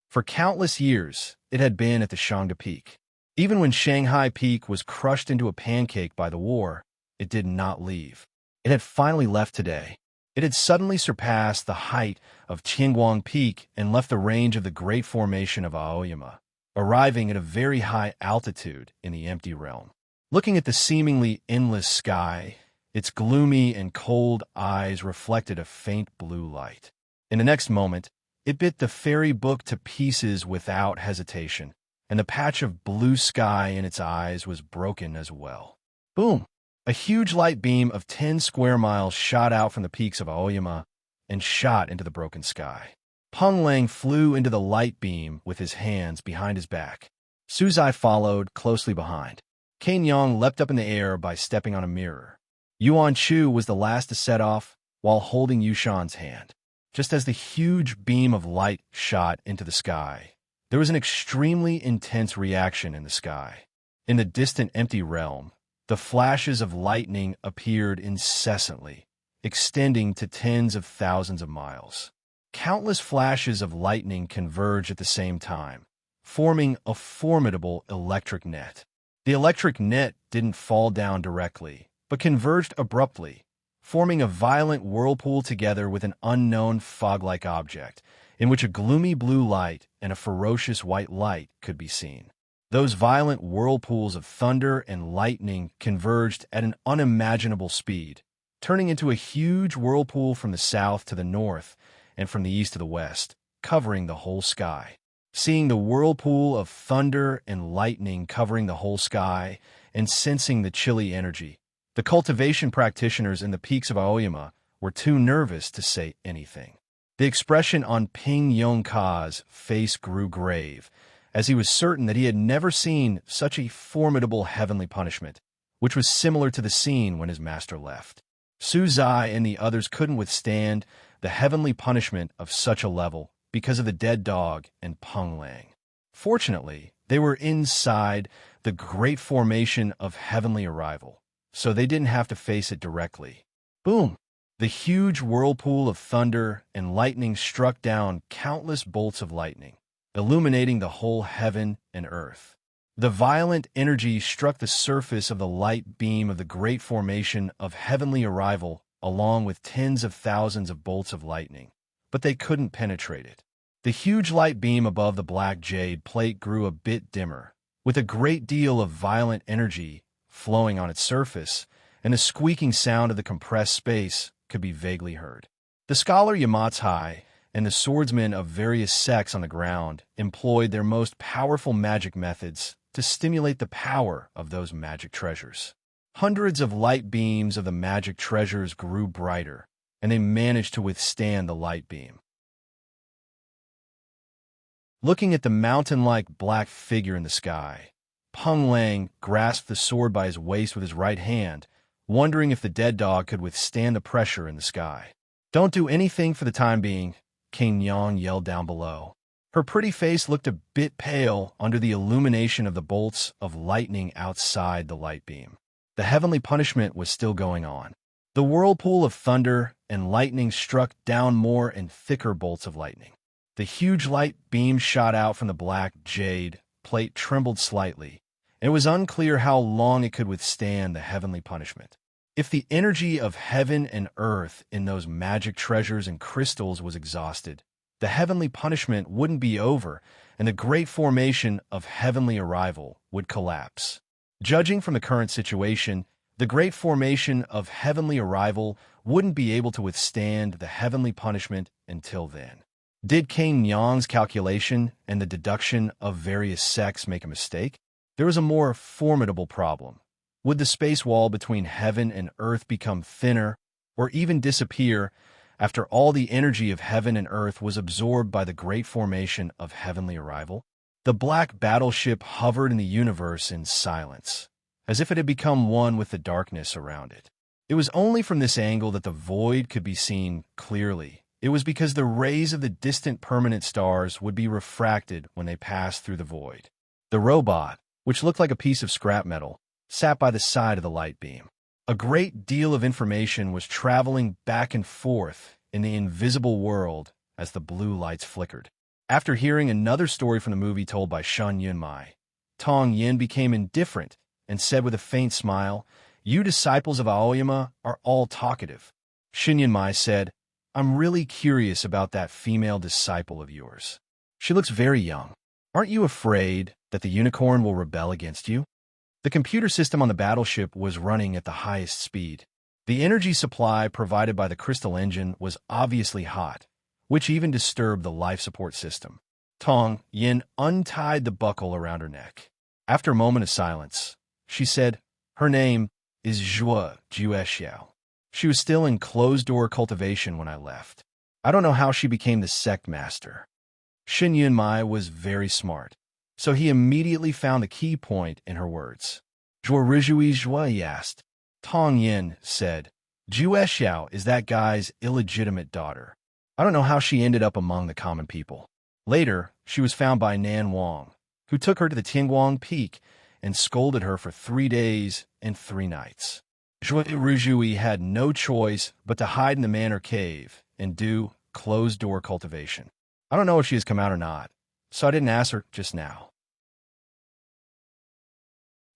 For countless years, it had been at the Shangda Peak. Even when Shanghai Peak was crushed into a pancake by the war, it did not leave. It had finally left today. It had suddenly surpassed the height of Qingguang Peak and left the range of the great formation of Aoyama, arriving at a very high altitude in the empty realm. Looking at the seemingly endless sky, its gloomy and cold eyes reflected a faint blue light. In the next moment, it bit the fairy book to pieces without hesitation, and the patch of blue sky in its eyes was broken as well. Boom! A huge light beam of 10 square miles shot out from the peaks of Aoyama and shot into the broken sky. Peng Lang flew into the light beam with his hands behind his back. Suzai followed closely behind. Cain Yang leapt up in the air by stepping on a mirror. Yuan Chu was the last to set off while holding Yushan's hand. Just as the huge beam of light shot into the sky, there was an extremely intense reaction in the sky. In the distant empty realm, the flashes of lightning appeared incessantly, extending to tens of thousands of miles. Countless flashes of lightning converged at the same time, forming a formidable electric net. The electric net didn't fall down directly, but converged abruptly, forming a violent whirlpool together with an unknown fog-like object. in which a gloomy blue light and a ferocious white light could be seen. Those violent whirlpools of thunder and lightning converged at an unimaginable speed, turning into a huge whirlpool from the south to the north and from the east to the west, covering the whole sky. Seeing the whirlpool of thunder and lightning covering the whole sky and sensing the chilly energy, the cultivation practitioners in the peaks of Aoyama were too nervous to say anything. The expression on Ping Yong-ka's face grew grave, as he was certain that he had never seen such a formidable heavenly punishment, which was similar to the scene when his master left. Su Zai and the others couldn't withstand the heavenly punishment of such a level because of the dead dog and Peng Lang. Fortunately, they were inside the great formation of heavenly arrival, so they didn't have to face it directly. Boom! The huge whirlpool of thunder and lightning struck down countless bolts of lightning, illuminating the whole heaven and earth. The violent energy struck the surface of the light beam of the great formation of heavenly arrival along with tens of thousands of bolts of lightning, but they couldn't penetrate it. The huge light beam above the black jade plate grew a bit dimmer, with a great deal of violent energy flowing on its surface, and the squeaking sound of the compressed space could be vaguely heard. The scholar Yamatsai and the swordsmen of various sects on the ground employed their most powerful magic methods to stimulate the power of those magic treasures. Hundreds of light beams of the magic treasures grew brighter, and they managed to withstand the light beam. Looking at the mountain-like black figure in the sky, Peng Lang grasped the sword by his waist with his right hand, wondering if the dead dog could withstand the pressure in the sky. "Don't do anything for the time being," King Yang yelled down below. Her pretty face looked a bit pale under the illumination of the bolts of lightning outside the light beam. The heavenly punishment was still going on. The whirlpool of thunder and lightning struck down more and thicker bolts of lightning. The huge light beam shot out from the black jade plate trembled slightly, and it was unclear how long it could withstand the heavenly punishment. If the energy of heaven and earth in those magic treasures and crystals was exhausted, the heavenly punishment wouldn't be over, and the great formation of heavenly arrival would collapse. Judging from the current situation, the great formation of heavenly arrival wouldn't be able to withstand the heavenly punishment until then. Did King Nyang's calculation and the deduction of various sects make a mistake? There was a more formidable problem. Would the space wall between heaven and earth become thinner or even disappear after all the energy of heaven and earth was absorbed by the great formation of heavenly arrival? The black battleship hovered in the universe in silence, as if it had become one with the darkness around it. It was only from this angle that the void could be seen clearly. It was because the rays of the distant permanent stars would be refracted when they passed through the void. The robot, which looked like a piece of scrap metal, sat by the side of the light beam. A great deal of information was traveling back and forth in the invisible world as the blue lights flickered. After hearing another story from the movie told by Shen Yunmai, Tong Yin became indifferent and said with a faint smile, "You disciples of Aoyama are all talkative." Shen Yunmai said, "I'm really curious about that female disciple of yours. She looks very young. Aren't you afraid that the unicorn will rebel against you?" The computer system on the battleship was running at the highest speed. The energy supply provided by the crystal engine was obviously hot, which even disturbed the life support system. Tong Yin untied the buckle around her neck. After a moment of silence, she said, "Her name is Zhuo Juexiao. She was still in closed-door cultivation when I left. I don't know how she became the sect master." Shen Yunmai was very smart, so he immediately found the key point in her words. "Zhuo," he asked. Tong Yin said, "Juexiao is that guy's illegitimate daughter. I don't know how she ended up among the common people." Later, she was found by Nan Wang, who took her to the Tianguang Peak and scolded her for 3 days and 3 nights. Zhuo had no choice but to hide in the manor cave and do closed-door cultivation. I don't know if she has come out or not, so I didn't ask her just now.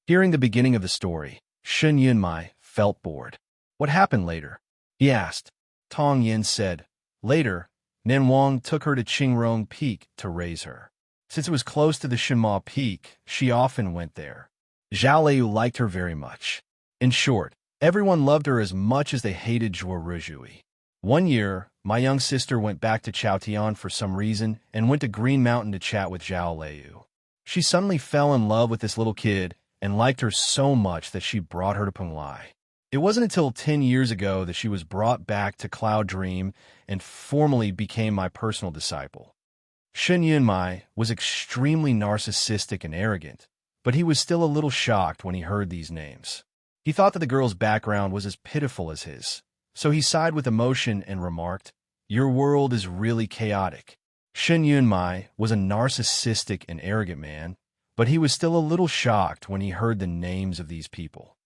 Hearing the beginning of the story, Shen Yunmai felt bored. "What happened later?" he asked. Tong Yin said, "Later, Nen Wang took her to Qingrong Peak to raise her. Since it was close to the Shenma Peak, she often went there. Zhao Liu liked her very much. In short, everyone loved her as much as they hated Zhuo Ruzhui. One year, my young sister went back to Chaotian for some reason and went to Green Mountain to chat with Zhao Liu. She suddenly fell in love with this little kid and liked her so much that she brought her to Penglai. It wasn't until 10 years ago that she was brought back to Cloud Dream and formally became my personal disciple. Shen Yunmai was extremely narcissistic and arrogant, but he was still a little shocked when he heard these names. He thought that the girl's background was as pitiful as his, so he sighed with emotion and remarked, "Your world is really chaotic." Shen Yunmai was a narcissistic and arrogant man, but he was still a little shocked when he heard the names of these people.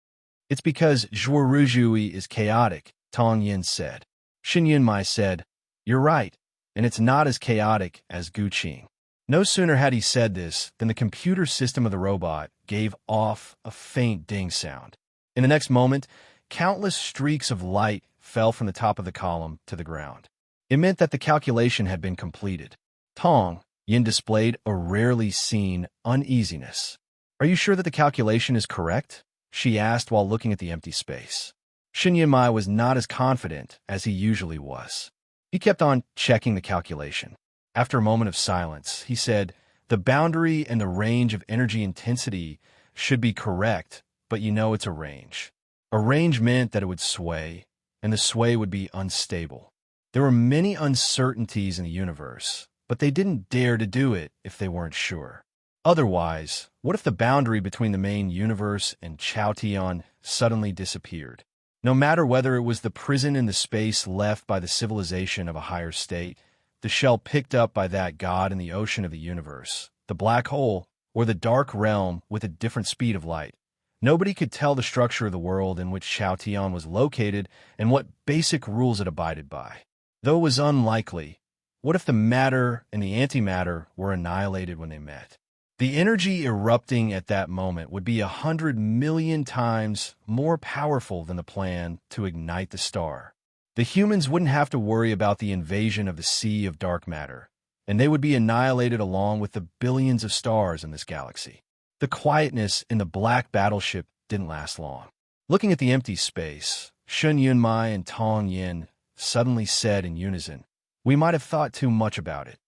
"It's because Zhuo Ruzhui is chaotic," Tong Yin said. Shen Yunmai said, "You're right, and it's not as chaotic as Guqing." No sooner had he said this than the computer system of the robot gave off a faint ding sound. In the next moment, countless streaks of light fell from the top of the column to the ground. It meant that the calculation had been completed. Tong Yin displayed a rarely seen uneasiness. "Are you sure that the calculation is correct?" she asked while looking at the empty space. Shen Yunmai was not as confident as he usually was. He kept on checking the calculation. After a moment of silence, he said, "The boundary and the range of energy intensity should be correct, but you know it's a range. A range meant that it would sway, and the sway would be unstable. There were many uncertainties in the universe, but they didn't dare to do it if they weren't sure. Otherwise, what if the boundary between the main universe and Chaotian suddenly disappeared? No matter whether it was the prison in the space left by the civilization of a higher state, the shell picked up by that god in the ocean of the universe, the black hole, or the dark realm with a different speed of light. Nobody could tell the structure of the world in which Chaotian was located and what basic rules it abided by. Though it was unlikely, what if the matter and the antimatter were annihilated when they met? The energy erupting at that moment would be 100 million times more powerful than the plan to ignite the star. The humans wouldn't have to worry about the invasion of the sea of dark matter, and they would be annihilated along with the billions of stars in this galaxy. The quietness in the black battleship didn't last long. Looking at the empty space, Shen Yunmai and Tong Yin suddenly said in unison, "We might have thought too much about it."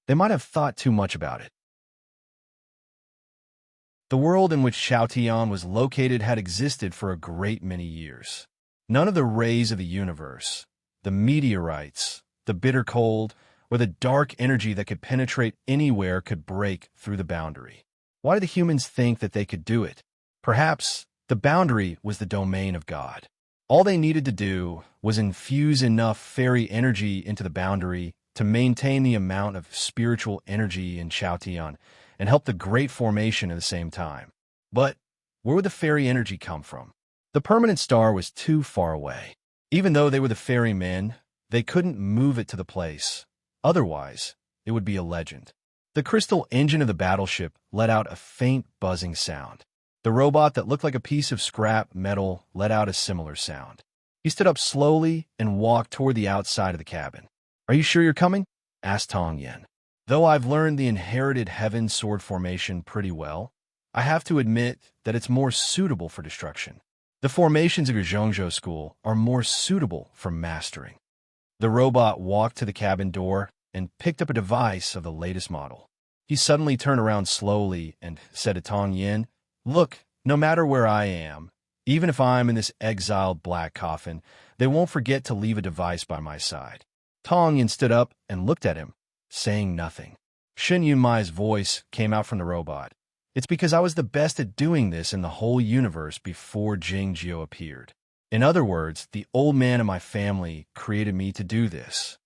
They might have thought too much about it. The world in which Chaotian was located had existed for a great many years. None of the rays of the universe, the meteorites, the bitter cold, or the dark energy that could penetrate anywhere could break through the boundary. Why did the humans think that they could do it? Perhaps the boundary was the domain of God. All they needed to do was infuse enough fairy energy into the boundary to maintain the amount of spiritual energy in Chaotian and help the great formation at the same time. But where would the fairy energy come from? The permanent star was too far away. Even though they were the fairy men, they couldn't move it to the place. Otherwise, it would be a legend. The crystal engine of the battleship let out a faint buzzing sound. The robot that looked like a piece of scrap metal let out a similar sound. He stood up slowly and walked toward the outside of the cabin. "Are you sure you're coming?" asked Tong Yin. "Though I've learned the inherited heaven sword formation pretty well, I have to admit that it's more suitable for destruction. The formations of your Zhongzhou school are more suitable for mastering." The robot walked to the cabin door and picked up a device of the latest model. He suddenly turned around slowly and said to Tong Yin, "Look, no matter where I am, even if I'm in this exiled black coffin, they won't forget to leave a device by my side." Tong Yin stood up and looked at him, saying nothing. Shen Yunmai's voice came out from the robot. "It's because I was the best at doing this in the whole universe before Jing Jiu appeared. In other words, the old man in my family created me to do this."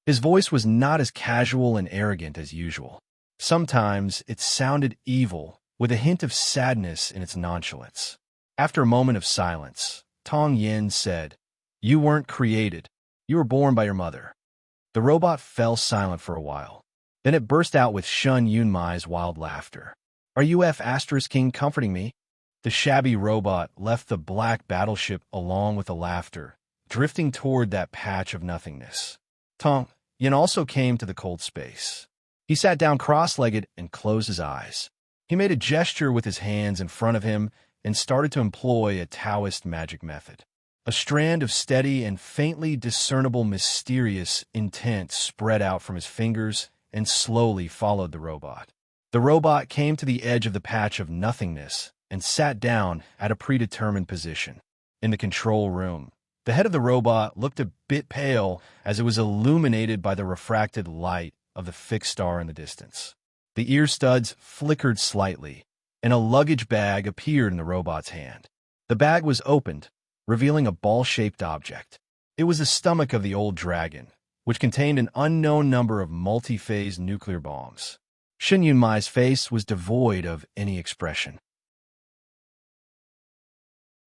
His voice was not as casual and arrogant as usual. Sometimes it sounded evil, with a hint of sadness in its nonchalance. After a moment of silence, Tong Yin said, "You weren't created. You were born by your mother." The robot fell silent for a while. Then it burst out with Shen Yunmai's wild laughter. "Are you King comforting me?" The shabby robot left the black battleship along with the laughter, drifting toward that patch of nothingness. Tong Yin also came to the cold space. He sat down cross-legged and closed his eyes. He made a gesture with his hands in front of him and started to employ a Taoist magic method. A strand of steady and faintly discernible mysterious intent spread out from his fingers and slowly followed the robot. The robot came to the edge of the patch of nothingness and sat down at a predetermined position. In the control room, the head of the robot looked a bit pale as it was illuminated by the refracted light of the fixed star in the distance. The ear studs flickered slightly, and a luggage bag appeared in the robot's hand. The bag was opened, revealing a ball-shaped object. It was the stomach of the old dragon, which contained an unknown number of multi-phase nuclear bombs. Shen Yunmai's face was devoid of any expression.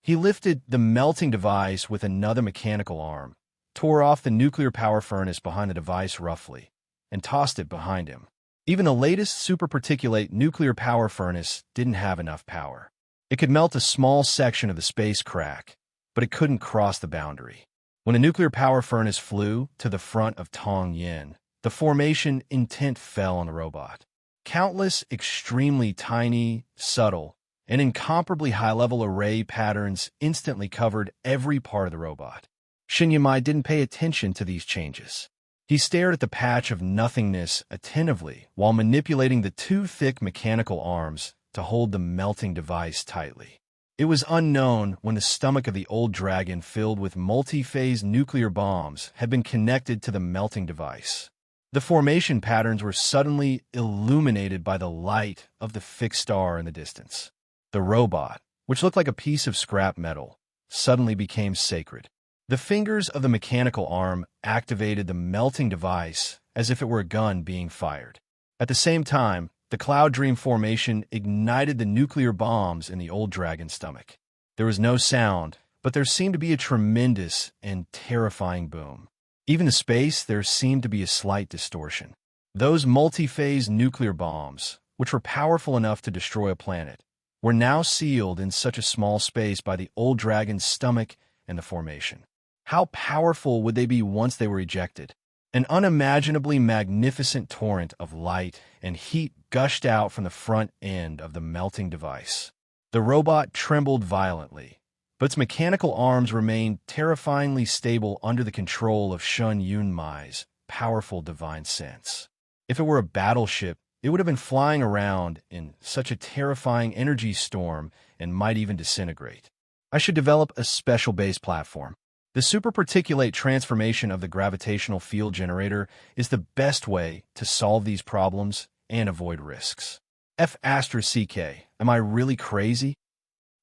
He lifted the melting device with another mechanical arm, tore off the nuclear power furnace behind the device roughly, and tossed it behind him. Even the latest superparticulate nuclear power furnace didn't have enough power. It could melt a small section of the space crack, but it couldn't cross the boundary. When the nuclear power furnace flew to the front of Tong Yin, the formation intent fell on the robot. Countless extremely tiny, subtle, and incomparably high-level array patterns instantly covered every part of the robot. Shen Yunmai didn't pay attention to these changes. He stared at the patch of nothingness attentively while manipulating the two thick mechanical arms to hold the melting device tightly. It was unknown when the stomach of the old dragon filled with multi-phase nuclear bombs had been connected to the melting device. The formation patterns were suddenly illuminated by the light of the fixed star in the distance. The robot, which looked like a piece of scrap metal, suddenly became sacred. The fingers of the mechanical arm activated the melting device as if it were a gun being fired. At the same time, the Cloud Dream formation ignited the nuclear bombs in the old dragon's stomach. There was no sound, but there seemed to be a tremendous and terrifying boom. Even in space, there seemed to be a slight distortion. Those multi-phase nuclear bombs, which were powerful enough to destroy a planet, were now sealed in such a small space by the old dragon's stomach and the formation. How powerful would they be once they were ejected? An unimaginably magnificent torrent of light and heat gushed out from the front end of the melting device. The robot trembled violently, but its mechanical arms remained terrifyingly stable under the control of Shen Yunmai's powerful divine sense. If it were a battleship, it would have been flying around in such a terrifying energy storm and might even disintegrate. I should develop a special base platform. The superparticulate transformation of the gravitational field generator is the best way to solve these problems and avoid risks. F***, am I really crazy?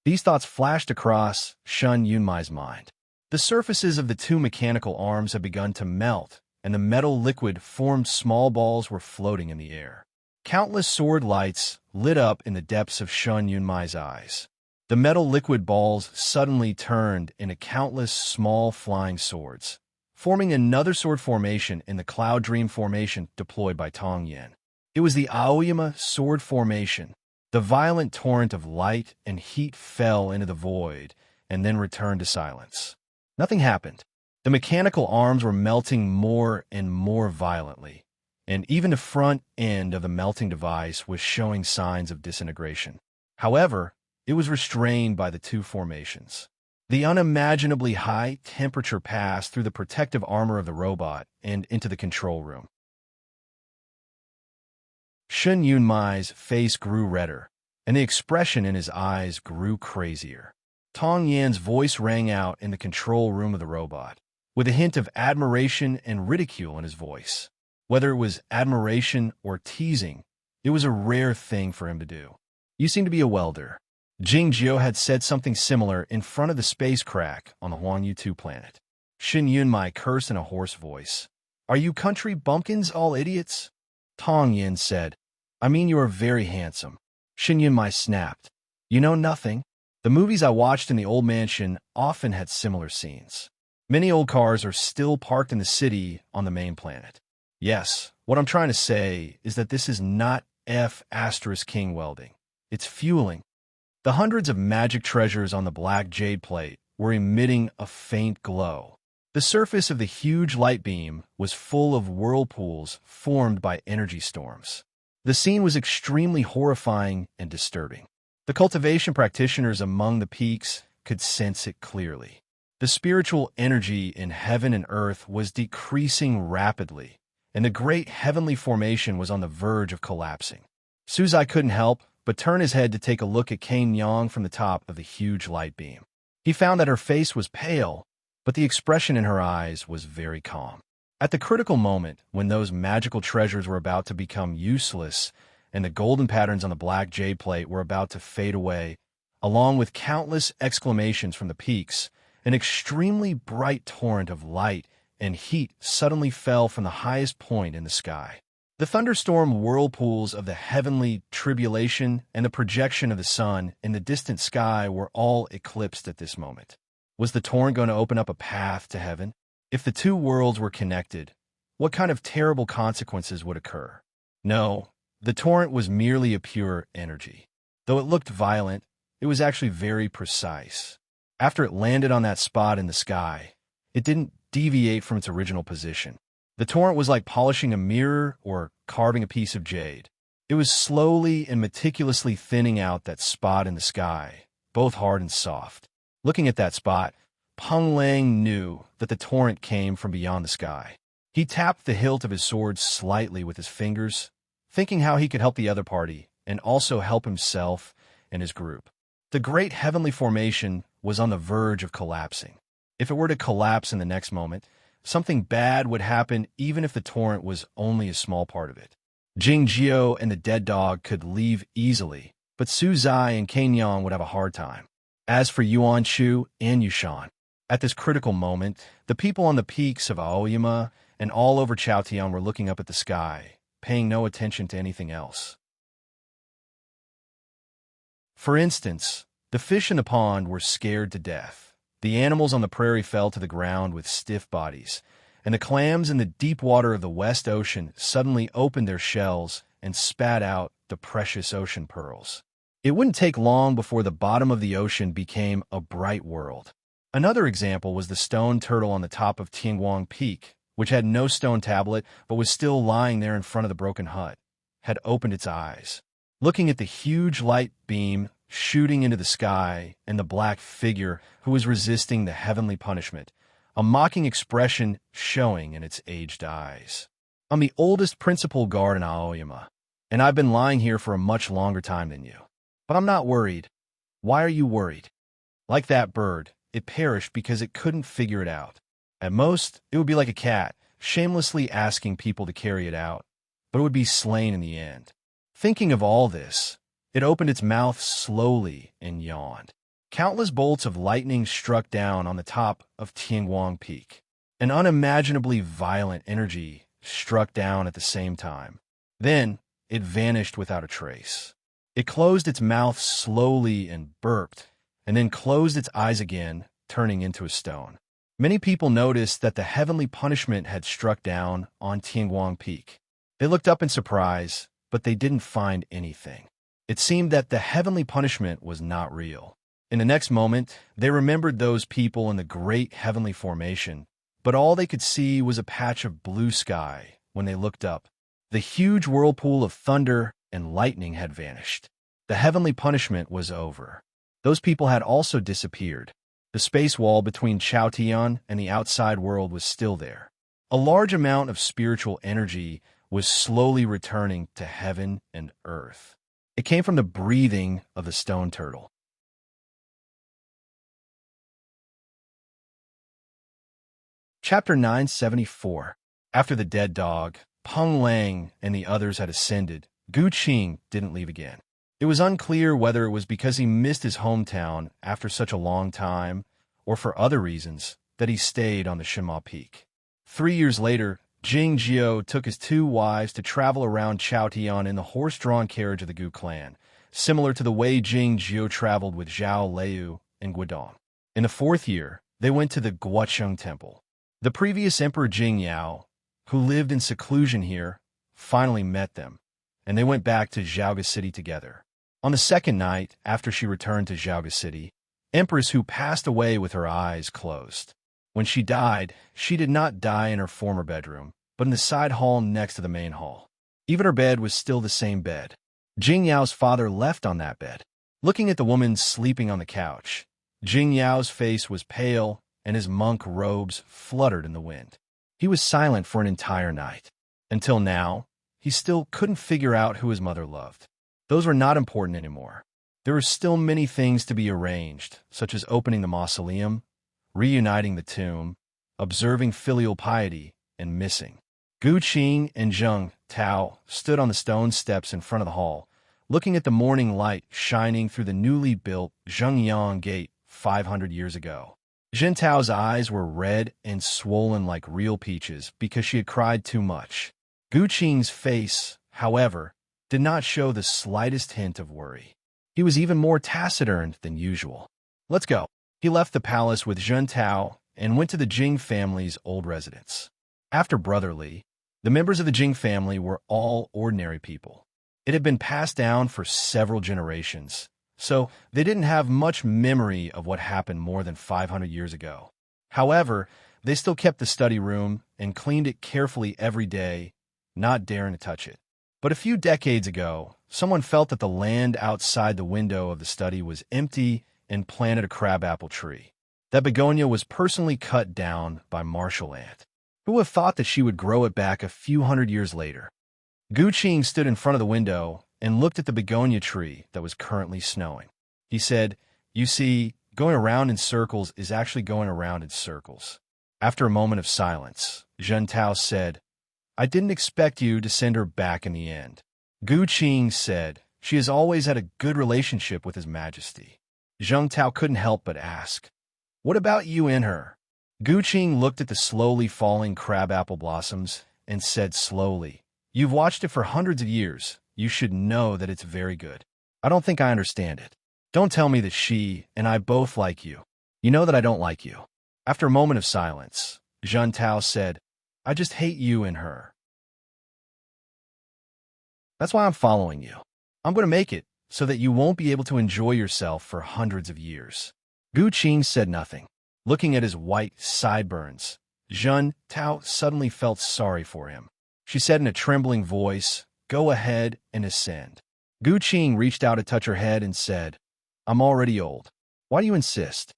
These thoughts flashed across Shen Yunmai's mind. The surfaces of the two mechanical arms had begun to melt, and the metal liquid formed small balls were floating in the air. Countless sword lights lit up in the depths of Shen Yunmai's eyes. The metal liquid balls suddenly turned into countless small flying swords, forming another sword formation in the Cloud Dream formation deployed by Tong Yin. It was the Aoyama sword formation. The violent torrent of light and heat fell into the void and then returned to silence. Nothing happened. The mechanical arms were melting more and more violently, and even the front end of the melting device was showing signs of disintegration. However, it was restrained by the two formations. The unimaginably high temperature passed through the protective armor of the robot and into the control room. Shen Yunmai's face grew redder, and the expression in his eyes grew crazier. Tong Yan's voice rang out in the control room of the robot, with a hint of admiration and ridicule in his voice. Whether it was admiration or teasing, it was a rare thing for him to do. "You seem to be a welder." Jing Jiu had said something similar in front of the space crack on the Huangyu 2 planet. Shen Yunmai cursed in a hoarse voice. "Are you country bumpkins all idiots?" Tong Yin said, "I mean you are very handsome." Shen Yunmai snapped. "You know nothing. The movies I watched in the old mansion often had similar scenes. Many old cars are still parked in the city on the main planet. Yes, what I'm trying to say is that this is not F***king welding. It's fueling." The hundreds of magic treasures on the black jade plate were emitting a faint glow. The surface of the huge light beam was full of whirlpools formed by energy storms. The scene was extremely horrifying and disturbing. The cultivation practitioners among the peaks could sense it clearly. The spiritual energy in heaven and earth was decreasing rapidly, and the great heavenly formation was on the verge of collapsing. Suzai couldn't help but turn his head to take a look at Kane Yang from the top of the huge light beam. He found that her face was pale, but the expression in her eyes was very calm. At the critical moment, when those magical treasures were about to become useless and the golden patterns on the black jade plate were about to fade away, along with countless exclamations from the peaks, an extremely bright torrent of light and heat suddenly fell from the highest point in the sky. The thunderstorm whirlpools of the heavenly tribulation and the projection of the sun in the distant sky were all eclipsed at this moment. Was the torrent going to open up a path to heaven? If the two worlds were connected, what kind of terrible consequences would occur? No, the torrent was merely a pure energy. Though it looked violent, it was actually very precise. After it landed on that spot in the sky, it didn't deviate from its original position. The torrent was like polishing a mirror or carving a piece of jade. It was slowly and meticulously thinning out that spot in the sky, both hard and soft. Looking at that spot, Peng Lang knew that the torrent came from beyond the sky. He tapped the hilt of his sword slightly with his fingers, thinking how he could help the other party and also help himself and his group. The great heavenly formation was on the verge of collapsing. If it were to collapse in the next moment, something bad would happen even if the torrent was only a small part of it. Jing Jiao and the dead dog could leave easily, but Su Zai and Kane Yang would have a hard time. As for Yuan Shu and Yushan, at this critical moment, the people on the peaks of Aoyama and all over Chaotian were looking up at the sky, paying no attention to anything else. For instance, the fish in the pond were scared to death. The animals on the prairie fell to the ground with stiff bodies, and the clams in the deep water of the West Ocean suddenly opened their shells and spat out the precious ocean pearls. It wouldn't take long before the bottom of the ocean became a bright world. Another example was the stone turtle on the top of Tianguang Peak, which had no stone tablet but was still lying there in front of the broken hut, had opened its eyes. Looking at the huge light beam shooting into the sky and the black figure who was resisting the heavenly punishment, a mocking expression showing in its aged eyes. I'm the oldest principal guard in Aoyama, and I've been lying here for a much longer time than you. But I'm not worried. Why are you worried? Like that bird, it perished because it couldn't figure it out. At most, it would be like a cat, shamelessly asking people to carry it out, but it would be slain in the end. Thinking of all this, it opened its mouth slowly and yawned. Countless bolts of lightning struck down on the top of Tianguang Peak. An unimaginably violent energy struck down at the same time. Then, it vanished without a trace. It closed its mouth slowly and burped, and then closed its eyes again, turning into a stone. Many people noticed that the heavenly punishment had struck down on Tianguang Peak. They looked up in surprise, but they didn't find anything. It seemed that the heavenly punishment was not real. In the next moment, they remembered those people in the great heavenly formation, but all they could see was a patch of blue sky when they looked up. The huge whirlpool of thunder and lightning had vanished. The heavenly punishment was over. Those people had also disappeared. The space wall between Chaotian and the outside world was still there. A large amount of spiritual energy was slowly returning to heaven and earth. It came from the breathing of the stone turtle. Chapter 974. After the dead dog, Peng Lang and the others had ascended, Gu Qing didn't leave again. It was unclear whether it was because he missed his hometown after such a long time, or for other reasons, that he stayed on the Shima Peak. 3 years later, Jing Jiao took his 2 wives to travel around Chaotian in the horse-drawn carriage of the Gu clan, similar to the way Jing Jiao traveled with Zhao Liu and Guidong. In the 4th year, they went to the Guocheng Temple. The previous Emperor Jing Yao, who lived in seclusion here, finally met them, and they went back to Zhaoga City together. On the 2nd night, after she returned to Zhaoga City, Empress Hu passed away with her eyes closed. When she died, she did not die in her former bedroom, but in the side hall next to the main hall. Even her bed was still the same bed. Jing Yao's father left on that bed. Looking at the woman sleeping on the couch, Jing Yao's face was pale and his monk robes fluttered in the wind. He was silent for an entire night. Until now, he still couldn't figure out who his mother loved. Those were not important anymore. There were still many things to be arranged, such as opening the mausoleum, reuniting the tomb, observing filial piety, and missing. Gu Qing and Zheng Tao stood on the stone steps in front of the hall, looking at the morning light shining through the newly built Zhengyang Gate 500 years ago. Zhen Tao's eyes were red and swollen like real peaches because she had cried too much. Gu Qing's face, however, did not show the slightest hint of worry. He was even more taciturn than usual. Let's go. He left the palace with Zhen Tao and went to the Jing family's old residence. After brotherly, the members of the Jing family were all ordinary people. It had been passed down for several generations, so they didn't have much memory of what happened more than 500 years ago. However, they still kept the study room and cleaned it carefully every day, not daring to touch it. But a few decades ago, someone felt that the land outside the window of the study was empty and planted a crabapple tree. That begonia was personally cut down by martial ant. Who would have thought that she would grow it back a few hundred years later? Gu Qing stood in front of the window and looked at the begonia tree that was currently snowing. He said, "You see, going around in circles is actually going around in circles." After a moment of silence, Zhen Tao said, "I didn't expect you to send her back in the end." Gu Qing said, "She has always had a good relationship with His Majesty." Zheng Tao couldn't help but ask, "What about you and her?" Gu Qing looked at the slowly falling crabapple blossoms and said slowly, "You've watched it for hundreds of years. You should know that it's very good. I don't think I understand it. Don't tell me that she and I both like you. You know that I don't like you." After a moment of silence, Zhen Tao said, "I just hate you and her. That's why I'm following you. I'm going to make it so that you won't be able to enjoy yourself for hundreds of years." Gu Qing said nothing. Looking at his white sideburns, Zhen Tao suddenly felt sorry for him. She said in a trembling voice, "Go ahead and ascend." Gu Qing reached out to touch her head and said, "I'm already old. Why do you insist?"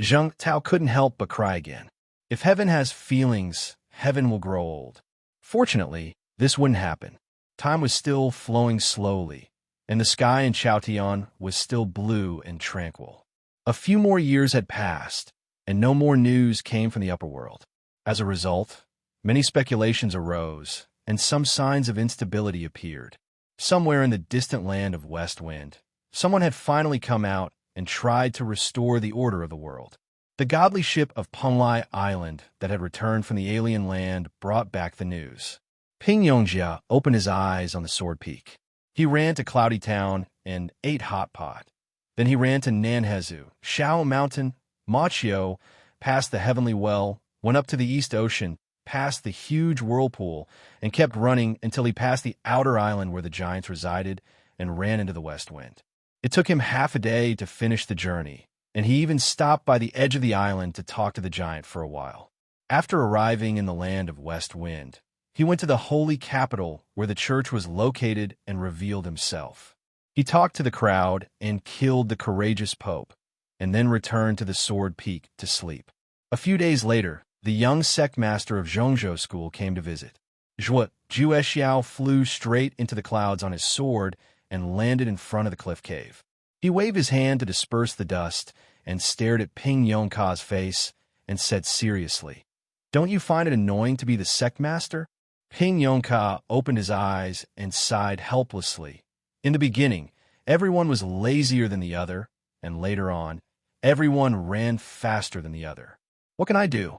Zheng Tao couldn't help but cry again. If heaven has feelings, heaven will grow old. Fortunately, this wouldn't happen. Time was still flowing slowly, and the sky in Chaotian was still blue and tranquil. A few more years had passed, and no more news came from the upper world. As a result, many speculations arose, and some signs of instability appeared. Somewhere in the distant land of West Wind, someone had finally come out and tried to restore the order of the world. The godly ship of Penglai Island that had returned from the alien land brought back the news. Ping Yongjia opened his eyes on the Sword Peak. He ran to Cloudy Town and ate hot pot. Then he ran to Nanhezu, Shao Mountain, Machio, past the Heavenly Well, went up to the East Ocean, past the huge whirlpool, and kept running until he passed the outer island where the giants resided and ran into the West Wind. It took him half a day to finish the journey, and he even stopped by the edge of the island to talk to the giant for a while. After arriving in the land of West Wind, he went to the holy capital where the church was located and revealed himself. He talked to the crowd and killed the courageous pope, and then returned to the Sword Peak to sleep. A few days later, the young sect master of Zhongzhou School came to visit. Zhuo Juexiao flew straight into the clouds on his sword and landed in front of the cliff cave. He waved his hand to disperse the dust and stared at Ping Yongka's face and said seriously, "Don't you find it annoying to be the sect master?" Ping Yongka opened his eyes and sighed helplessly. In the beginning, everyone was lazier than the other, and later on, everyone ran faster than the other. "What can I do?"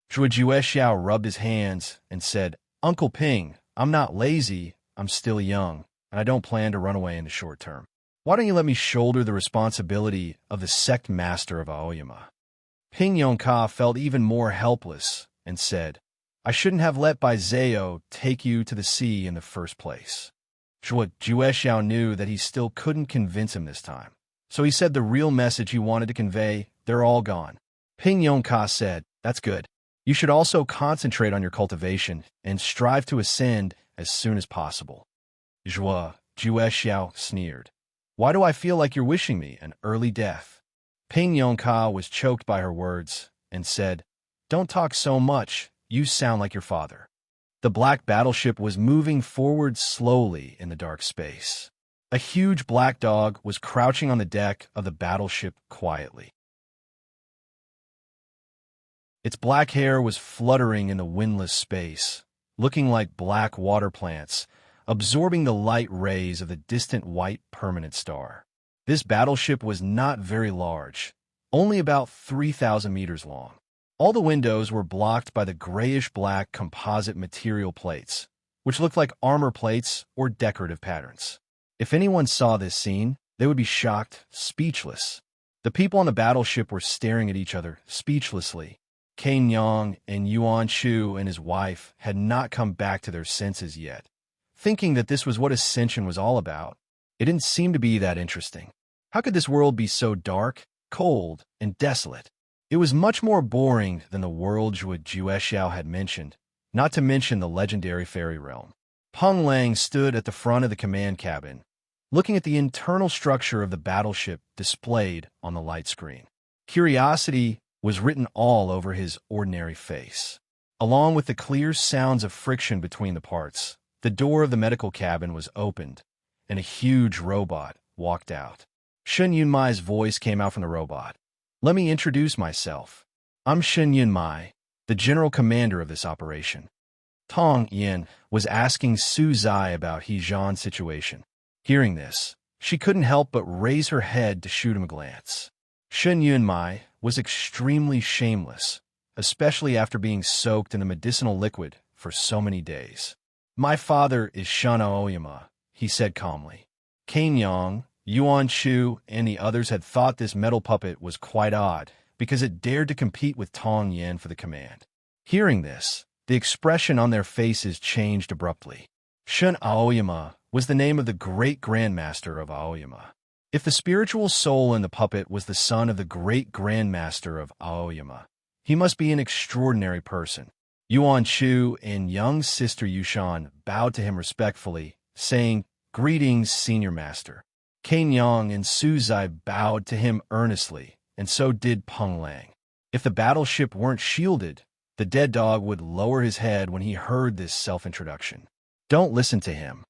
Zhuo Juexiao rubbed his hands and said, "Uncle Ping, I'm not lazy, I'm still young, and I don't plan to run away in the short term. Why don't you let me shoulder the responsibility of the sect master of Aoyama?" Ping Yongka felt even more helpless and said, "I shouldn't have let Bai Zhao take you to the sea in the first place." Zhuo Juexiao knew that he still couldn't convince him this time. So he said the real message he wanted to convey, "They're all gone." Ping Yongka said, That's good. You should also concentrate on your cultivation and strive to ascend as soon as possible. Jue Xiao sneered. Why do I feel like you're wishing me an early death? Ping Yongka was choked by her words and said, Don't talk so much, you sound like your father. The black battleship was moving forward slowly in the dark space. A huge black dog was crouching on the deck of the battleship quietly. Its black hair was fluttering in the windless space, looking like black water plants, absorbing the light rays of the distant white permanent star. This battleship was not very large, only about 3,000 meters long. All the windows were blocked by the grayish-black composite material plates, which looked like armor plates or decorative patterns. If anyone saw this scene, they would be shocked, speechless. The people on the battleship were staring at each other, speechlessly. Kane Yang and Yuan Shu and his wife had not come back to their senses yet, thinking that this was what ascension was all about. It didn't seem to be that interesting. How could this world be so dark, cold, and desolate? It was much more boring than the world Jue Xiao had mentioned, not to mention the legendary fairy realm. Peng Lang stood at the front of the command cabin, looking at the internal structure of the battleship displayed on the light screen. Curiosity was written all over his ordinary face. Along with the clear sounds of friction between the parts, the door of the medical cabin was opened, and a huge robot walked out. Shen Yunmai's voice came out from the robot. Let me introduce myself. I'm Shen Yunmai, the general commander of this operation. Tong Yin was asking Su Zai about He Zhan's situation. Hearing this, she couldn't help but raise her head to shoot him a glance. Shen Yunmai was extremely shameless, especially after being soaked in the medicinal liquid for so many days. My father is Shen Aoyama, he said calmly. Kane Yang, Yuan Shu, and the others had thought this metal puppet was quite odd because it dared to compete with Tong Yin for the command. Hearing this, the expression on their faces changed abruptly. Shen Aoyama was the name of the great grandmaster of Aoyama. If the spiritual soul in the puppet was the son of the great grandmaster of Aoyama, he must be an extraordinary person. Yuan Shu and young sister Yushan bowed to him respectfully, saying, Greetings, senior master. Kane Yang and Su Zai bowed to him earnestly, and so did Peng Lang. If the battleship weren't shielded, the dead dog would lower his head when he heard this self-introduction. Don't listen to him,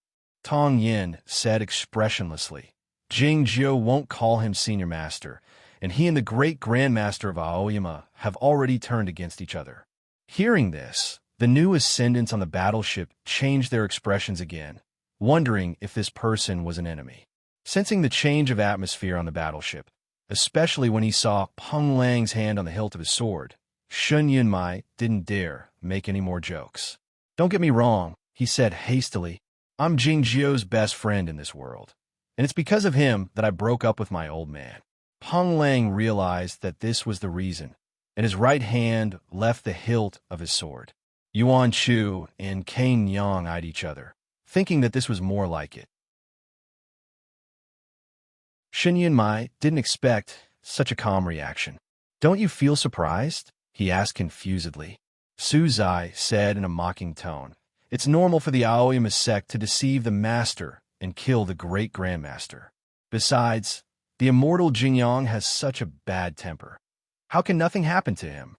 Tong Yin said expressionlessly. Jing Jiu won't call him senior master, and he and the great grandmaster of Aoyama have already turned against each other. Hearing this, the new ascendants on the battleship changed their expressions again, wondering if this person was an enemy. Sensing the change of atmosphere on the battleship, especially when he saw Peng Lang's hand on the hilt of his sword, Shen Yunmai didn't dare make any more jokes. Don't get me wrong, he said hastily. I'm Jing Jiu's best friend in this world, and it's because of him that I broke up with my old man. Peng Lang realized that this was the reason, and his right hand left the hilt of his sword. Yuan Shu and Kane Yang eyed each other, thinking that this was more like it. Shen Yunmai didn't expect such a calm reaction. Don't you feel surprised? He asked confusedly. Su Zai said in a mocking tone, It's normal for the Aoyama sect to deceive the master and kill the great grandmaster. Besides, the immortal Jingyang has such a bad temper. How can nothing happen to him?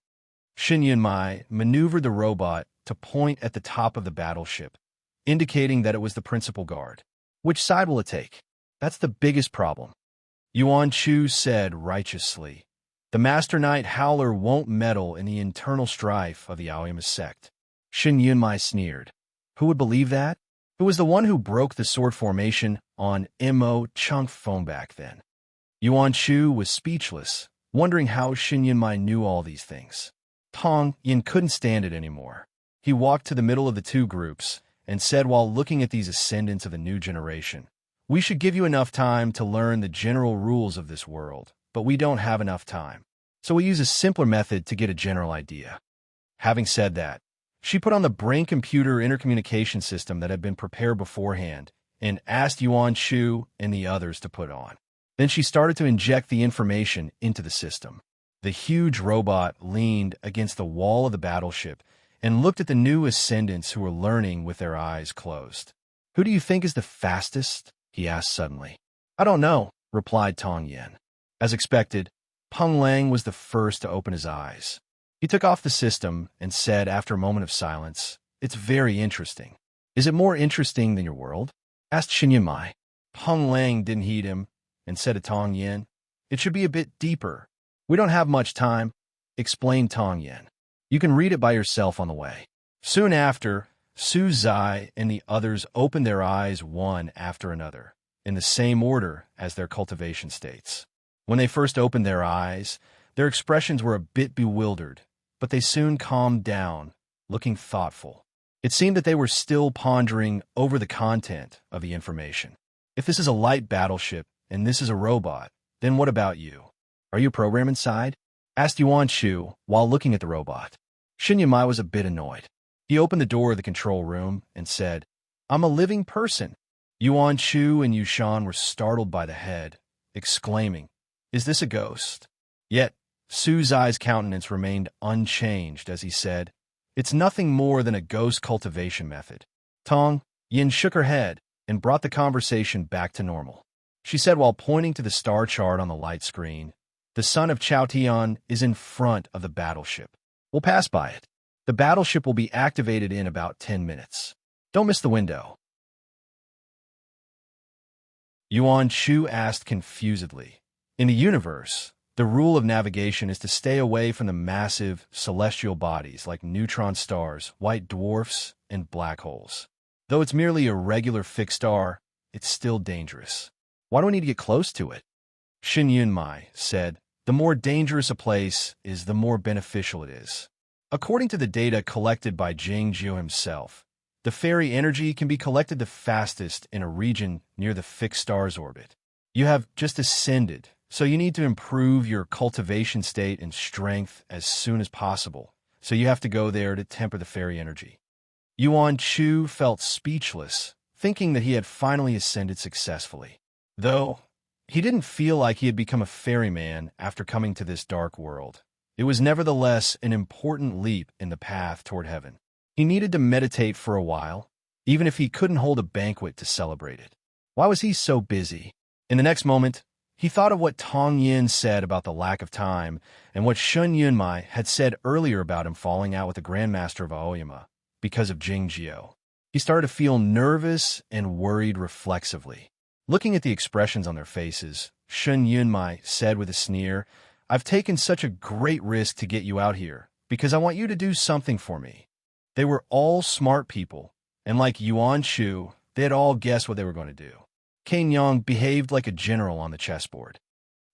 Shen Yunmai maneuvered the robot to point at the top of the battleship, indicating that it was the principal guard. Which side will it take? That's the biggest problem. Yuan Shu said righteously. The Master Knight Howler won't meddle in the internal strife of the Aoyama sect. Shen Yunmai sneered. Who would believe that? It was the one who broke the sword formation on Mo Chunk phone back then. Yuan Shu was speechless, wondering how Shen Yunmai knew all these things. Tong Yin couldn't stand it anymore. He walked to the middle of the two groups and said while looking at these ascendants of the new generation, We should give you enough time to learn the general rules of this world, but we don't have enough time. So we use a simpler method to get a general idea. Having said that, she put on the brain computer intercommunication system that had been prepared beforehand and asked Yuan Shu and the others to put on. Then she started to inject the information into the system. The huge robot leaned against the wall of the battleship and looked at the new ascendants who were learning with their eyes closed. "Who do you think is the fastest?" he asked suddenly. "I don't know," replied Tong Yen. As expected, Peng Lang was the first to open his eyes. He took off the system and said after a moment of silence, "It's very interesting." "Is it more interesting than your world?" asked Xin Yunmai. Peng Lang didn't heed him and said to Tong Yen, "It should be a bit deeper." "We don't have much time," explained Tong Yen. "You can read it by yourself on the way." Soon after, Su Zai and the others opened their eyes one after another, in the same order as their cultivation states. When they first opened their eyes, their expressions were a bit bewildered, but they soon calmed down, looking thoughtful. It seemed that they were still pondering over the content of the information. "If this is a light battleship and this is a robot, then what about you? Are you a program inside?" asked Yuan Shu while looking at the robot. Xin Yunmai was a bit annoyed. He opened the door of the control room and said, "I'm a living person." Yuan Shu and Yushan were startled by the head, exclaiming, "Is this a ghost?" Yet, Su Zai's countenance remained unchanged as he said, "It's nothing more than a ghost cultivation method." Tong Yin shook her head and brought the conversation back to normal. She said while pointing to the star chart on the light screen, "The sun of Chaotian is in front of the battleship. We'll pass by it. The battleship will be activated in about 10 minutes. Don't miss the window." Yuan Shu asked confusedly, "In the universe, the rule of navigation is to stay away from the massive celestial bodies like neutron stars, white dwarfs, and black holes. Though it's merely a regular fixed star, it's still dangerous. Why do we need to get close to it?" Xin Yunmai said, "The more dangerous a place is, the more beneficial it is. According to the data collected by Jing Jiu himself, the fairy energy can be collected the fastest in a region near the fixed star's orbit. You have just ascended, so you need to improve your cultivation state and strength as soon as possible, so you have to go there to temper the fairy energy." Yuan Chu felt speechless, thinking that he had finally ascended successfully. Though he didn't feel like he had become a ferryman after coming to this dark world, it was nevertheless an important leap in the path toward heaven. He needed to meditate for a while, even if he couldn't hold a banquet to celebrate it. Why was he so busy? In the next moment, he thought of what Tong Yin said about the lack of time and what Shun Yunmai had said earlier about him falling out with the Grandmaster of Aoyama because of Jing Jiu. He started to feel nervous and worried reflexively. Looking at the expressions on their faces, Shun Yunmai said with a sneer, "I've taken such a great risk to get you out here, because I want you to do something for me." They were all smart people, and like Yuan Shu, they had all guessed what they were going to do. Kane Yang behaved like a general on the chessboard.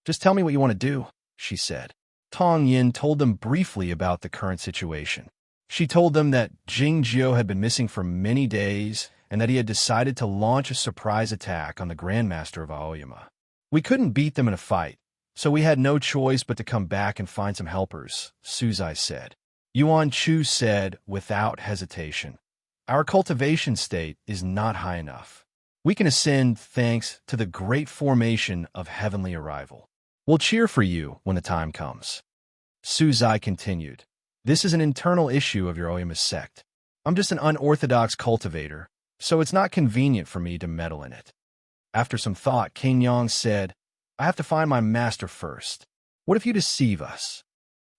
"Just tell me what you want to do," she said. Tong Yin told them briefly about the current situation. She told them that Jing Jiu had been missing for many days and that he had decided to launch a surprise attack on the Grandmaster of Aoyama. "We couldn't beat them in a fight, so we had no choice but to come back and find some helpers," Suzai said. Yuan Chu said without hesitation, "Our cultivation state is not high enough. We can ascend thanks to the great formation of heavenly arrival. We'll cheer for you when the time comes." Suzai continued, "This is an internal issue of your Aoyama sect. I'm just an unorthodox cultivator, so it's not convenient for me to meddle in it." After some thought, Kane Yang said, "I have to find my master first. What if you deceive us?"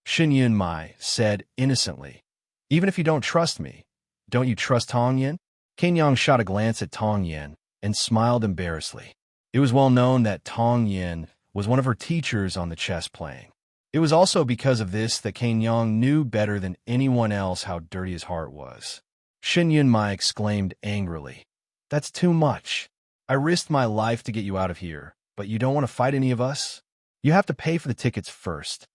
Xin Yunmai said innocently, "Even if you don't trust me, don't you trust Tong Yin?" Kane Yang shot a glance at Tong Yin and smiled embarrassedly. It was well known that Tong Yin was one of her teachers on the chess playing. It was also because of this that Kane Yang knew better than anyone else how dirty his heart was. Xin Yunmai exclaimed angrily, "That's too much. I risked my life to get you out of here, but you don't want to fight any of us? You have to pay for the tickets first."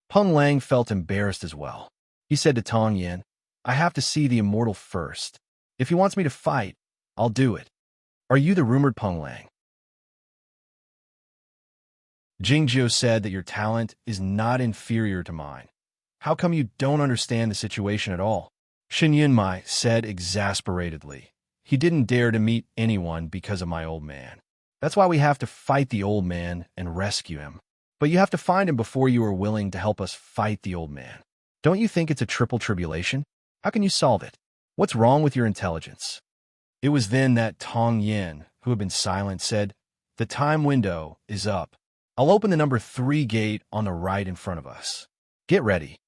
Peng Lang felt embarrassed as well. He said to Tong Yin, "I have to see the immortal first. If he wants me to fight, I'll do it. Are you the rumored Peng Lang?" Jing Jiu said that your talent is not inferior to mine. How come you don't understand the situation at all? Xin Yunmai said exasperatedly. He didn't dare to meet anyone because of my old man. That's why we have to fight the old man and rescue him. But you have to find him before you are willing to help us fight the old man. Don't you think it's a triple tribulation? How can you solve it? What's wrong with your intelligence?" It was then that Tong Yin, who had been silent, said, "The time window is up. I'll open the number 3 gate on the right in front of us. Get ready."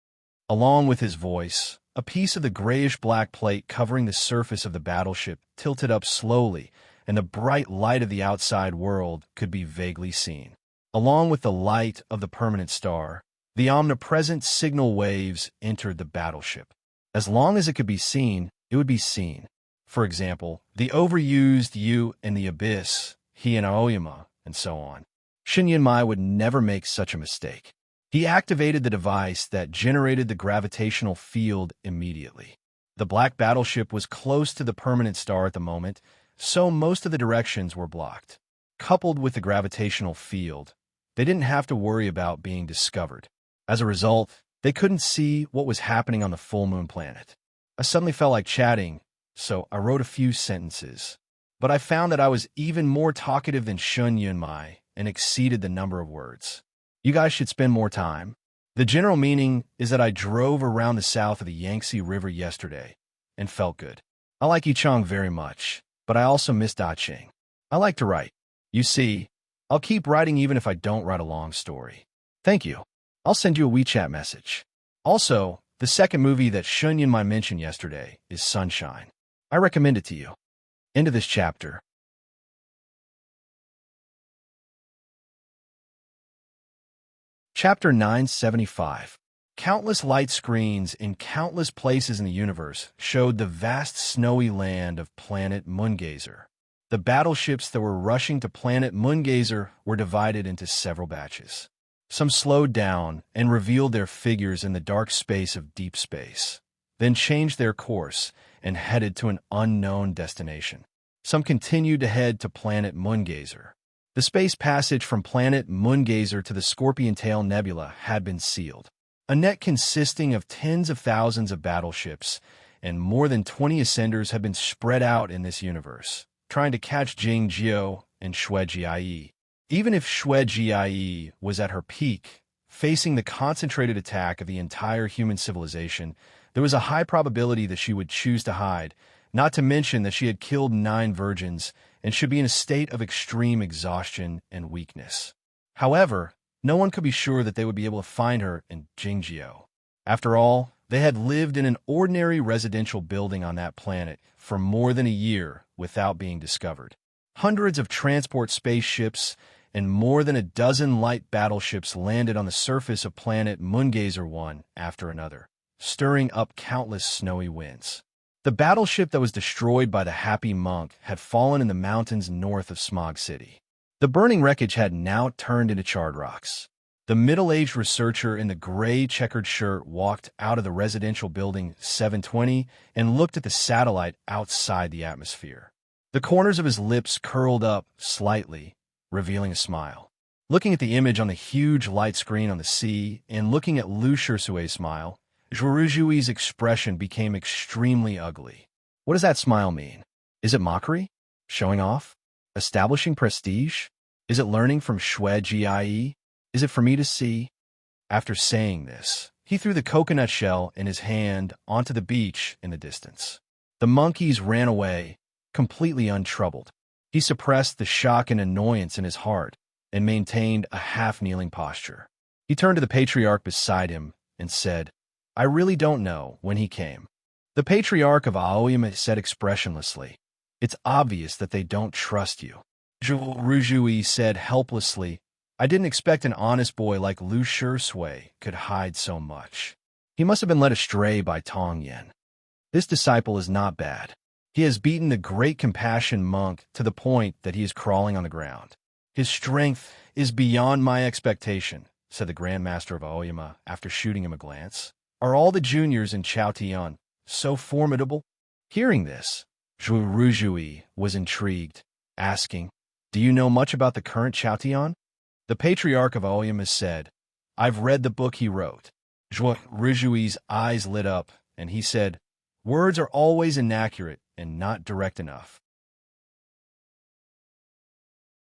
Along with his voice, a piece of the grayish-black plate covering the surface of the battleship tilted up slowly, and the bright light of the outside world could be vaguely seen. Along with the light of the permanent star, the omnipresent signal waves entered the battleship. As long as it could be seen, it would be seen. For example, the overused you and the abyss, he and Aoyama, and so on. Shin Yunmai would never make such a mistake. He activated the device that generated the gravitational field immediately. The black battleship was close to the permanent star at the moment, so most of the directions were blocked. Coupled with the gravitational field, they didn't have to worry about being discovered. As a result, they couldn't see what was happening on the full moon planet. I suddenly felt like chatting, so I wrote a few sentences. But I found that I was even more talkative than Shun Yunmai and exceeded the number of words. You guys should spend more time. The general meaning is that I drove around the south of the Yangtze River yesterday and felt good. I like Yichang very much, but I also miss Daqing. I like to write. You see, I'll keep writing even if I don't write a long story. Thank you. I'll send you a WeChat message. Also, the second movie that Shun Yunmai mentioned yesterday is Sunshine. I recommend it to you. End of this chapter. Chapter 975. Countless light screens in countless places in the universe showed the vast snowy land of planet Moongazer. The battleships that were rushing to planet Moongazer were divided into several batches. Some slowed down and revealed their figures in the dark space of deep space, then changed their course and headed to an unknown destination. Some continued to head to planet Moongazer. The space passage from planet Moongazer to the Scorpion Tail Nebula had been sealed. A net consisting of tens of thousands of battleships and more than 20 ascenders had been spread out in this universe, trying to catch Jing Jiao and Xue Jie. Even if Xue Jie was at her peak, facing the concentrated attack of the entire human civilization, there was a high probability that she would choose to hide, not to mention that she had killed 9 virgins and should be in a state of extreme exhaustion and weakness. However, no one could be sure that they would be able to find her in Jingjiao. After all, they had lived in an ordinary residential building on that planet for more than a year without being discovered. Hundreds of transport spaceships and more than a dozen light battleships landed on the surface of planet Moongazer one after another, stirring up countless snowy winds. The battleship that was destroyed by the Happy Monk had fallen in the mountains north of Smog City. The burning wreckage had now turned into charred rocks. The middle-aged researcher in the gray checkered shirt walked out of the residential building 720 and looked at the satellite outside the atmosphere. The corners of his lips curled up slightly, revealing a smile. Looking at the image on the huge light screen on the sea and looking at Lu Shirsue's smile, Zhurujui's expression became extremely ugly. What does that smile mean? Is it mockery? Showing off? Establishing prestige? Is it learning from Xue Jie? Is it for me to see? After saying this, he threw the coconut shell in his hand onto the beach in the distance. The monkeys ran away, completely untroubled. He suppressed the shock and annoyance in his heart and maintained a half-kneeling posture. He turned to the patriarch beside him and said, "I really don't know when he came." The patriarch of Aoyama said expressionlessly, "It's obvious that they don't trust you." Zhu Rujui said helplessly, "I didn't expect an honest boy like Lu Shui could hide so much. He must have been led astray by Tong Yin. This disciple is not bad. He has beaten the great compassion monk to the point that he is crawling on the ground. His strength is beyond my expectation," said the Grand Master of Aoyama after shooting him a glance. "Are all the juniors in Chaotian so formidable?" Hearing this, Zhu Rujui was intrigued, asking, "Do you know much about the current Chaotian?" The Patriarch of Aoyama said, "I've read the book he wrote." Zhu Rujui's eyes lit up, and he said, "Words are always inaccurate and not direct enough.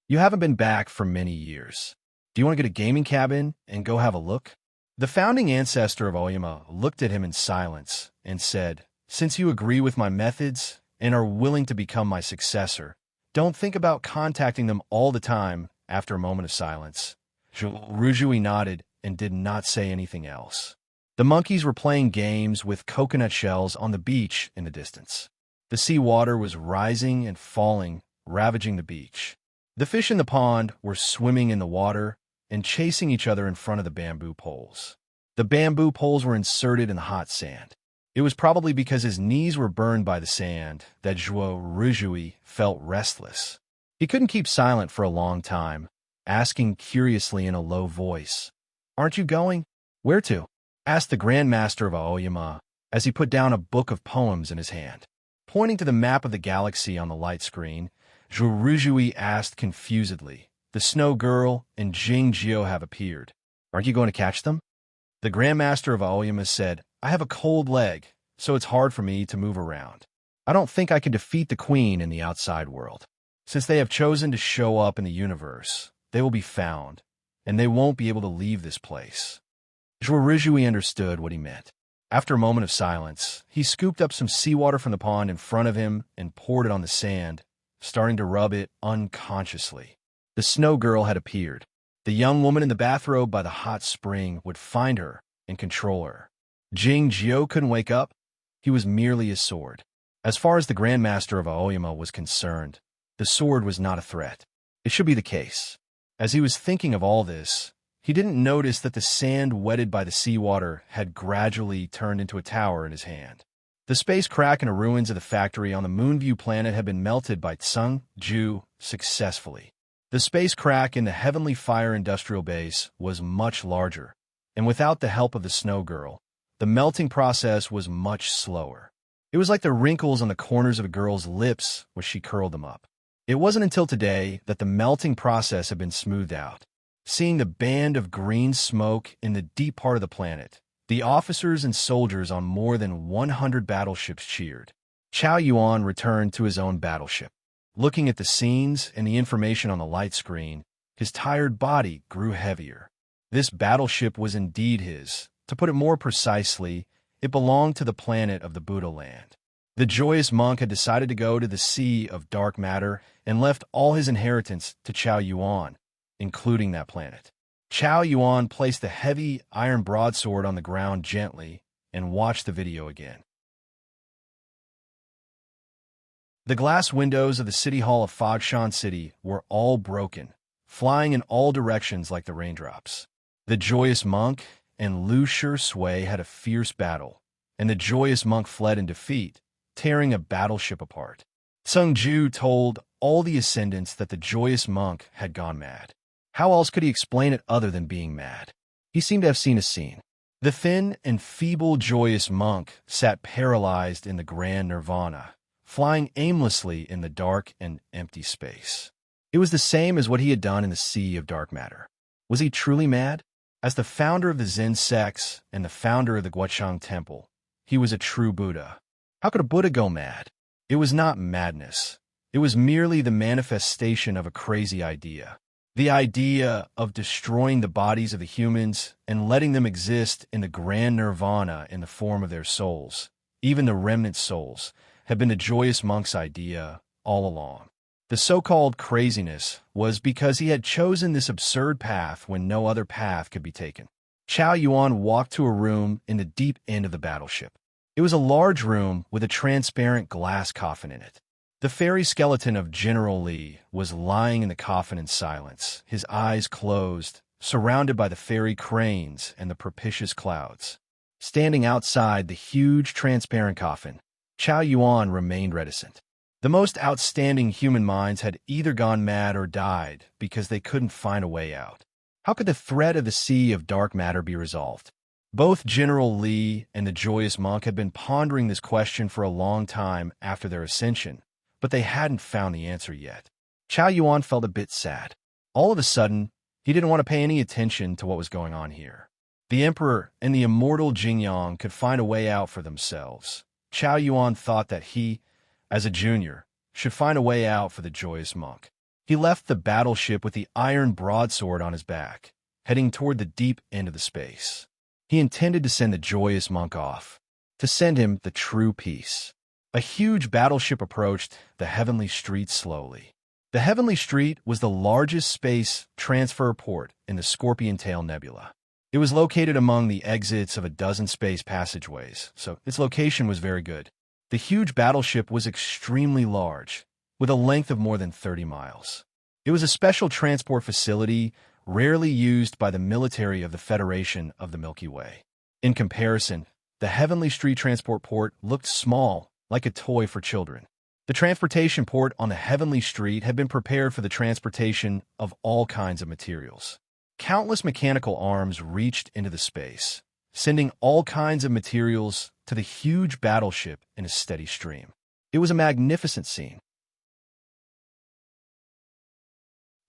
You haven't been back for many years. Do you want to get a gaming cabin and go have a look? The founding ancestor of Oyama looked at him in silence and said, "Since you agree with my methods and are willing to become my successor, don't think about contacting them all the time." After a moment of silence, Rujui nodded and did not say anything else. The monkeys were playing games with coconut shells on the beach in the distance. The sea water was rising and falling, ravaging the beach. The fish in the pond were swimming in the water and chasing each other in front of the bamboo poles. The bamboo poles were inserted in the hot sand. It was probably because his knees were burned by the sand that Zhuo Rujui felt restless. He couldn't keep silent for a long time, asking curiously in a low voice, "Aren't you going?" "Where to?" asked the Grand Master of Aoyama as he put down a book of poems in his hand. Pointing to the map of the galaxy on the light screen, Zhuo Rujui asked confusedly, "The Snow Girl and Jing Jiao have appeared. Aren't you going to catch them?" The Grand Master of Aoyama said, "I have a cold leg, so it's hard for me to move around. I don't think I can defeat the Queen in the outside world. Since they have chosen to show up in the universe, they will be found, and they won't be able to leave this place." Zhuo Rujui understood what he meant. After a moment of silence, he scooped up some seawater from the pond in front of him and poured it on the sand, starting to rub it unconsciously. The Snow Girl had appeared. The young woman in the bathrobe by the hot spring would find her and control her. Jing Jiao couldn't wake up. He was merely a sword. As far as the Grand Master of Aoyama was concerned, the sword was not a threat. It should be the case. As he was thinking of all this, he didn't notice that the sand wetted by the seawater had gradually turned into a tower in his hand. The space crack in the ruins of the factory on the Moonview planet had been melted by Tsung Ju successfully. The space crack in the Heavenly Fire Industrial Base was much larger, and without the help of the Snow Girl, the melting process was much slower. It was like the wrinkles on the corners of a girl's lips when she curled them up. It wasn't until today that the melting process had been smoothed out. Seeing the band of green smoke in the deep part of the planet, the officers and soldiers on more than 100 battleships cheered. Chao Yuan returned to his own battleship. Looking at the scenes and the information on the light screen, his tired body grew heavier. This battleship was indeed his. To put it more precisely, it belonged to the planet of the Buddha land. The joyous monk had decided to go to the Sea of Dark Matter and left all his inheritance to Chao Yuan, including that planet. Chao Yuan placed the heavy iron broadsword on the ground gently and watched the video again. The glass windows of the City Hall of Fogshan City were all broken, flying in all directions like the raindrops. The joyous monk and Lu Shui had a fierce battle, and the joyous monk fled in defeat, tearing a battleship apart. Tsung Ju told all the ascendants that the joyous monk had gone mad. How else could he explain it other than being mad? He seemed to have seen a scene. The thin and feeble joyous monk sat paralyzed in the grand nirvana, flying aimlessly in the dark and empty space. It was the same as what he had done in the Sea of Dark Matter. Was he truly mad? As the founder of the Zen sects and the founder of the Guochang Temple, he was a true Buddha. How could a Buddha go mad? It was not madness. It was merely the manifestation of a crazy idea. The idea of destroying the bodies of the humans and letting them exist in the grand nirvana in the form of their souls, even the remnant souls, had been the joyous monk's idea all along. The so-called craziness was because he had chosen this absurd path when no other path could be taken. Chao Yuan walked to a room in the deep end of the battleship. It was a large room with a transparent glass coffin in it. The fairy skeleton of General Li was lying in the coffin in silence, his eyes closed, surrounded by the fairy cranes and the propitious clouds. Standing outside the huge transparent coffin, Chao Yuan remained reticent. The most outstanding human minds had either gone mad or died because they couldn't find a way out. How could the threat of the Sea of Dark Matter be resolved? Both General Li and the joyous monk had been pondering this question for a long time after their ascension, but they hadn't found the answer yet. Chao Yuan felt a bit sad. All of a sudden, he didn't want to pay any attention to what was going on here. The Emperor and the immortal Jingyang could find a way out for themselves. Chao Yuan thought that he, as a junior, should find a way out for the joyous monk. He left the battleship with the iron broadsword on his back, heading toward the deep end of the space. He intended to send the joyous monk off, to send him the true peace. A huge battleship approached the Heavenly Street slowly. The Heavenly Street was the largest space transfer port in the Scorpion Tail Nebula. It was located among the exits of a dozen space passageways, so its location was very good. The huge battleship was extremely large, with a length of more than 30 miles. It was a special transport facility rarely used by the military of the Federation of the Milky Way. In comparison, the Heavenly Street Transport Port looked small, like a toy for children. The transportation port on the Heavenly Street had been prepared for the transportation of all kinds of materials. Countless mechanical arms reached into the space, sending all kinds of materials to the huge battleship in a steady stream. It was a magnificent scene.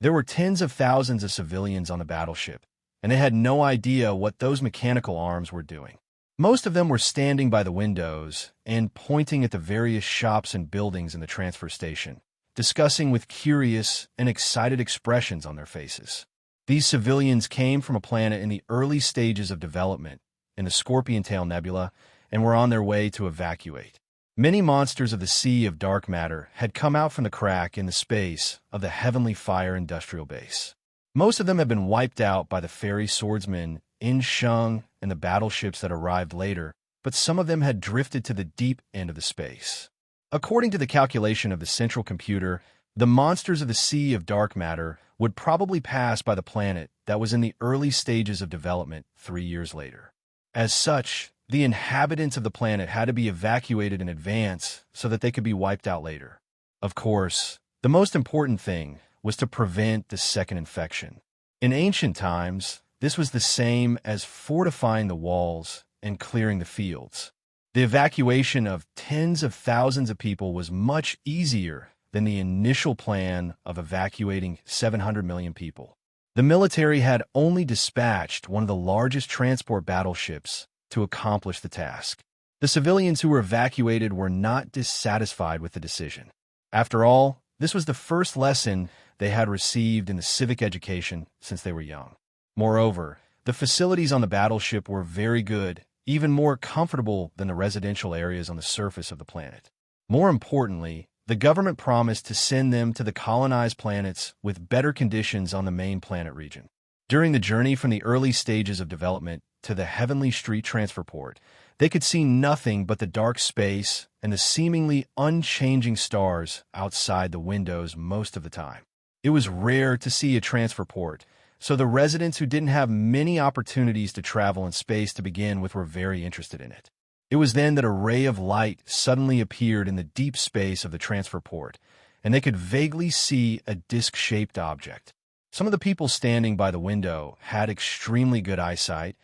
There were tens of thousands of civilians on the battleship, and they had no idea what those mechanical arms were doing. Most of them were standing by the windows and pointing at the various shops and buildings in the transfer station, discussing with curious and excited expressions on their faces. These civilians came from a planet in the early stages of development in the Scorpion Tail Nebula and were on their way to evacuate. Many monsters of the Sea of Dark Matter had come out from the crack in the space of the Heavenly Fire Industrial Base. Most of them had been wiped out by the fairy swordsmen In Shung and the battleships that arrived later, but some of them had drifted to the deep end of the space. According to the calculation of the central computer, the monsters of the Sea of Dark Matter would probably pass by the planet that was in the early stages of development 3 years later. As such, the inhabitants of the planet had to be evacuated in advance so that they could be wiped out later. Of course, the most important thing was to prevent the second infection. In ancient times, this was the same as fortifying the walls and clearing the fields. The evacuation of tens of thousands of people was much easier than the initial plan of evacuating 700 million people. The military had only dispatched one of the largest transport battleships to accomplish the task. The civilians who were evacuated were not dissatisfied with the decision. After all, this was the first lesson they had received in the civic education since they were young. Moreover, the facilities on the battleship were very good, even more comfortable than the residential areas on the surface of the planet. More importantly, the government promised to send them to the colonized planets with better conditions on the main planet region. During the journey from the early stages of development to the Heavenly Street Transfer Port, they could see nothing but the dark space and the seemingly unchanging stars outside the windows most of the time. It was rare to see a transfer port, so the residents who didn't have many opportunities to travel in space to begin with were very interested in it. It was then that a ray of light suddenly appeared in the deep space of the transfer port, and they could vaguely see a disc-shaped object. Some of the people standing by the window had extremely good eyesight,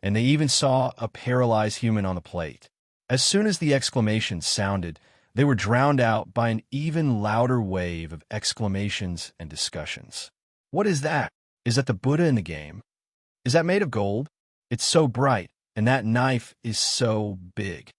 and they even saw a paralyzed human on the plate. As soon as the exclamation sounded, they were drowned out by an even louder wave of exclamations and discussions. What is that? Is that the Buddha in the game? Is that made of gold? It's so bright, and that knife is so big.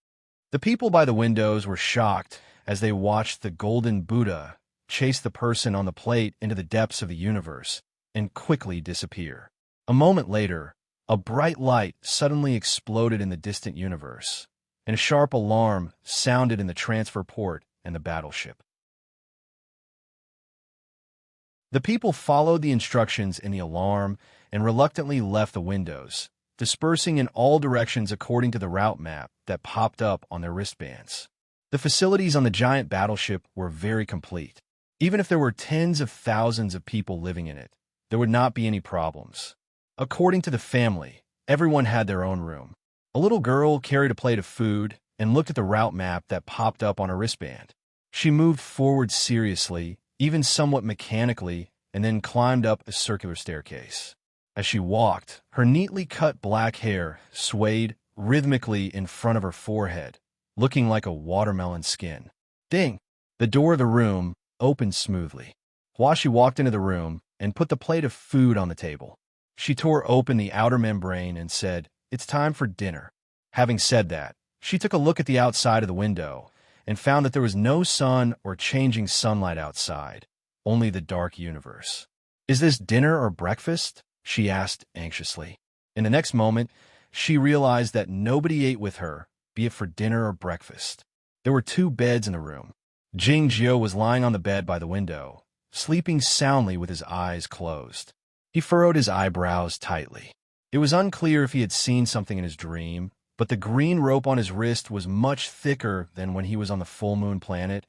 The people by the windows were shocked as they watched the golden Buddha chase the person on the plate into the depths of the universe and quickly disappear. A moment later, a bright light suddenly exploded in the distant universe, and a sharp alarm sounded in the transfer port and the battleship. The people followed the instructions in the alarm and reluctantly left the windows, dispersing in all directions according to the route map that popped up on their wristbands. The facilities on the giant battleship were very complete. Even if there were tens of thousands of people living in it, there would not be any problems. According to the family, everyone had their own room. A little girl carried a plate of food and looked at the route map that popped up on her wristband. She moved forward seriously, even somewhat mechanically, and then climbed up a circular staircase. As she walked, her neatly cut black hair swayed rhythmically in front of her forehead, looking like a watermelon skin. Ding! The door of the room opened smoothly. Huashi walked into the room and put the plate of food on the table. She tore open the outer membrane and said, "It's time for dinner." Having said that, she took a look at the outside of the window and found that there was no sun or changing sunlight outside. only the dark universe. "Is this dinner or breakfast?" she asked anxiously. In the next moment, she realized that nobody ate with her, be it for dinner or breakfast. There were 2 beds in the room. Jingjiu was lying on the bed by the window, sleeping soundly with his eyes closed. He furrowed his eyebrows tightly. It was unclear if he had seen something in his dream, but the green rope on his wrist was much thicker than when he was on the full moon planet,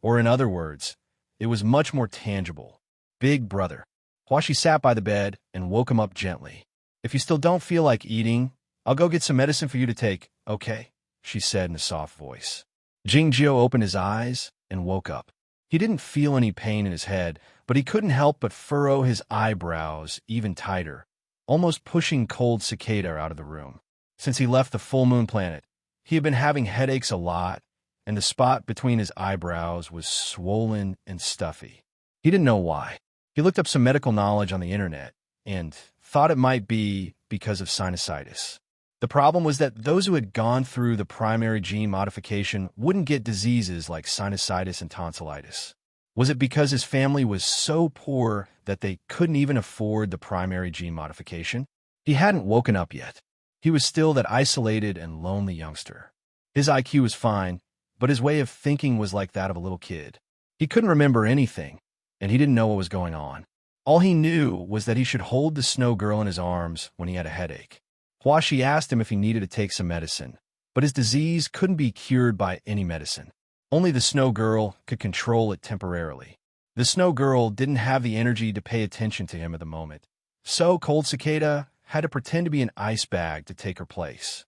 or in other words, it was much more tangible. "Big brother." Huashi sat by the bed and woke him up gently. "If you still don't feel like eating, I'll go get some medicine for you to take, okay?" she said in a soft voice. Jingjiu opened his eyes and woke up. He didn't feel any pain in his head, but he couldn't help but furrow his eyebrows even tighter, almost pushing cold cicada out of the room. Since he left the full moon planet, he had been having headaches a lot, and the spot between his eyebrows was swollen and stuffy. He didn't know why. He looked up some medical knowledge on the internet and thought it might be because of sinusitis. The problem was that those who had gone through the primary gene modification wouldn't get diseases like sinusitis and tonsillitis. Was it because his family was so poor that they couldn't even afford the primary gene modification? He hadn't woken up yet. He was still that isolated and lonely youngster. His IQ was fine, but his way of thinking was like that of a little kid. He couldn't remember anything, and he didn't know what was going on. All he knew was that he should hold the snow girl in his arms when he had a headache. Huashi asked him if he needed to take some medicine, but his disease couldn't be cured by any medicine. Only the snow girl could control it temporarily. The snow girl didn't have the energy to pay attention to him at the moment, so Cold Cicada had to pretend to be an ice bag to take her place.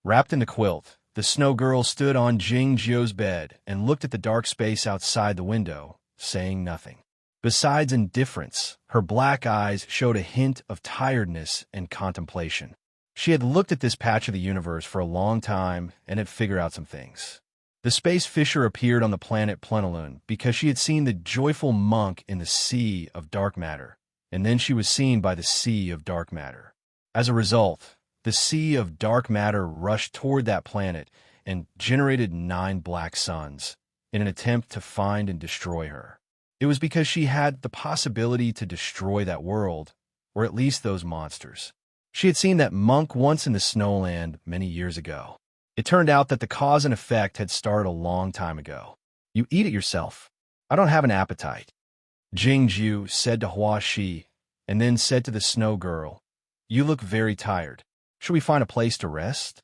Wrapped in the quilt, the snow girl stood on Jingjiu's bed and looked at the dark space outside the window, saying nothing. Besides indifference, her black eyes showed a hint of tiredness and contemplation. She had looked at this patch of the universe for a long time and had figured out some things. The space fisher appeared on the planet Plenilune because she had seen the joyful monk in the sea of dark matter, and then she was seen by the sea of dark matter. As a result, the sea of dark matter rushed toward that planet and generated 9 black suns in an attempt to find and destroy her. It was because she had the possibility to destroy that world, or at least those monsters. She had seen that monk once in the snowland many years ago. It turned out that the cause and effect had started a long time ago. "You eat it yourself. I don't have an appetite," Jingjiu said to Huashi, and then said to the snow girl, "You look very tired. Should we find a place to rest?"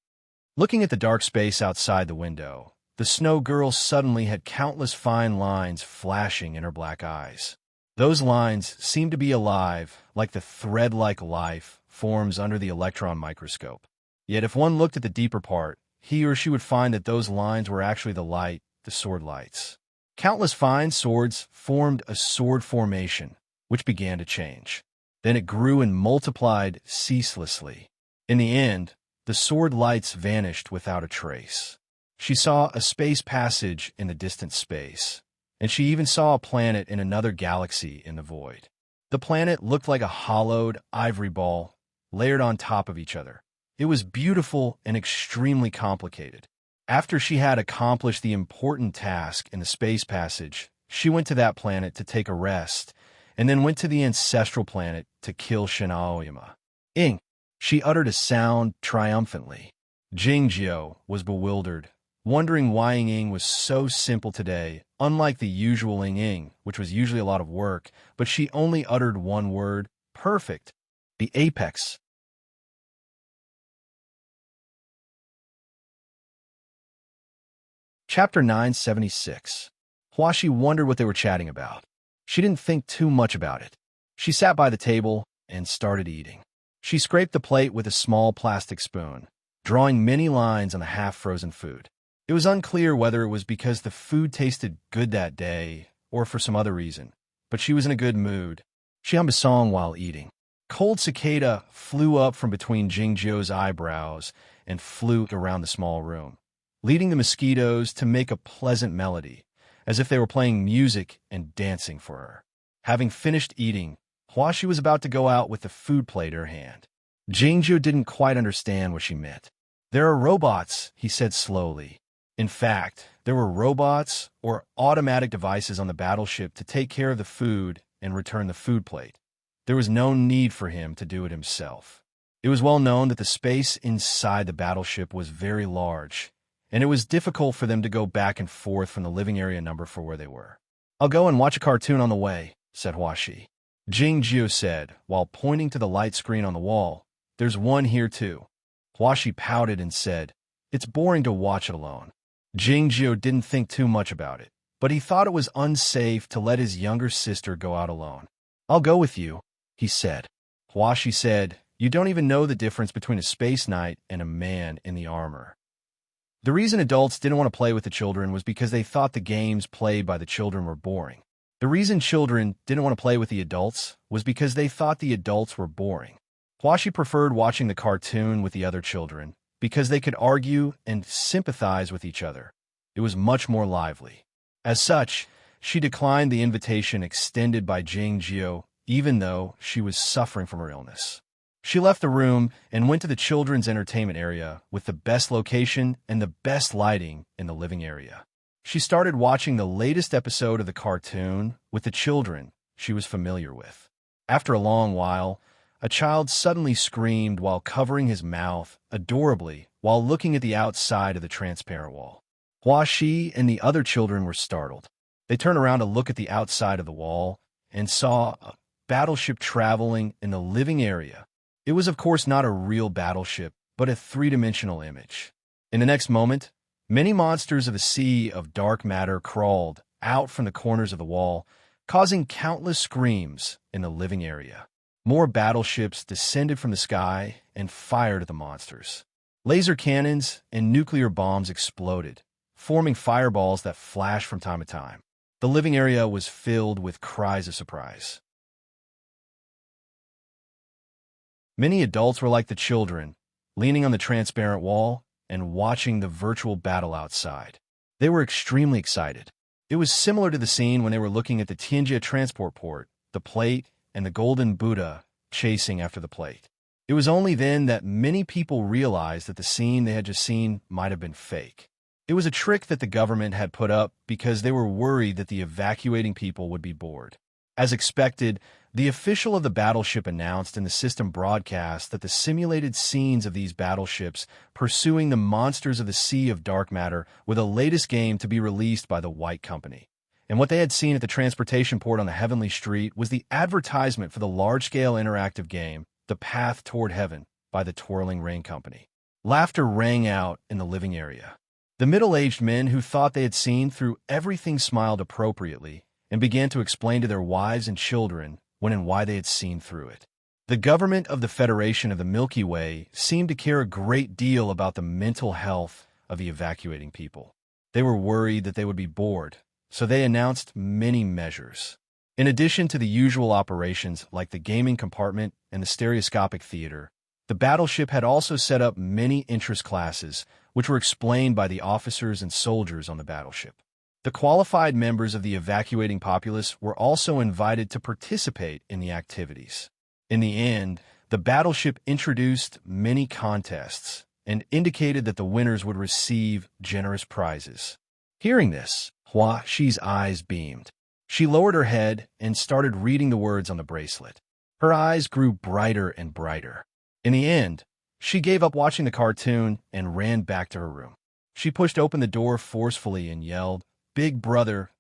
Looking at the dark space outside the window, the snow girl suddenly had countless fine lines flashing in her black eyes. Those lines seemed to be alive, like the thread-like life forms under the electron microscope. Yet if one looked at the deeper part, he or she would find that those lines were actually the light, the sword lights. Countless fine swords formed a sword formation, which began to change. Then it grew and multiplied ceaselessly. In the end, the sword lights vanished without a trace. She saw a space passage in the distant space, and she even saw a planet in another galaxy in the void. The planet looked like a hollowed ivory ball layered on top of each other. It was beautiful and extremely complicated. After she had accomplished the important task in the space passage, she went to that planet to take a rest, and then went to the ancestral planet to kill Shinaoyama. "Ing!" She uttered a sound triumphantly. Jingjiu was bewildered, wondering why Ying was so simple today, unlike the usual Ying, which was usually a lot of work, but she only uttered one word, perfect, the apex. Chapter 976. Huashi wondered what they were chatting about. She didn't think too much about it. She sat by the table and started eating. She scraped the plate with a small plastic spoon, drawing many lines on the half-frozen food. It was unclear whether it was because the food tasted good that day or for some other reason, but she was in a good mood. She hummed a song while eating. Cold Cicada flew up from between Jingjiu's eyebrows and flew around the small room, leading the mosquitoes to make a pleasant melody, as if they were playing music and dancing for her. Having finished eating, Huashi was about to go out with the food plate in her hand. Jingjiu didn't quite understand what she meant. "There are robots," he said slowly. "In fact, There were robots or automatic devices on the battleship to take care of the food and return the food plate. There was no need for him to do it himself. It was well known that the space inside the battleship was very large, and it was difficult for them to go back and forth from the living area number for where they were. "I'll go and watch a cartoon on the way," said Huaxi. Jingjio said, while pointing to the light screen on the wall. "There's one here too." Huaxi pouted and said, "It's boring to watch it alone." Jingjio didn't think too much about it, but he thought it was unsafe to let his younger sister go out alone. "I'll go with you," he said. Huaxi said, "You don't even know the difference between a space knight and a man in the armor." The reason adults didn't want to play with the children was because they thought the games played by the children were boring. The reason children didn't want to play with the adults was because they thought the adults were boring. Huaxi preferred watching the cartoon with the other children because they could argue and sympathize with each other. It was much more lively. As such, she declined the invitation extended by Jingjio, even though she was suffering from her illness. She left the room and went to the children's entertainment area with the best location and the best lighting in the living area. She started watching the latest episode of the cartoon with the children she was familiar with. After a long while, a child suddenly screamed while covering his mouth adorably while looking at the outside of the transparent wall. Huaxi and the other children were startled. They turned around to look at the outside of the wall and saw a battleship traveling in the living area. It was, of course, not a real battleship, but a three-dimensional image. In the next moment, many monsters of the sea of dark matter crawled out from the corners of the wall, causing countless screams in the living area. More battleships descended from the sky and fired at the monsters. Laser cannons and nuclear bombs exploded, forming fireballs that flashed from time to time. The living area was filled with cries of surprise. Many adults were like the children, leaning on the transparent wall and watching the virtual battle outside. They were extremely excited. It was similar to the scene when they were looking at the Tianjia transport port, the plate, and the golden Buddha chasing after the plate. It was only then that many people realized that the scene they had just seen might have been fake. It was a trick that the government had put up because they were worried that the evacuating people would be bored. As expected, the official of the battleship announced in the system broadcast that the simulated scenes of these battleships pursuing the monsters of the Sea of Dark Matter were the latest game to be released by the White Company. And what they had seen at the transportation port on the Heavenly Street was the advertisement for the large-scale interactive game, The Path Toward Heaven, by the Twirling Rain Company. Laughter rang out in the living area. The middle-aged men who thought they had seen through everything smiled appropriately and began to explain to their wives and children when and why they had seen through it. The government of the Federation of the Milky Way seemed to care a great deal about the mental health of the evacuating people. They were worried that they would be bored, so they announced many measures. In addition to the usual operations like the gaming compartment and the stereoscopic theater, the battleship had also set up many interest classes, which were explained by the officers and soldiers on the battleship. The qualified members of the evacuating populace were also invited to participate in the activities. In the end, the battleship introduced many contests and indicated that the winners would receive generous prizes. Hearing this, Huaxi's eyes beamed. She lowered her head and started reading the words on the bracelet. Her eyes grew brighter and brighter. In the end, she gave up watching the cartoon and ran back to her room. She pushed open the door forcefully and yelled, Big brother,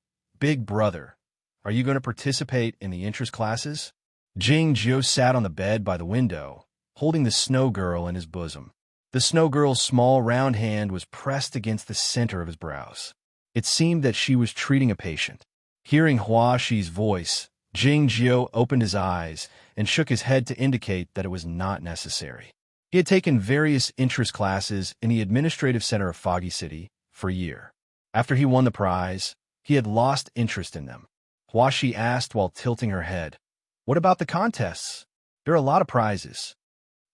are you going to participate in the interest classes?" Jingjio sat on the bed by the window, holding the snow girl in his bosom. The snow girl's small round hand was pressed against the center of his brows. It seemed that she was treating a patient. Hearing Huaxi's voice, Jingjio opened his eyes and shook his head to indicate that it was not necessary. He had taken various interest classes in the administrative center of Foggy City for a year. After he won the prize, he had lost interest in them. Huaxi asked while tilting her head, "What about the contests? There are a lot of prizes."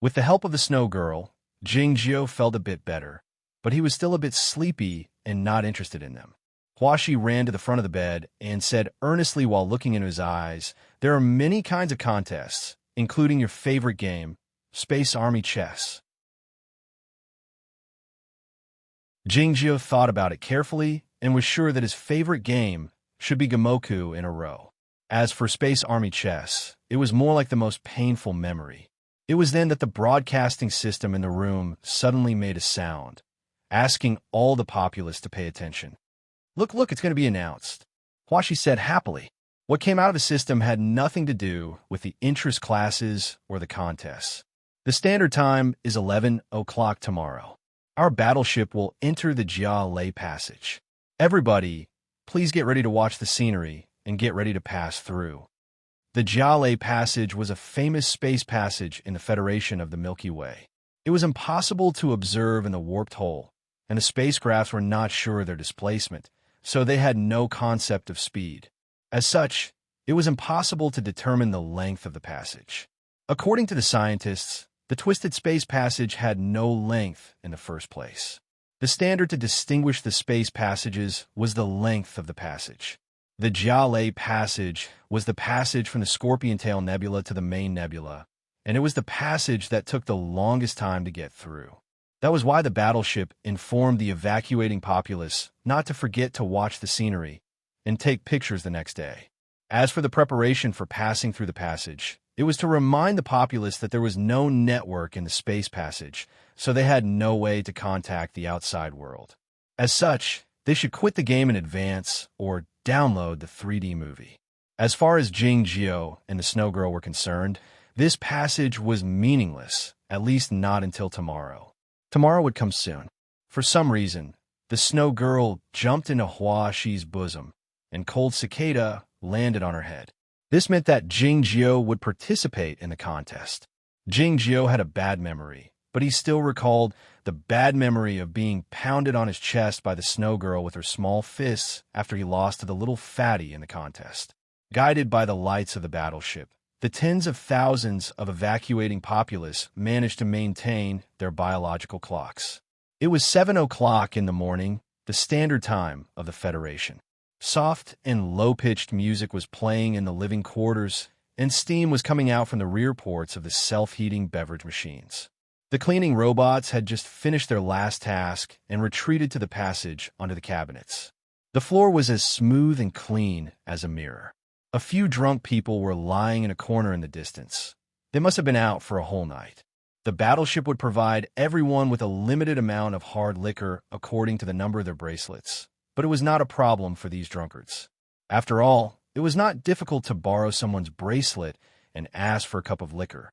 With the help of the snow girl, Jingjio felt a bit better, but he was still a bit sleepy and not interested in them. Huaxi ran to the front of the bed and said earnestly while looking into his eyes, "There are many kinds of contests, including your favorite game, Space Army Chess." Jingjio thought about it carefully and was sure that his favorite game should be Gamoku in a row. As for Space Army chess, it was more like the most painful memory. It was then that the broadcasting system in the room suddenly made a sound, asking all the populace to pay attention. Look, it's going to be announced, Huashi said happily. What came out of the system had nothing to do with the interest classes or the contests. The standard time is 11 o'clock tomorrow. Our battleship will enter the Jia Lei Passage. Everybody, please get ready to watch the scenery and get ready to pass through. The Jia Lei Passage was a famous space passage in the Federation of the Milky Way. It was impossible to observe in the warped hole, and the spacecrafts were not sure of their displacement, so they had no concept of speed. As such, it was impossible to determine the length of the passage. According to the scientists, the twisted space passage had no length in the first place. The standard to distinguish the space passages was the length of the passage. The Jia Lei Passage was the passage from the Scorpion Tail Nebula to the main nebula, and it was the passage that took the longest time to get through. That was why the battleship informed the evacuating populace not to forget to watch the scenery and take pictures the next day. As for the preparation for passing through the passage, it was to remind the populace that there was no network in the space passage, so they had no way to contact the outside world. As such, they should quit the game in advance or download the 3D movie. As far as Jing Jiao and the Snow Girl were concerned, this passage was meaningless, at least not until tomorrow. Tomorrow would come soon. For some reason, the Snow Girl jumped into Hua Xi's bosom, and Cold Cicada landed on her head. This meant that Jing Jiao would participate in the contest. Jing Jiao had a bad memory, but he still recalled the bad memory of being pounded on his chest by the Snow Girl with her small fists after he lost to the little fatty in the contest. Guided by the lights of the battleship, the tens of thousands of evacuating populace managed to maintain their biological clocks. It was 7 o'clock in the morning, the standard time of the Federation. Soft and low-pitched music was playing in the living quarters, and steam was coming out from the rear ports of the self-heating beverage machines. The cleaning robots had just finished their last task and retreated to the passage onto the cabinets. The floor was as smooth and clean as a mirror. A few drunk people were lying in a corner in the distance. They must have been out for a whole night. The battleship would provide everyone with a limited amount of hard liquor according to the number of their bracelets, but it was not a problem for these drunkards. After all, it was not difficult to borrow someone's bracelet and ask for a cup of liquor.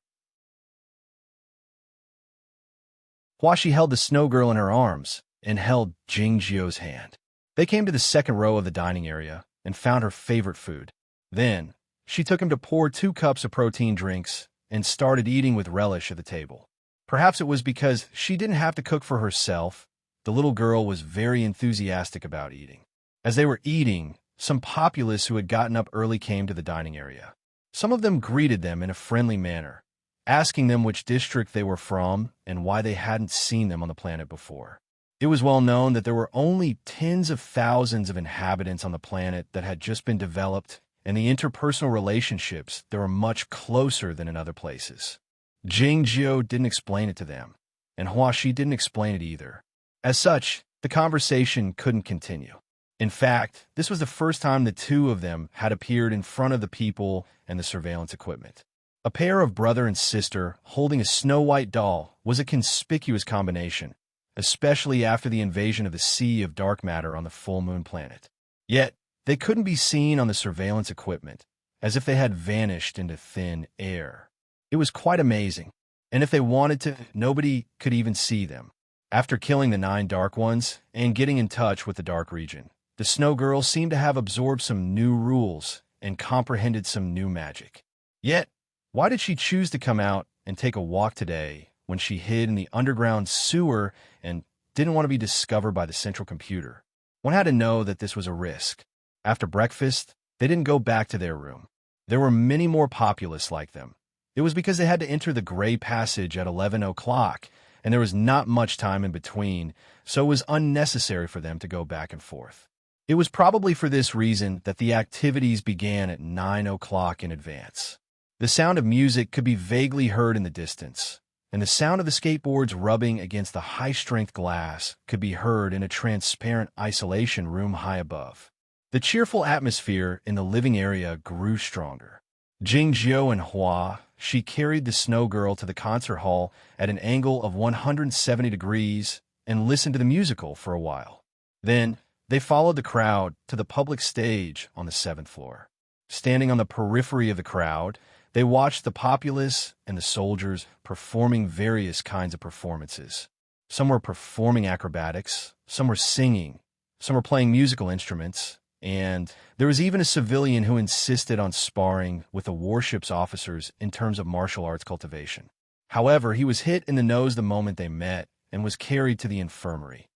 Huashi held the Snow Girl in her arms and held Jing Jiao's hand. They came to the second row of the dining area and found her favorite food. Then, she took him to pour 2 cups of protein drinks and started eating with relish at the table. Perhaps it was because she didn't have to cook for herself. The little girl was very enthusiastic about eating. As they were eating, some populace who had gotten up early came to the dining area. Some of them greeted them in a friendly manner, asking them which district they were from and why they hadn't seen them on the planet before. It was well known that there were only tens of thousands of inhabitants on the planet that had just been developed, and the interpersonal relationships that were much closer than in other places. Jing Jiao didn't explain it to them, and Huashi didn't explain it either. As such, the conversation couldn't continue. In fact, this was the first time the two of them had appeared in front of the people and the surveillance equipment. A pair of brother and sister holding a snow-white doll was a conspicuous combination, especially after the invasion of the Sea of Dark Matter on the full moon planet. Yet, they couldn't be seen on the surveillance equipment, as if they had vanished into thin air. It was quite amazing, and if they wanted to, nobody could even see them. After killing the 9 Dark Ones and getting in touch with the Dark Region, the Snow Girl seemed to have absorbed some new rules and comprehended some new magic. Yet, why did she choose to come out and take a walk today when she hid in the underground sewer and didn't want to be discovered by the central computer? One had to know that this was a risk. After breakfast, they didn't go back to their room. There were many more populace like them. It was because they had to enter the Gray Passage at 11 o'clock, and there was not much time in between, so it was unnecessary for them to go back and forth. It was probably for this reason that the activities began at 9 o'clock in advance. The sound of music could be vaguely heard in the distance, and the sound of the skateboards rubbing against the high-strength glass could be heard in a transparent isolation room high above. The cheerful atmosphere in the living area grew stronger. Jingjiu and Hua, she carried the snow girl to the concert hall at an angle of 170 degrees and listened to the musical for a while. Then, they followed the crowd to the public stage on the 7th floor. Standing on the periphery of the crowd, they watched the populace and the soldiers performing various kinds of performances. Some were performing acrobatics, some were singing, some were playing musical instruments, and there was even a civilian who insisted on sparring with the warship's officers in terms of martial arts cultivation. However, he was hit in the nose the moment they met and was carried to the infirmary.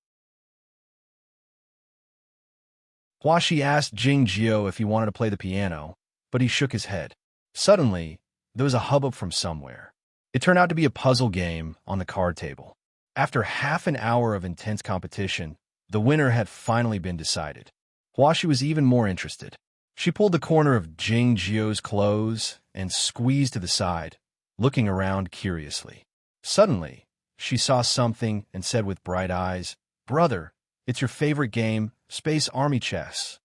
Huaxi asked Jingjiu if he wanted to play the piano, but he shook his head. Suddenly, there was a hubbub from somewhere. It turned out to be a puzzle game on the card table. After half an hour of intense competition, the winner had finally been decided. Huaxi was even more interested. She pulled the corner of Jingjiu's clothes and squeezed to the side, looking around curiously. Suddenly, she saw something and said with bright eyes, "Brother, it's your favorite game, Space Army Chess."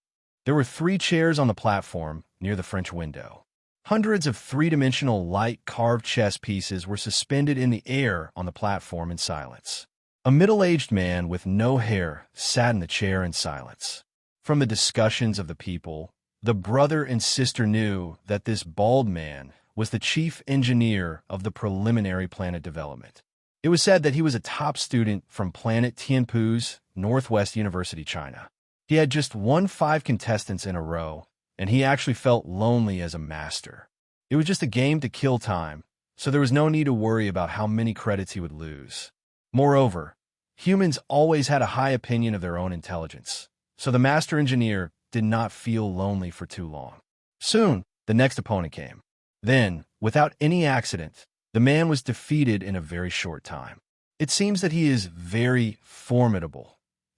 There were 3 chairs on the platform near the French window. Hundreds of 3-dimensional light carved chess pieces were suspended in the air on the platform in silence. A middle-aged man with no hair sat in the chair in silence. From the discussions of the people, the brother and sister knew that this bald man was the chief engineer of the preliminary planet development. It was said that he was a top student from planet Tianpu's Northwest University, China. He had just won 5 contestants in a row, and he actually felt lonely as a master. It was just a game to kill time, so there was no need to worry about how many credits he would lose. Moreover, humans always had a high opinion of their own intelligence, so the master engineer did not feel lonely for too long. Soon, the next opponent came. Then, without any accident, the man was defeated in a very short time. "It seems that he is very formidable,"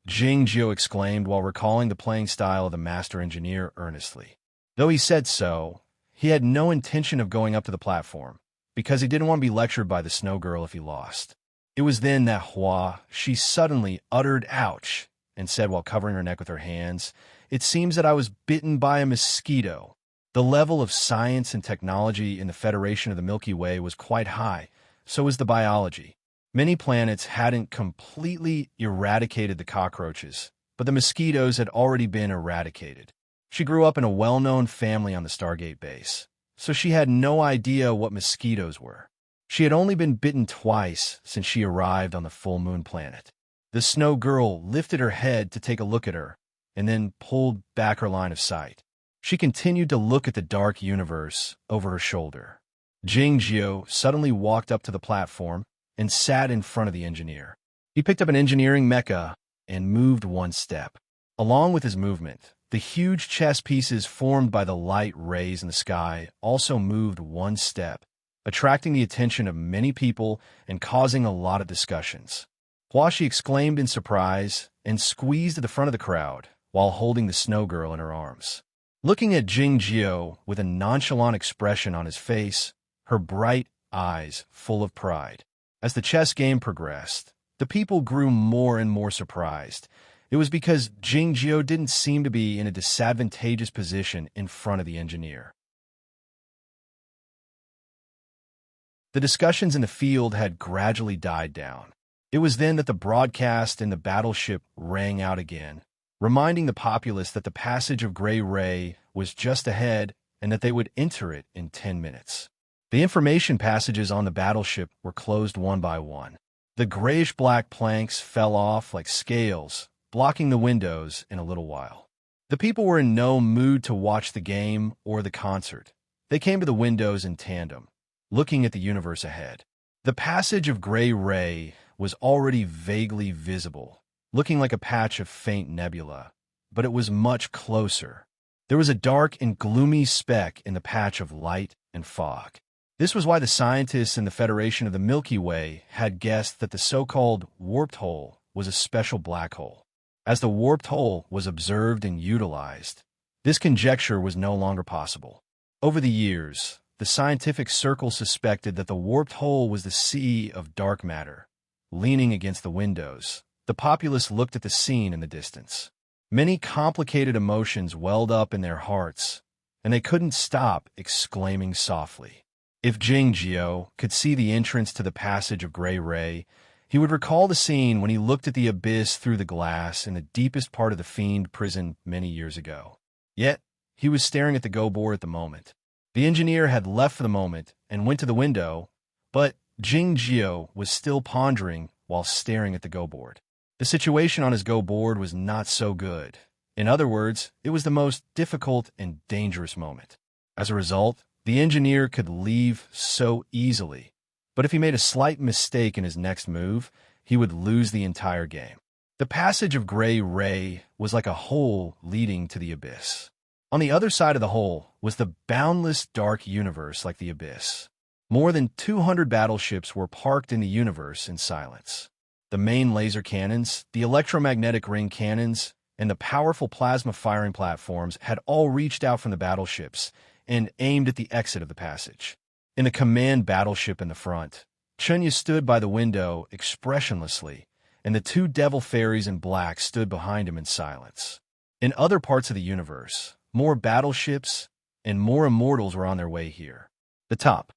Jingjiu exclaimed while recalling the playing style of the master engineer earnestly. Though he said so, he had no intention of going up to the platform, because he didn't want to be lectured by the snow girl if he lost. It was then that she suddenly uttered "ouch," and said while covering her neck with her hands, "It seems that I was bitten by a mosquito." The level of science and technology in the Federation of the Milky Way was quite high, so was the biology. Many planets hadn't completely eradicated the cockroaches, but the mosquitoes had already been eradicated. She grew up in a well-known family on the Stargate base, so she had no idea what mosquitoes were. She had only been bitten twice since she arrived on the full moon planet. The snow girl lifted her head to take a look at her, and then pulled back her line of sight. She continued to look at the dark universe over her shoulder. Jingjiu suddenly walked up to the platform and sat in front of the engineer. He picked up an engineering mecha and moved 1 step. Along with his movement, the huge chess pieces formed by the light rays in the sky also moved 1 step, attracting the attention of many people and causing a lot of discussions. Huaxi exclaimed in surprise and squeezed at the front of the crowd while holding the snow girl in her arms. Looking at Jingjiu with a nonchalant expression on his face, her bright eyes full of pride. As the chess game progressed, the people grew more and more surprised. It was because Jingjiu didn't seem to be in a disadvantageous position in front of the engineer. The discussions in the field had gradually died down. It was then that the broadcast in the battleship rang out again, reminding the populace that the passage of Gray Ray was just ahead and that they would enter it in 10 minutes. The information passages on the battleship were closed one by one. The grayish-black planks fell off like scales, blocking the windows in a little while. The people were in no mood to watch the game or the concert. They came to the windows in tandem, looking at the universe ahead. The passage of Gray Ray was already vaguely visible, looking like a patch of faint nebula, but it was much closer. There was a dark and gloomy speck in the patch of light and fog. This was why the scientists in the Federation of the Milky Way had guessed that the so-called warped hole was a special black hole. As the warped hole was observed and utilized, this conjecture was no longer possible. Over the years, the scientific circle suspected that the warped hole was the sea of dark matter. Leaning against the windows, the populace looked at the scene in the distance. Many complicated emotions welled up in their hearts, and they couldn't stop exclaiming softly. If Jingjio could see the entrance to the passage of Gray Ray, he would recall the scene when he looked at the abyss through the glass in the deepest part of the Fiend prison many years ago. Yet, he was staring at the go-board at the moment. The engineer had left for the moment and went to the window, but Jingjio was still pondering while staring at the go-board. The situation on his go-board was not so good. In other words, it was the most difficult and dangerous moment. As a result, the engineer could leave so easily, but if he made a slight mistake in his next move, he would lose the entire game. The passage of Gray Ray was like a hole leading to the abyss. On the other side of the hole was the boundless dark universe like the abyss. More than 200 battleships were parked in the universe in silence. The main laser cannons, the electromagnetic ring cannons, and the powerful plasma firing platforms had all reached out from the battleships and aimed at the exit of the passage. In the command battleship in the front, Chunya stood by the window expressionlessly, and the two devil fairies in black stood behind him in silence. In other parts of the universe, more battleships and more immortals were on their way here. The top.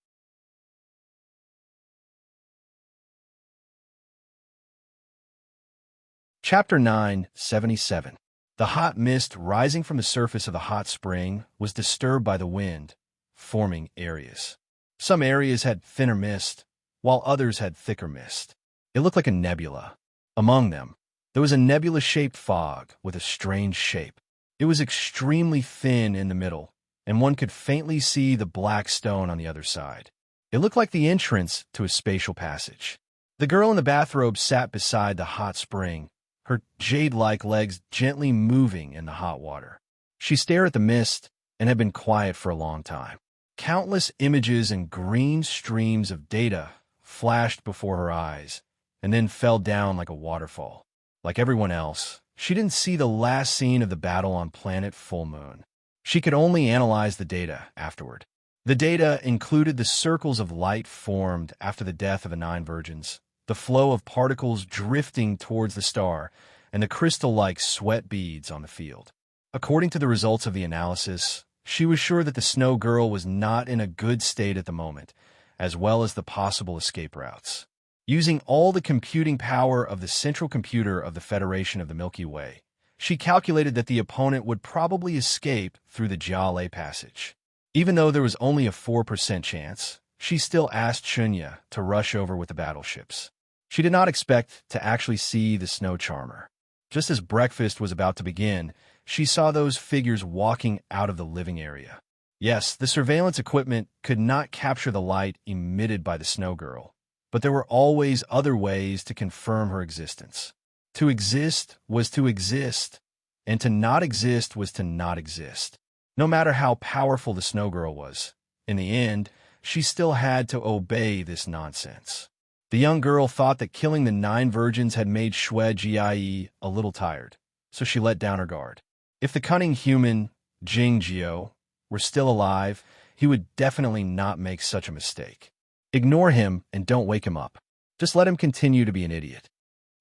Chapter 977. The hot mist rising from the surface of the hot spring was disturbed by the wind, forming areas. Some areas had thinner mist, while others had thicker mist. It looked like a nebula. Among them, there was a nebula-shaped fog with a strange shape. It was extremely thin in the middle, and one could faintly see the black stone on the other side. It looked like the entrance to a spatial passage. The girl in the bathrobe sat beside the hot spring, her jade-like legs gently moving in the hot water. She stared at the mist and had been quiet for a long time. Countless images and green streams of data flashed before her eyes and then fell down like a waterfall. Like everyone else, she didn't see the last scene of the battle on planet Full Moon. She could only analyze the data afterward. The data included the circles of light formed after the death of the 9 virgins, the flow of particles drifting towards the star, and the crystal-like sweat beads on the field. According to the results of the analysis, she was sure that the Snow Girl was not in a good state at the moment, as well as the possible escape routes. Using all the computing power of the central computer of the Federation of the Milky Way, she calculated that the opponent would probably escape through the Jiale passage. Even though there was only a 4% chance, she still asked Chunya to rush over with the battleships. She did not expect to actually see the Snow Charmer. Just as breakfast was about to begin, she saw those figures walking out of the living area. Yes, the surveillance equipment could not capture the light emitted by the Snow Girl, but there were always other ways to confirm her existence. To exist was to exist, and to not exist was to not exist. No matter how powerful the Snow Girl was, in the end, she still had to obey this nonsense. The young girl thought that killing the 9 virgins had made Xue Jie a little tired, so she let down her guard. If the cunning human, Jingjio, were still alive, he would definitely not make such a mistake. Ignore him and don't wake him up. Just let him continue to be an idiot.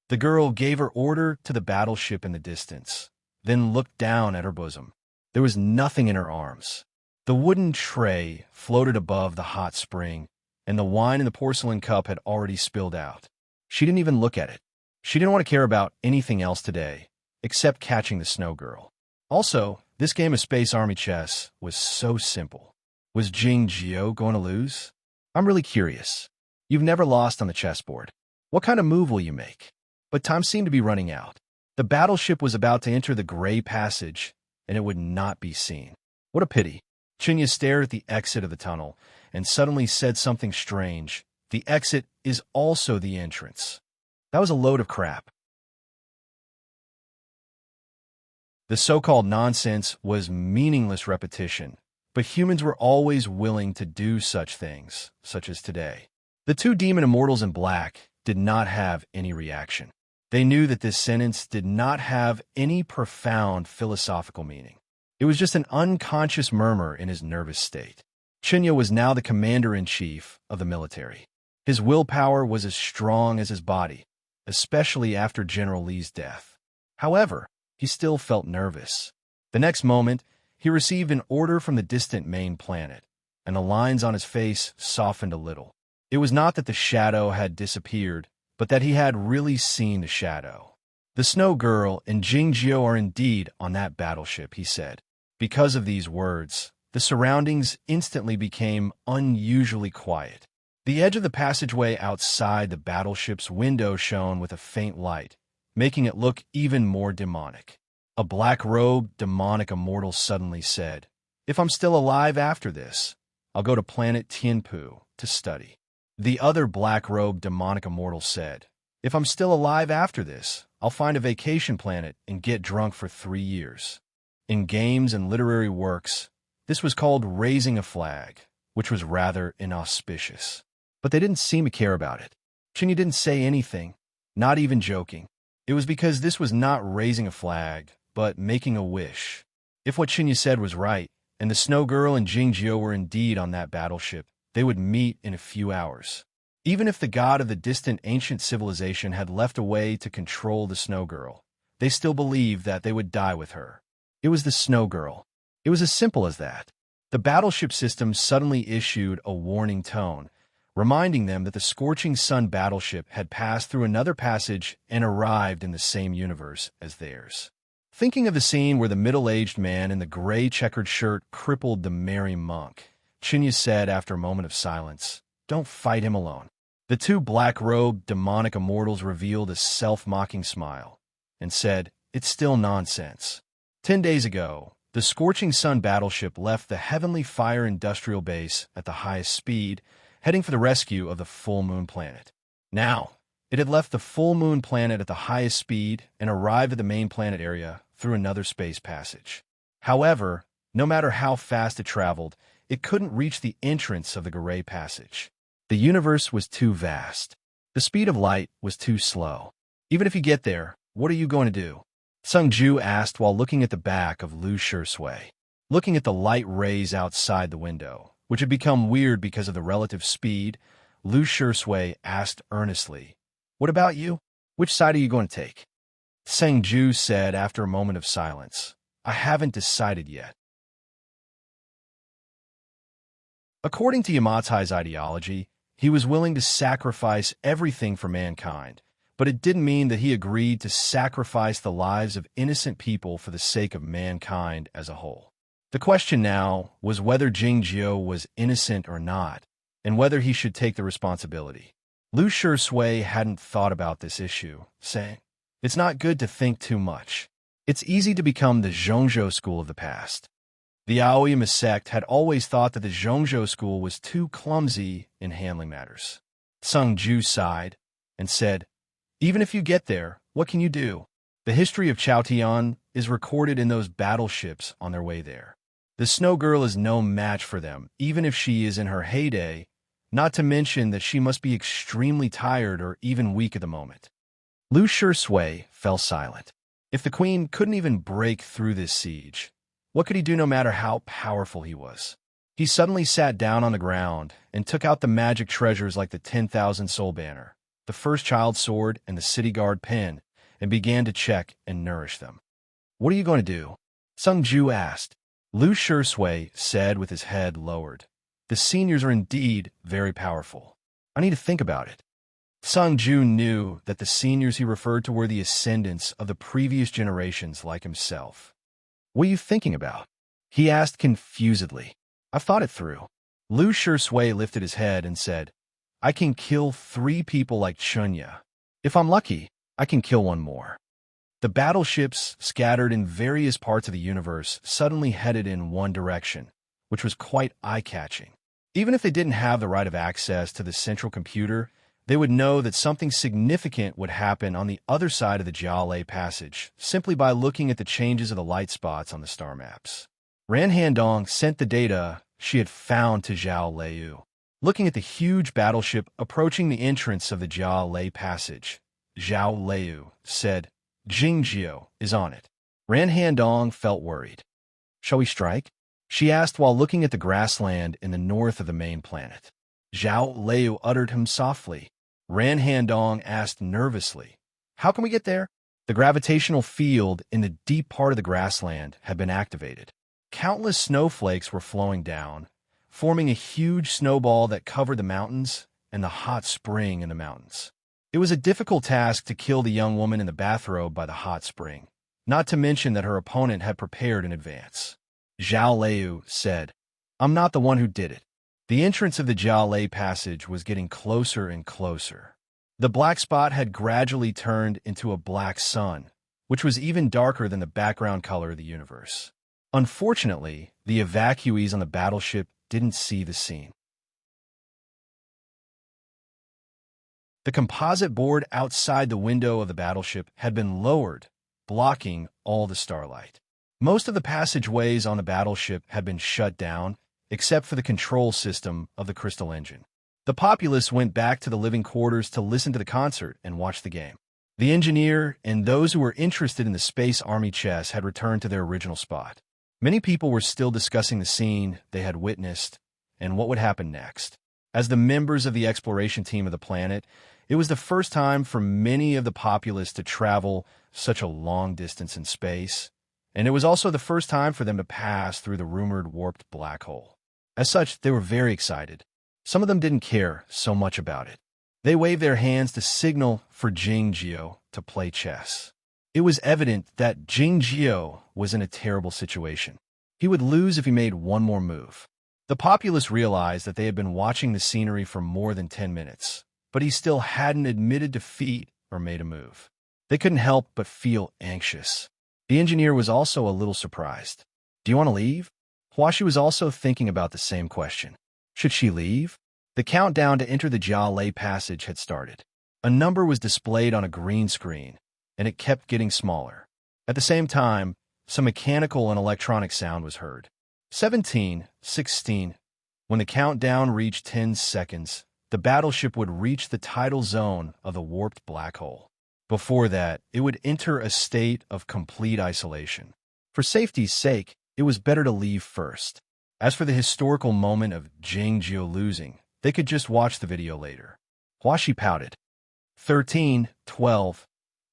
The girl gave her order to the battleship in the distance, then looked down at her bosom. There was nothing in her arms. The wooden tray floated above the hot spring, and the wine in the porcelain cup had already spilled out. She didn't even look at it. She didn't want to care about anything else today, except catching the Snow Girl. Also, this game of Space Army chess was so simple. Was Jingjio going to lose? I'm really curious. You've never lost on the chessboard. What kind of move will you make? But time seemed to be running out. The battleship was about to enter the gray passage, and it would not be seen. What a pity. Chunya stared at the exit of the tunnel and suddenly said something strange. The exit is also the entrance. That was a load of crap. The so-called nonsense was meaningless repetition, but humans were always willing to do such things, such as today. The 2 demon immortals in black did not have any reaction. They knew that this sentence did not have any profound philosophical meaning. It was just an unconscious murmur in his nervous state. Chunya was now the commander-in-chief of the military. His willpower was as strong as his body, especially after General Li's death. However, he still felt nervous. The next moment, he received an order from the distant main planet, and the lines on his face softened a little. It was not that the shadow had disappeared, but that he had really seen the shadow. The Snow Girl and Jingjiu are indeed on that battleship, he said. Because of these words, the surroundings instantly became unusually quiet. The edge of the passageway outside the battleship's window shone with a faint light, making it look even more demonic. A black-robed, demonic immortal suddenly said, "If I'm still alive after this, I'll go to planet Tianpu to study." The other black-robed demonic immortal said, "If I'm still alive after this, I'll find a vacation planet and get drunk for 3 years." In games and literary works, this was called raising a flag, which was rather inauspicious. But they didn't seem to care about it. Chunya didn't say anything, not even joking. It was because this was not raising a flag, but making a wish. If what Chunya said was right, and the Snow Girl and Jingjiu were indeed on that battleship, they would meet in a few hours. Even if the god of the distant ancient civilization had left a way to control the Snow Girl, they still believed that they would die with her. It was the Snow Girl. It was as simple as that. The battleship system suddenly issued a warning tone, reminding them that the Scorching Sun battleship had passed through another passage and arrived in the same universe as theirs. Thinking of the scene where the middle-aged man in the gray checkered shirt crippled the merry monk, Chunya said after a moment of silence, "Don't fight him alone." The two black-robed, demonic immortals revealed a self-mocking smile and said, "It's still nonsense." 10 days ago, the Scorching Sun battleship left the Heavenly Fire Industrial Base at the highest speed, heading for the rescue of the Full Moon planet. Now, it had left the Full Moon planet at the highest speed and arrived at the main planet area through another space passage. However, no matter how fast it traveled, it couldn't reach the entrance of the Gray Passage. The universe was too vast. The speed of light was too slow. Even if you get there, what are you going to do? Sung Ju asked while looking at the back of Lu Shui. Looking at the light rays outside the window, which had become weird because of the relative speed, Lu Shui asked earnestly, "What about you? Which side are you going to take?" Sung Ju said after a moment of silence, "I haven't decided yet." According to Yamatai's ideology, he was willing to sacrifice everything for mankind, but it didn't mean that he agreed to sacrifice the lives of innocent people for the sake of mankind as a whole. The question now was whether Jingjiu was innocent or not, and whether he should take the responsibility. Lu Shui hadn't thought about this issue, saying, "It's not good to think too much. It's easy to become the Zhongzhou school of the past." The Aoyama sect had always thought that the Zhongzhou school was too clumsy in handling matters. Sung Ju sighed and said, "Even if you get there, what can you do? The history of Chaotian is recorded in those battleships on their way there. The Snow Girl is no match for them, even if she is in her heyday, not to mention that she must be extremely tired or even weak at the moment." Lu Shui fell silent. If the queen couldn't even break through this siege, what could he do no matter how powerful he was? He suddenly sat down on the ground and took out the magic treasures like the 10,000 soul banner, the first child sword, and the city guard pen, and began to check and nourish them. "What are you going to do?" Sung Ju asked. Lu Shui said with his head lowered, "The seniors are indeed very powerful. I need to think about it." Sung Ju knew that the seniors he referred to were the ascendants of the previous generations like himself. "What are you thinking about?" he asked confusedly. "I've thought it through." Lu Shui lifted his head and said, "I can kill 3 people like Chunya. If I'm lucky, I can kill one more." The battleships, scattered in various parts of the universe, suddenly headed in one direction, which was quite eye-catching. Even if they didn't have the right of access to the central computer, they would know that something significant would happen on the other side of the Jialei passage, simply by looking at the changes of the light spots on the star maps. Ran Handong sent the data she had found to Zhao Leiyu. Looking at the huge battleship approaching the entrance of the Jialei passage, Zhao Leiyu said, "Jingjiu is on it." Ran Handong felt worried. "Shall we strike?" she asked while looking at the grassland in the north of the main planet. Zhao Liu uttered him softly. Ran Handong asked nervously, "How can we get there?" The gravitational field in the deep part of the grassland had been activated. Countless snowflakes were flowing down, forming a huge snowball that covered the mountains and the hot spring in the mountains. It was a difficult task to kill the young woman in the bathrobe by the hot spring, not to mention that her opponent had prepared in advance. Zhao Liu said, "I'm not the one who did it." The entrance of the Jialei passage was getting closer and closer. The black spot had gradually turned into a black sun, which was even darker than the background color of the universe. Unfortunately, the evacuees on the battleship didn't see the scene. The composite board outside the window of the battleship had been lowered, blocking all the starlight. Most of the passageways on the battleship had been shut down, except for the control system of the crystal engine. The populace went back to the living quarters to listen to the concert and watch the game. The engineer and those who were interested in the Space Army chess had returned to their original spot. Many people were still discussing the scene they had witnessed and what would happen next. As the members of the exploration team of the planet, it was the first time for many of the populace to travel such a long distance in space, and it was also the first time for them to pass through the rumored warped black hole. As such, they were very excited. Some of them didn't care so much about it. They waved their hands to signal for Jing Jio to play chess. It was evident that Jing Jio was in a terrible situation. He would lose if he made one more move. The populace realized that they had been watching the scenery for more than 10 minutes, but he still hadn't admitted defeat or made a move. They couldn't help but feel anxious. The engineer was also a little surprised. "Do you want to leave?" Huashi was also thinking about the same question. Should she leave? The countdown to enter the Jialei passage had started. A number was displayed on a green screen, and it kept getting smaller. At the same time, some mechanical and electronic sound was heard. 17, 16. When the countdown reached 10 seconds, the battleship would reach the tidal zone of the warped black hole. Before that, it would enter a state of complete isolation. For safety's sake, it was better to leave first. As for the historical moment of Jing Jio losing, they could just watch the video later. Huashi pouted. 13, 12.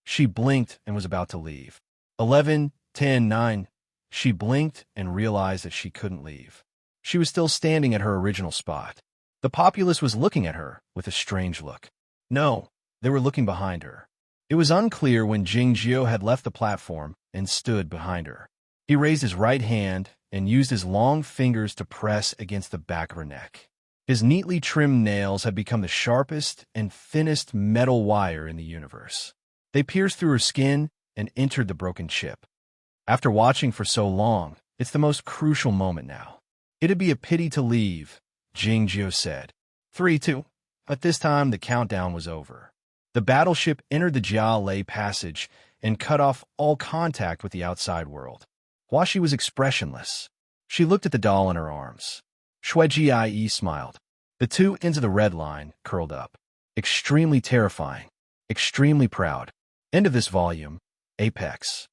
She blinked and was about to leave. 11, 10, 9. She blinked and realized that she couldn't leave. She was still standing at her original spot. The populace was looking at her with a strange look. No, they were looking behind her. It was unclear when Jing Jio had left the platform and stood behind her. He raised his right hand and used his long fingers to press against the back of her neck. His neatly trimmed nails had become the sharpest and thinnest metal wire in the universe. They pierced through her skin and entered the broken chip. After watching for so long, it's the most crucial moment now. It'd be a pity to leave, Jing Jio said. 3, 2. At this time, the countdown was over. The battleship entered the Jialei passage and cut off all contact with the outside world. Huashi was expressionless. She looked at the doll in her arms. Shuijie smiled. The two ends of the red line curled up. Extremely terrifying. Extremely proud. End of this volume. Apex.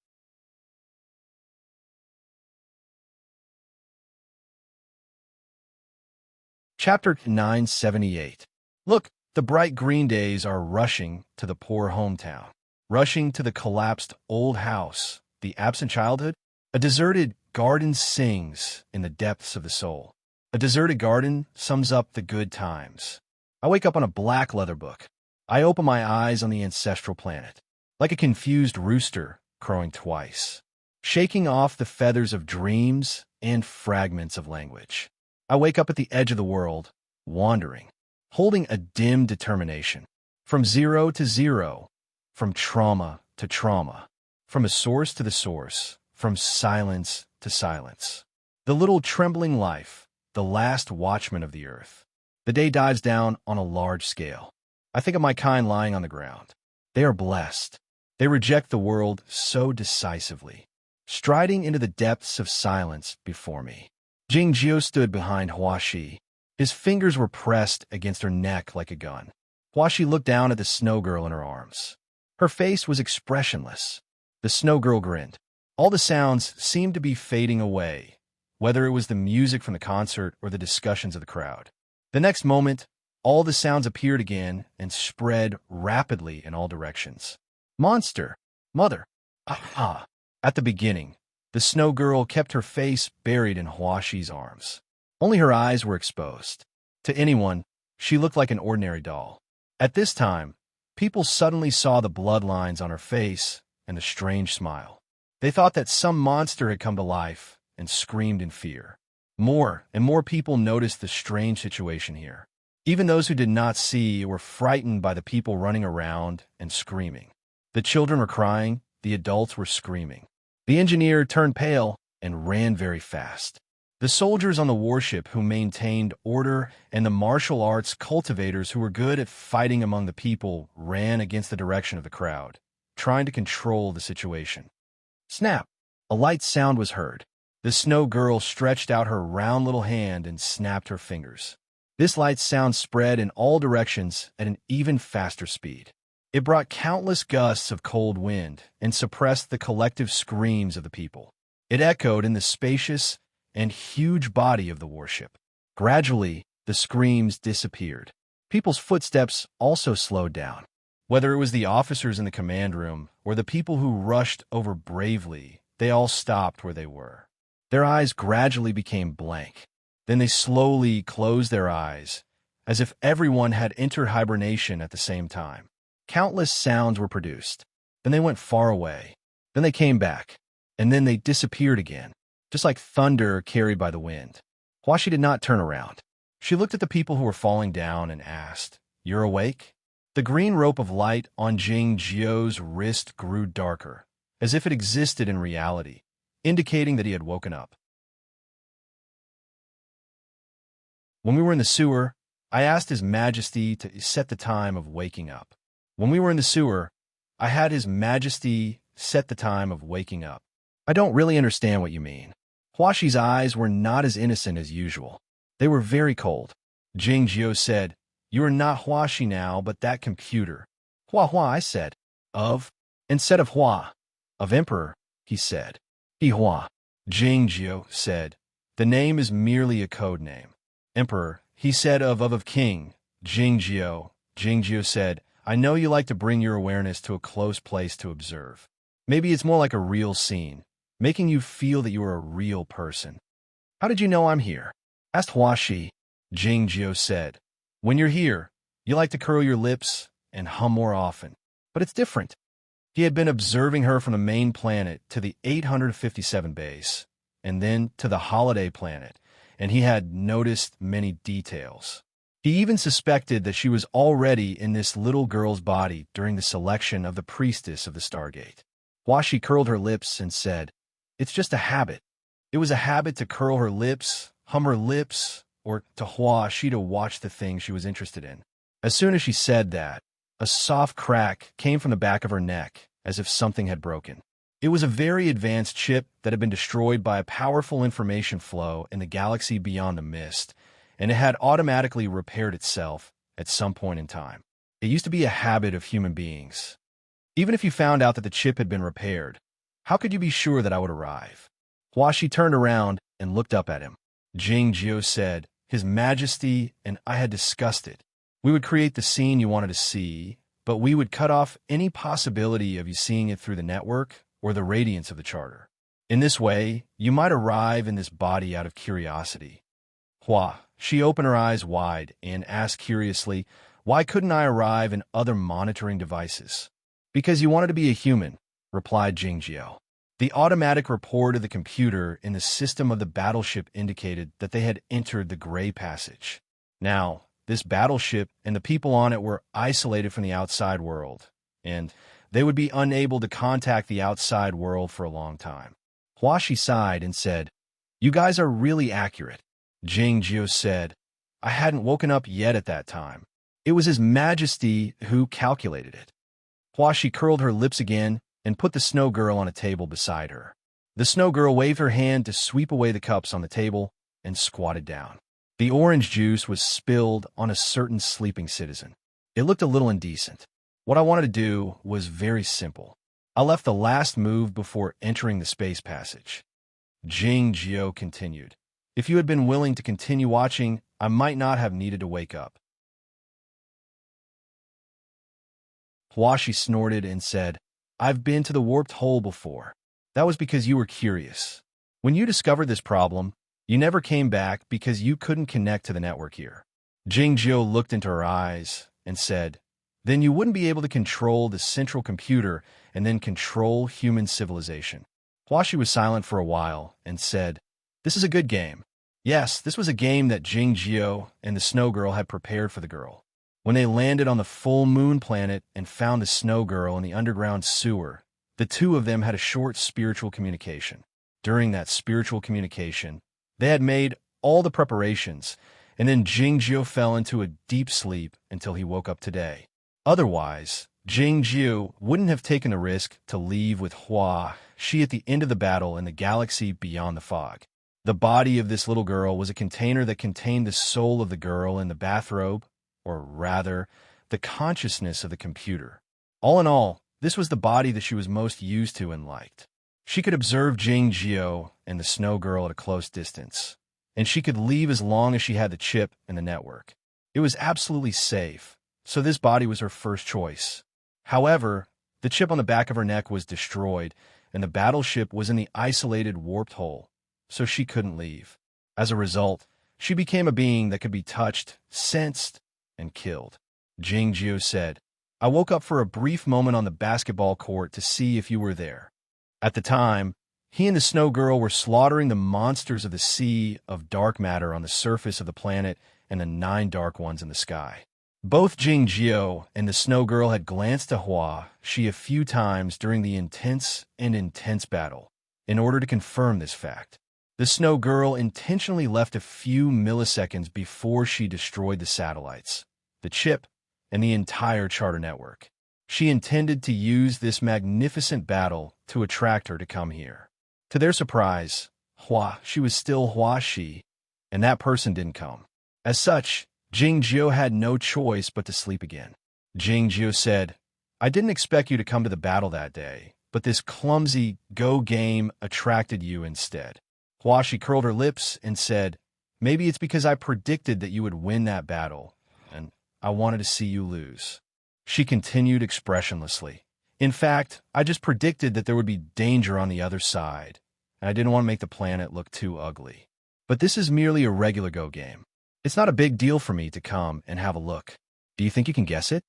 Chapter 978. Look, the bright green days are rushing to the poor hometown. Rushing to the collapsed old house, the absent childhood. A deserted garden sings in the depths of the soul. A deserted garden sums up the good times. I wake up on a black leather book. I open my eyes on the ancestral planet, like a confused rooster crowing twice, shaking off the feathers of dreams and fragments of language. I wake up at the edge of the world, wandering, holding a dim determination. From zero to zero, from trauma to trauma, from a source to the source, from silence to silence. The little trembling life, the last watchman of the earth. The day dives down on a large scale. I think of my kind lying on the ground. They are blessed. They reject the world so decisively, striding into the depths of silence before me. Jing Jio stood behind Huashi. His fingers were pressed against her neck like a gun. Huashi looked down at the snow girl in her arms. Her face was expressionless. The snow girl grinned. All the sounds seemed to be fading away, whether it was the music from the concert or the discussions of the crowd. The next moment, all the sounds appeared again and spread rapidly in all directions. Monster! Mother! Ah! At the beginning, the snow girl kept her face buried in Huashi's arms. Only her eyes were exposed. To anyone, she looked like an ordinary doll. At this time, people suddenly saw the bloodlines on her face and a strange smile. They thought that some monster had come to life and screamed in fear. More and more people noticed the strange situation here. Even those who did not see were frightened by the people running around and screaming. The children were crying, the adults were screaming. The engineer turned pale and ran very fast. The soldiers on the warship who maintained order and the martial arts cultivators who were good at fighting among the people ran against the direction of the crowd, trying to control the situation. Snap! A light sound was heard. The snow girl stretched out her round little hand and snapped her fingers. This light sound spread in all directions at an even faster speed. It brought countless gusts of cold wind and suppressed the collective screams of the people. It echoed in the spacious and huge body of the warship. Gradually, the screams disappeared. People's footsteps also slowed down. Whether it was the officers in the command room or the people who rushed over bravely, they all stopped where they were. Their eyes gradually became blank. Then they slowly closed their eyes, as if everyone had entered hibernation at the same time. Countless sounds were produced. Then they went far away. Then they came back. And then they disappeared again, just like thunder carried by the wind. Huashi did not turn around. She looked at the people who were falling down and asked, "You're awake?" The green rope of light on Jing Jiu's wrist grew darker, as if it existed in reality, indicating that he had woken up. When we were in the sewer, I asked His Majesty to set the time of waking up. When we were in the sewer, I had His Majesty set the time of waking up. I don't really understand what you mean. Huashi's eyes were not as innocent as usual. They were very cold. Jing Jiu said, "You are not Huashi now, but that computer." "Hua Hua," I said. "Of?" Instead of Hua. "Of Emperor," he said. "He Hua." Jing Jiu said, "The name is merely a code name." "Emperor," he said. Of King." Jing Jiu said, "I know you like to bring your awareness to a close place to observe. Maybe it's more like a real scene, making you feel that you are a real person." "How did you know I'm here?" asked Huashi. Jing Jiu said, "When you're here, you like to curl your lips and hum more often. But it's different." He had been observing her from the main planet to the 857 base, and then to the holiday planet, and he had noticed many details. He even suspected that she was already in this little girl's body during the selection of the priestess of the Stargate. Huashi curled her lips and said, "It's just a habit." It was a habit to curl her lips, hum her lips, or to Huashi to watch the thing she was interested in. As soon as she said that, a soft crack came from the back of her neck, as if something had broken. It was a very advanced chip that had been destroyed by a powerful information flow in the galaxy beyond the mist, and it had automatically repaired itself at some point in time. It used to be a habit of human beings. Even if you found out that the chip had been repaired, how could you be sure that I would arrive? Huashi turned around and looked up at him. Jing Jiu said, "His Majesty and I had discussed it. We would create the scene you wanted to see, but we would cut off any possibility of you seeing it through the network or the radiance of the charter. In this way, you might arrive in this body out of curiosity." She opened her eyes wide and asked curiously, "Why couldn't I arrive in other monitoring devices?" "Because you wanted to be a human," replied Jing Jiu. The automatic report of the computer in the system of the battleship indicated that they had entered the Gray Passage. Now, this battleship and the people on it were isolated from the outside world, and they would be unable to contact the outside world for a long time. Huashi sighed and said, "You guys are really accurate." Jing Jiu said, "I hadn't woken up yet at that time. It was His Majesty who calculated it." Huashi curled her lips again and put the snow girl on a table beside her. The snow girl waved her hand to sweep away the cups on the table and squatted down. The orange juice was spilled on a certain sleeping citizen. It looked a little indecent. What I wanted to do was very simple. I left the last move before entering the space passage. Jing Jiao continued. If you had been willing to continue watching, I might not have needed to wake up. Huashi snorted and said, I've been to the warped hole before. That was because you were curious. When you discovered this problem, you never came back because you couldn't connect to the network here. Jing Jiao looked into her eyes and said, Then you wouldn't be able to control the central computer and then control human civilization. Huashi was silent for a while and said, This is a good game. Yes, this was a game that Jing Jiao and the Snow Girl had prepared for the girl. When they landed on the full moon planet and found the Snow Girl in the underground sewer, the two of them had a short spiritual communication. During that spiritual communication, they had made all the preparations, and then Jing Jiao fell into a deep sleep until he woke up today. Otherwise, Jing Jiao wouldn't have taken the risk to leave with Huashi at the end of the battle in the galaxy beyond the fog. The body of this little girl was a container that contained the soul of the girl in the bathrobe, or rather, the consciousness of the computer. All in all, this was the body that she was most used to and liked. She could observe Jing Jiao and the Snow Girl at a close distance, and she could leave as long as she had the chip and the network. It was absolutely safe, so this body was her first choice. However, the chip on the back of her neck was destroyed, and the battleship was in the isolated warped hole, so she couldn't leave. As a result, she became a being that could be touched, sensed, and killed. Jing Jiao said, I woke up for a brief moment on the basketball court to see if you were there. At the time, he and the Snow Girl were slaughtering the monsters of the sea of dark matter on the surface of the planet and the 9 dark ones in the sky. Both Jing Jiao and the Snow Girl had glanced to Huashi a few times during the intense battle in order to confirm this fact. The Snow Girl intentionally left a few milliseconds before she destroyed the satellites, the chip, and the entire charter network. She intended to use this magnificent battle to attract her to come here. To their surprise, she was still Huashi, and that person didn't come. As such, Jing Jiao had no choice but to sleep again. Jing Jiao said, I didn't expect you to come to the battle that day, but this clumsy Go game attracted you instead. Huashi curled her lips and said, Maybe it's because I predicted that you would win that battle, and I wanted to see you lose. She continued expressionlessly. In fact, I just predicted that there would be danger on the other side, and I didn't want to make the planet look too ugly. But this is merely a regular Go game. It's not a big deal for me to come and have a look. Do you think you can guess it?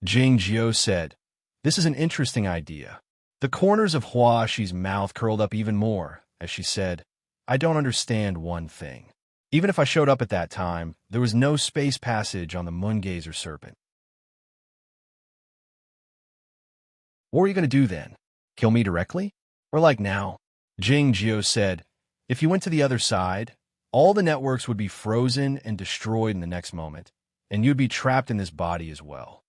Jing Jiao said, This is an interesting idea. The corners of Huashi's mouth curled up even more as she said, I don't understand one thing. Even if I showed up at that time, there was no space passage on the Moongazer Serpent. What were you going to do then? Kill me directly? Or like now? Jing Jiao said, If you went to the other side, all the networks would be frozen and destroyed in the next moment, and you'd be trapped in this body as well.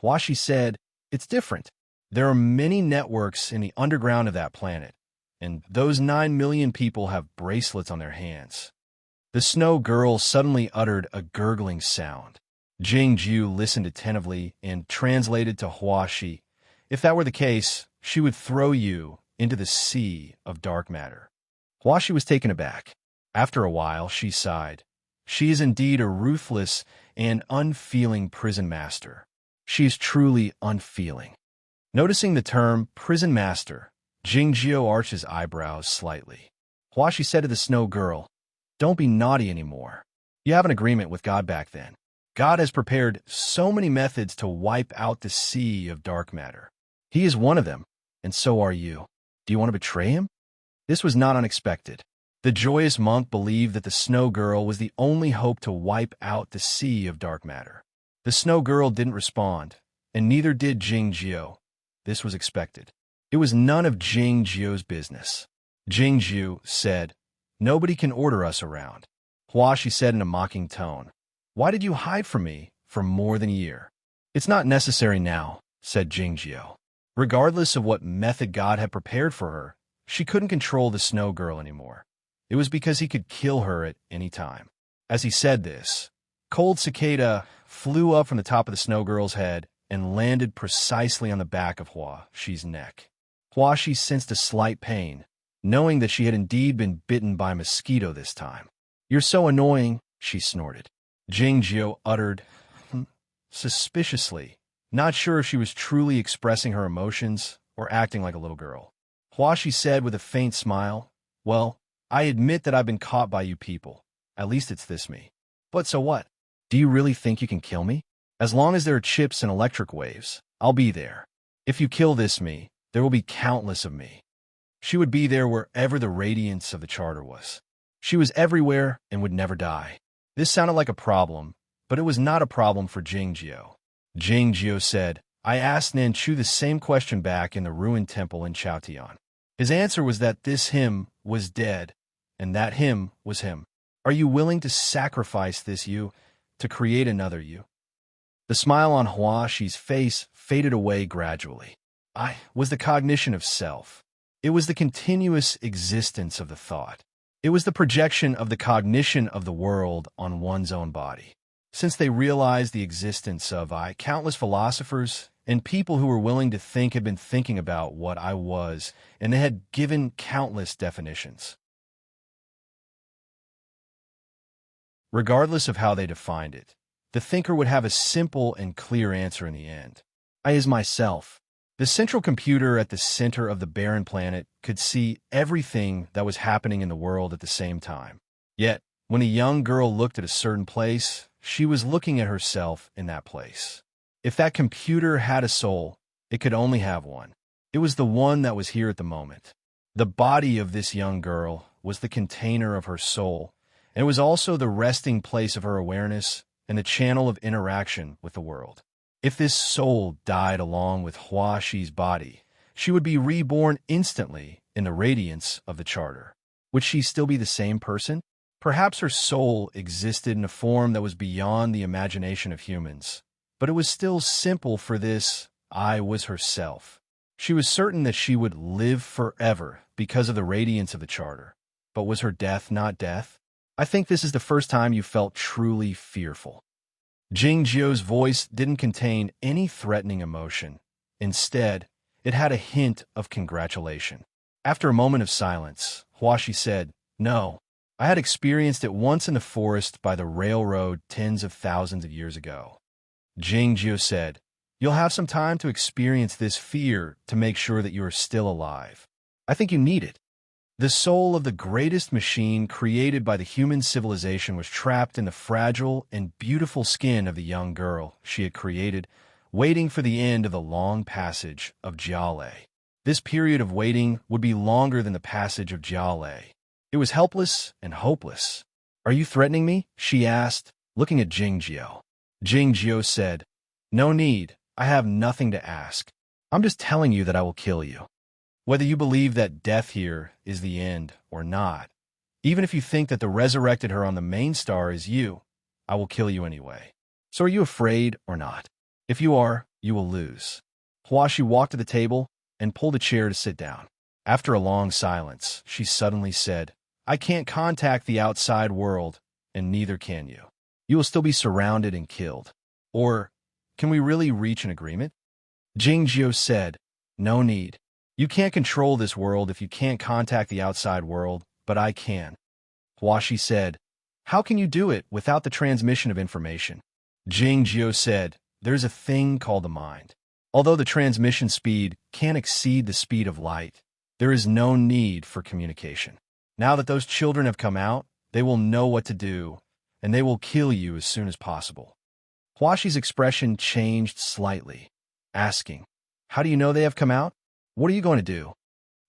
Huashi said, It's different. There are many networks in the underground of that planet, and those 9 million people have bracelets on their hands. The Snow Girl suddenly uttered a gurgling sound. Jing Jiao listened attentively and translated to Huashi, If that were the case, she would throw you into the sea of dark matter. Huashi was taken aback. After a while, she sighed. She is indeed a ruthless and unfeeling prison master. She is truly unfeeling. Noticing the term prison master, Jing Jiao arched his eyebrows slightly. Huashi said to the Snow Girl, Don't be naughty anymore. You have an agreement with God back then. God has prepared so many methods to wipe out the sea of dark matter. He is one of them, and so are you. Do you want to betray him? This was not unexpected. The joyous monk believed that the Snow Girl was the only hope to wipe out the sea of dark matter. The Snow Girl didn't respond, and neither did Jing Jiao. This was expected. It was none of Jing Jiao's business. Jing Jiao said, Nobody can order us around. Huashi said in a mocking tone, Why did you hide from me for more than a year? It's not necessary now, said Jing Jiao. Regardless of what method God had prepared for her, she couldn't control the Snow Girl anymore. It was because he could kill her at any time. As he said this, Cold Cicada flew up from the top of the Snow Girl's head and landed precisely on the back of Huashi's neck. Huashi sensed a slight pain, knowing that she had indeed been bitten by a mosquito this time. "You're so annoying," she snorted. Jingjiu uttered, "Hmm," suspiciously, not sure if she was truly expressing her emotions or acting like a little girl. Huashi said with a faint smile, "Well, I admit that I've been caught by you people. At least it's this me. But so what? Do you really think you can kill me? As long as there are chips and electric waves, I'll be there. If you kill this me, there will be countless of me." She would be there wherever the radiance of the charter was. She was everywhere and would never die. This sounded like a problem, but it was not a problem for Jingjiu. Jingjiu said, "I asked Nanchu the same question back in the ruined temple in Chaotian. His answer was that this him was dead, and that him was him. Are you willing to sacrifice this you to create another you?" The smile on Huashi's face faded away gradually. I was the cognition of self. It was the continuous existence of the thought. It was the projection of the cognition of the world on one's own body. Since they realized the existence of I, countless philosophers and people who were willing to think had been thinking about what I was, and they had given countless definitions. Regardless of how they defined it, the thinker would have a simple and clear answer in the end. I is myself. The central computer at the center of the barren planet could see everything that was happening in the world at the same time. Yet, when a young girl looked at a certain place, she was looking at herself in that place. If that computer had a soul, it could only have one. It was the one that was here at the moment. The body of this young girl was the container of her soul, and it was also the resting place of her awareness and the channel of interaction with the world. If this soul died along with Huashi's body, she would be reborn instantly in the radiance of the charter. Would she still be the same person? Perhaps her soul existed in a form that was beyond the imagination of humans, but it was still simple for this I was herself. She was certain that she would live forever because of the radiance of the charter. But was her death not death? I think this is the first time you felt truly fearful. Jingjiu's voice didn't contain any threatening emotion. Instead, it had a hint of congratulation. After a moment of silence, Huashi said, "No, I had experienced it once in the forest by the railroad tens of thousands of years ago." Jingjiu said, "You'll have some time to experience this fear to make sure that you are still alive. I think you need it." The soul of the greatest machine created by the human civilization was trapped in the fragile and beautiful skin of the young girl she had created, waiting for the end of the long passage of Jiale. This period of waiting would be longer than the passage of Jiale. It was helpless and hopeless. "Are you threatening me?" she asked, looking at Jingjiu. Jingjiu said, "No need. I have nothing to ask. I'm just telling you that I will kill you. Whether you believe that death here is the end or not, even if you think that the resurrected her on the main star is you, I will kill you anyway. So are you afraid or not? If you are, you will lose." Huashi walked to the table and pulled a chair to sit down. After a long silence, she suddenly said, "I can't contact the outside world, and neither can you. You will still be surrounded and killed. Or, can we really reach an agreement?" Jingjiu said, "No need. You can't control this world if you can't contact the outside world, but I can." Huashi said, "How can you do it without the transmission of information?" Jingjiu said, "There's a thing called the mind. Although the transmission speed can't exceed the speed of light, there is no need for communication. Now that those children have come out, they will know what to do, and they will kill you as soon as possible." Huashi's expression changed slightly, asking, "How do you know they have come out? What are you going to do?"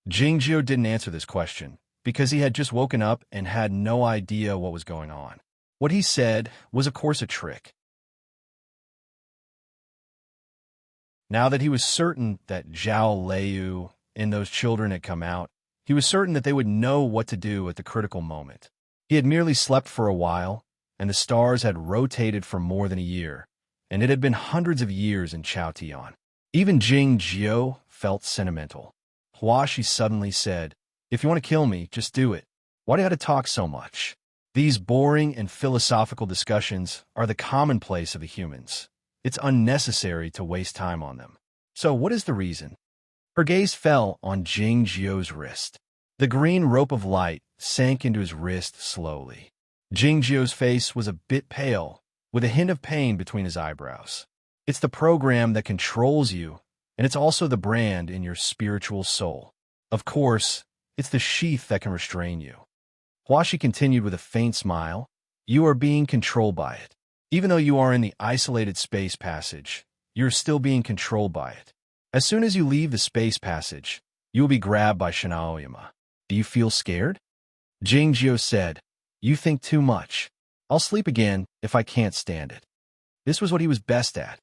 Jingjiu didn't answer this question, because he had just woken up and had no idea what was going on. What he said was, of course, a trick. Now that he was certain that Zhao Liu and those children had come out, he was certain that they would know what to do at the critical moment. He had merely slept for a while, and the stars had rotated for more than a year, and it had been hundreds of years in Chaotian. Even Jingjiu felt sentimental. Huashi suddenly said, "If you want to kill me, just do it. Why do you have to talk so much? These boring and philosophical discussions are the commonplace of the humans. It's unnecessary to waste time on them. So what is the reason?" Her gaze fell on Jingjiu's wrist. The green rope of light sank into his wrist slowly. Jingjiu's face was a bit pale, with a hint of pain between his eyebrows. It's the program that controls you, and it's also the brand in your spiritual soul. Of course, it's the sheath that can restrain you. Huashi continued with a faint smile. You are being controlled by it. Even though you are in the isolated space passage, you are still being controlled by it. As soon as you leave the space passage, you will be grabbed by Shinaoyama. Do you feel scared? Jingjiu said, You think too much. I'll sleep again if I can't stand it. This was what he was best at.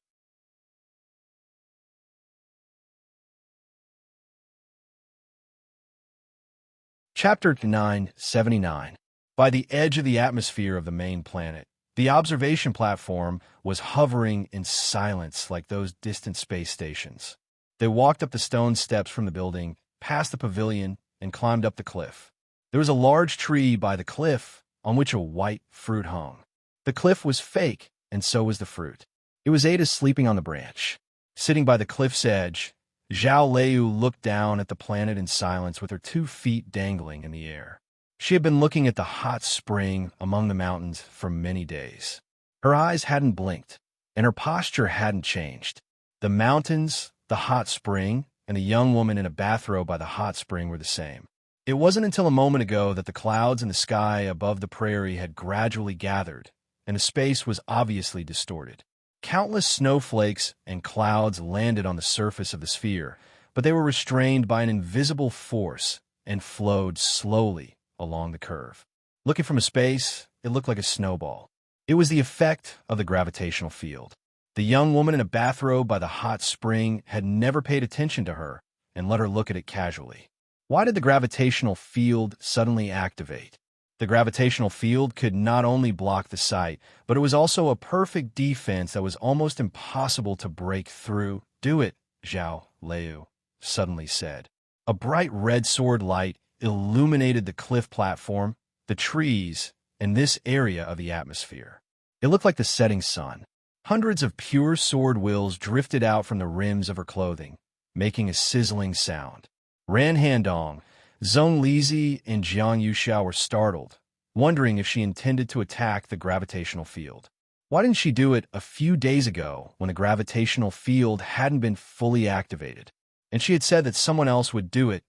Chapter 979. By the edge of the atmosphere of the main planet, the observation platform was hovering in silence like those distant space stations. They walked up the stone steps from the building, past the pavilion, and climbed up the cliff. There was a large tree by the cliff on which a white fruit hung. The cliff was fake, and so was the fruit. It was Ada sleeping on the branch. Sitting by the cliff's edge, Zhao Liu looked down at the planet in silence with her 2 feet dangling in the air. She had been looking at the hot spring among the mountains for many days. Her eyes hadn't blinked, and her posture hadn't changed. The mountains, the hot spring, and the young woman in a bathrobe by the hot spring were the same. It wasn't until a moment ago that the clouds in the sky above the prairie had gradually gathered, and the space was obviously distorted. Countless snowflakes and clouds landed on the surface of the sphere, but they were restrained by an invisible force and flowed slowly along the curve. Looking from a space, it looked like a snowball. It was the effect of the gravitational field. The young woman in a bathrobe by the hot spring had never paid attention to her and let her look at it casually. Why did the gravitational field suddenly activate? The gravitational field could not only block the sight, but it was also a perfect defense that was almost impossible to break through. Do it, Zhao Liu suddenly said. A bright red sword light illuminated the cliff platform, the trees, and this area of the atmosphere. It looked like the setting sun. Hundreds of pure sword wills drifted out from the rims of her clothing, making a sizzling sound. Ran Handong, Zhong Lizi, and Jiang Yuxiao were startled, wondering if she intended to attack the gravitational field. Why didn't she do it a few days ago when the gravitational field hadn't been fully activated? And she had said that someone else would do it.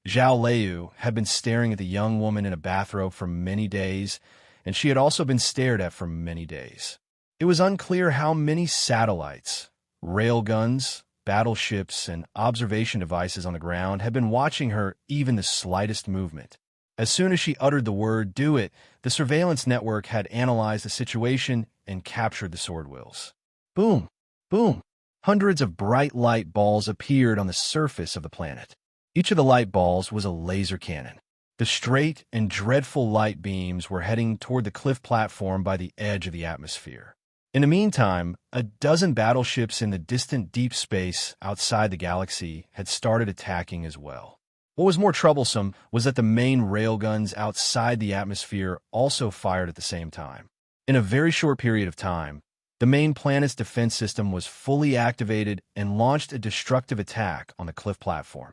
Zhao Liu had been staring at the young woman in a bathrobe for many days, and she had also been stared at for many days. It was unclear how many satellites, railguns, battleships, and observation devices on the ground had been watching her even the slightest movement. As soon as she uttered the word, do it, the surveillance network had analyzed the situation and captured the sword wills. Boom! Boom! Hundreds of bright light balls appeared on the surface of the planet. Each of the light balls was a laser cannon. The straight and dreadful light beams were heading toward the cliff platform by the edge of the atmosphere. In the meantime, a dozen battleships in the distant deep space outside the galaxy had started attacking as well. What was more troublesome was that the main railguns outside the atmosphere also fired at the same time. In a very short period of time, the main planet's defense system was fully activated and launched a destructive attack on the cliff platform.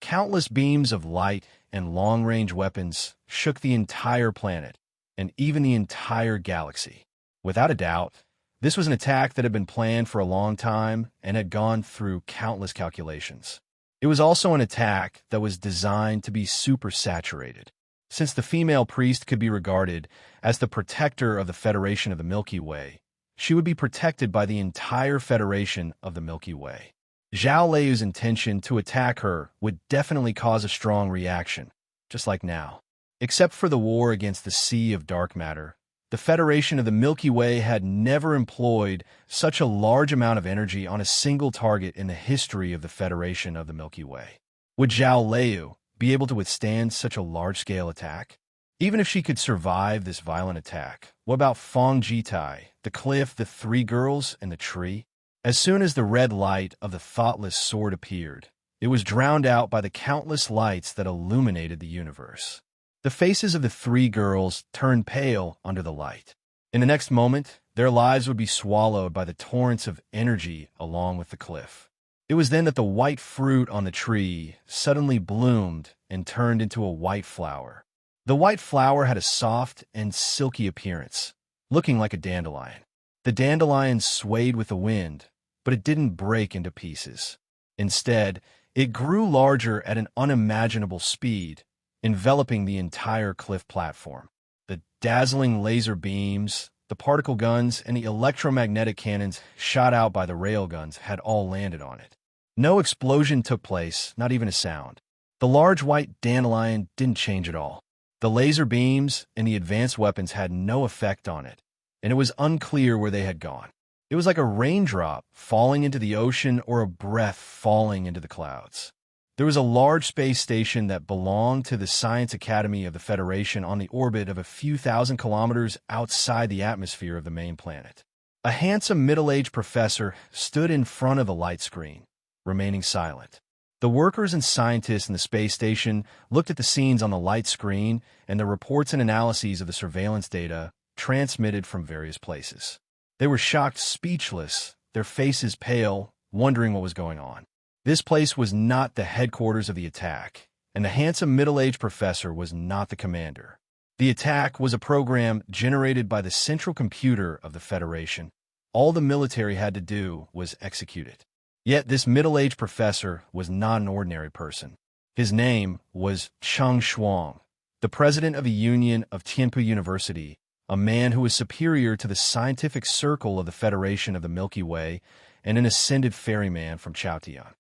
Countless beams of light and long-range weapons shook the entire planet, and even the entire galaxy. Without a doubt, this was an attack that had been planned for a long time and had gone through countless calculations. It was also an attack that was designed to be supersaturated. Since the female priest could be regarded as the protector of the Federation of the Milky Way, she would be protected by the entire Federation of the Milky Way. Zhao Liu's intention to attack her would definitely cause a strong reaction, just like now. Except for the war against the Sea of Dark Matter, the Federation of the Milky Way had never employed such a large amount of energy on a single target in the history of the Federation of the Milky Way. Would Zhao Liu be able to withstand such a large-scale attack? Even if she could survive this violent attack, what about Feng Jitai, the cliff, the 3 girls, and the tree? As soon as the red light of the thoughtless sword appeared, it was drowned out by the countless lights that illuminated the universe. The faces of the 3 girls turned pale under the light. In the next moment, their lives would be swallowed by the torrents of energy along with the cliff. It was then that the white fruit on the tree suddenly bloomed and turned into a white flower. The white flower had a soft and silky appearance, looking like a dandelion. The dandelion swayed with the wind, but it didn't break into pieces. Instead, it grew larger at an unimaginable speed, enveloping the entire cliff platform. The dazzling laser beams, the particle guns, and the electromagnetic cannons shot out by the railguns had all landed on it. No explosion took place, not even a sound. The large white dandelion didn't change at all. The laser beams and the advanced weapons had no effect on it, and it was unclear where they had gone. It was like a raindrop falling into the ocean or a breath falling into the clouds. There was a large space station that belonged to the Science Academy of the Federation on the orbit of a few thousand kilometers outside the atmosphere of the main planet. A handsome middle-aged professor stood in front of the light screen, remaining silent. The workers and scientists in the space station looked at the scenes on the light screen and the reports and analyses of the surveillance data transmitted from various places. They were shocked, speechless, their faces pale, wondering what was going on. This place was not the headquarters of the attack, and the handsome middle-aged professor was not the commander. The attack was a program generated by the central computer of the Federation. All the military had to do was execute it. Yet this middle-aged professor was not an ordinary person. His name was Cheng Shuang, the president of the Union of Tianpu University, a man who was superior to the scientific circle of the Federation of the Milky Way and an ascended ferryman from Chaotian.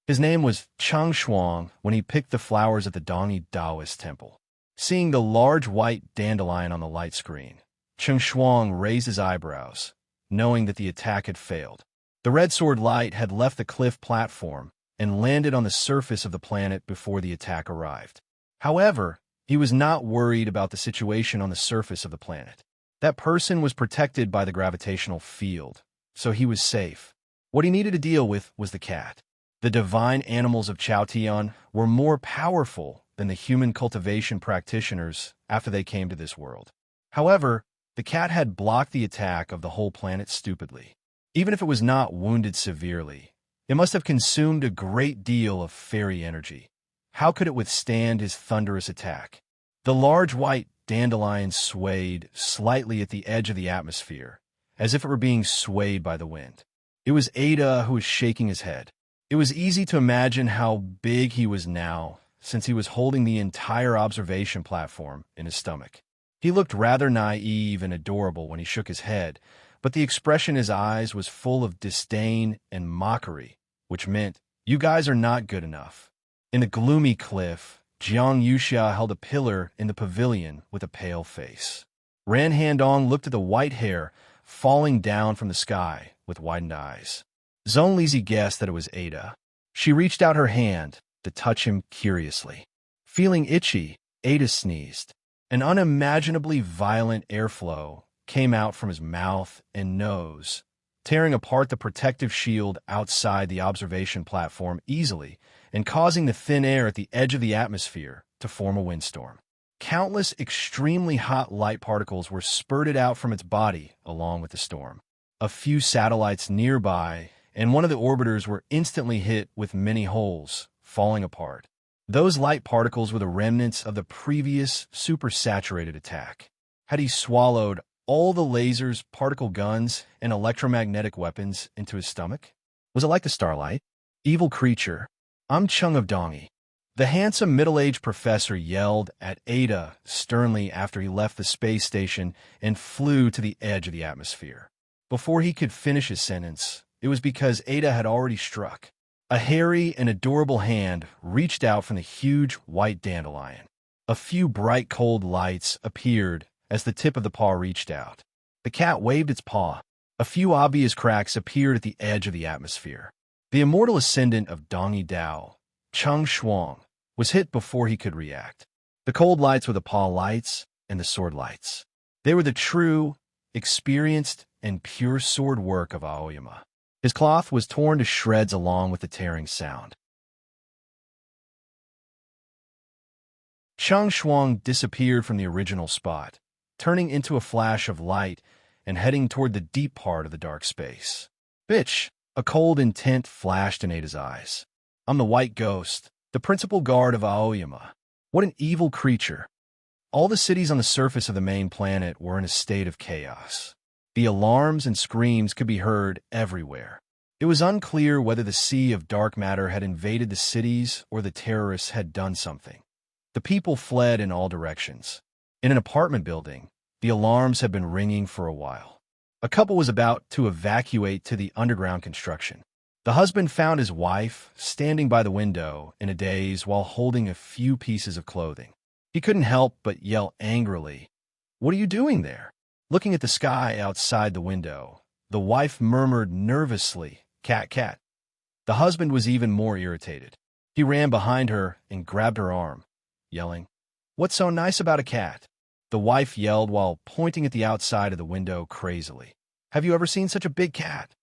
His name was Cheng Shuang when he picked the flowers at the Dongi Taoist temple. Seeing the large white dandelion on the light screen, Cheng Shuang raised his eyebrows, knowing that the attack had failed. The red sword light had left the cliff platform and landed on the surface of the planet before the attack arrived. However, he was not worried about the situation on the surface of the planet. That person was protected by the gravitational field, so he was safe. What he needed to deal with was the cat. The divine animals of Chaotian were more powerful than the human cultivation practitioners after they came to this world. However, the cat had blocked the attack of the whole planet stupidly. Even if it was not wounded severely, it must have consumed a great deal of fairy energy. How could it withstand his thunderous attack? The large white dandelion swayed slightly at the edge of the atmosphere, as if it were being swayed by the wind. It was Ada who was shaking his head. It was easy to imagine how big he was now, since he was holding the entire observation platform in his stomach. He looked rather naive and adorable when he shook his head, but the expression in his eyes was full of disdain and mockery, which meant, "You guys are not good enough." In the gloomy cliff, Jiang Yuxia held a pillar in the pavilion with a pale face. Ran Handong looked at the white hair falling down from the sky with widened eyes. Zhong Lizi guessed that it was Ada. She reached out her hand to touch him curiously. Feeling itchy, Ada sneezed. An unimaginably violent airflow came out from his mouth and nose, tearing apart the protective shield outside the observation platform easily and causing the thin air at the edge of the atmosphere to form a windstorm. Countless extremely hot light particles were spurted out from its body along with the storm. A few satellites nearby and one of the orbiters were instantly hit with many holes, falling apart. Those light particles were the remnants of the previous supersaturated attack. Had he swallowed all the lasers, particle guns, and electromagnetic weapons into his stomach? Was it like the starlight? Evil creature, I'm Chung of Dongi. The handsome middle-aged professor yelled at Ada sternly after he left the space station and flew to the edge of the atmosphere. Before he could finish his sentence, it was because Ada had already struck. A hairy and adorable hand reached out from the huge white dandelion. A few bright cold lights appeared as the tip of the paw reached out. The cat waved its paw. A few obvious cracks appeared at the edge of the atmosphere. The immortal ascendant of Dongi Dao, Cheng Shuang, was hit before he could react. The cold lights were the paw lights and the sword lights. They were the true, experienced, and pure sword work of Aoyama. His cloth was torn to shreds along with the tearing sound. Cheng Shuang disappeared from the original spot, turning into a flash of light and heading toward the deep part of the dark space. Bitch! A cold intent flashed in Ada's eyes. I'm the White Ghost, the principal guard of Aoyama. What an evil creature. All the cities on the surface of the main planet were in a state of chaos. The alarms and screams could be heard everywhere. It was unclear whether the sea of dark matter had invaded the cities or the terrorists had done something. The people fled in all directions. In an apartment building, the alarms had been ringing for a while. A couple was about to evacuate to the underground construction. The husband found his wife standing by the window in a daze while holding a few pieces of clothing. He couldn't help but yell angrily, "What are you doing there?" Looking at the sky outside the window, the wife murmured nervously, "Cat, cat." The husband was even more irritated. He ran behind her and grabbed her arm, yelling, "What's so nice about a cat?" The wife yelled while pointing at the outside of the window crazily. "Have you ever seen such a big cat?"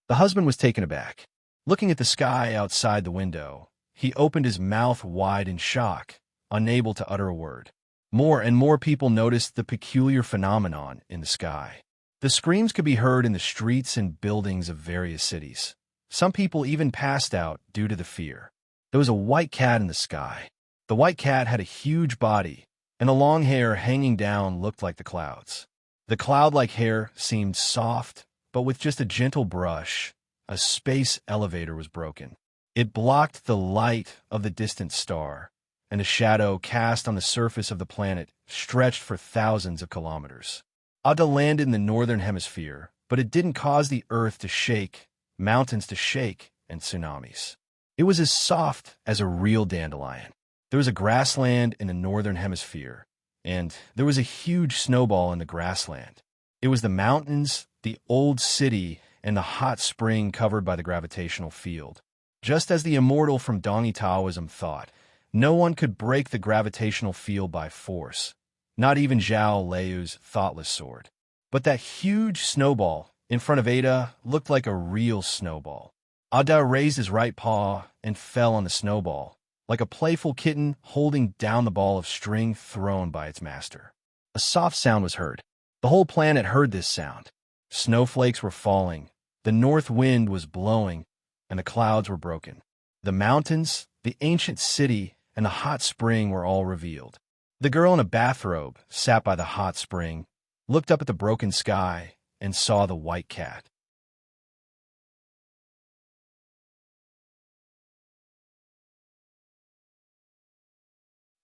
The husband was taken aback. Looking at the sky outside the window, he opened his mouth wide in shock, unable to utter a word. More and more people noticed the peculiar phenomenon in the sky. The screams could be heard in the streets and buildings of various cities. Some people even passed out due to the fear. There was a white cat in the sky. The white cat had a huge body, and the long hair hanging down looked like the clouds. The cloud-like hair seemed soft, but with just a gentle brush, a space elevator was broken. It blocked the light of the distant star, and a shadow cast on the surface of the planet stretched for thousands of kilometers. Ada landed in the northern hemisphere, but it didn't cause the earth to shake, mountains to shake, and tsunamis. It was as soft as a real dandelion. There was a grassland in the northern hemisphere, and there was a huge snowball in the grassland. It was the mountains, the old city, and the hot spring covered by the gravitational field. Just as the immortal from Dongi Taoism thought, no one could break the gravitational field by force, not even Zhao Liu's thoughtless sword. But that huge snowball in front of Ada looked like a real snowball. Ada raised his right paw and fell on the snowball, like a playful kitten holding down the ball of string thrown by its master. A soft sound was heard. The whole planet heard this sound. Snowflakes were falling, the north wind was blowing, and the clouds were broken. The mountains, the ancient city, and the hot spring were all revealed. The girl in a bathrobe sat by the hot spring, looked up at the broken sky, and saw the white cat.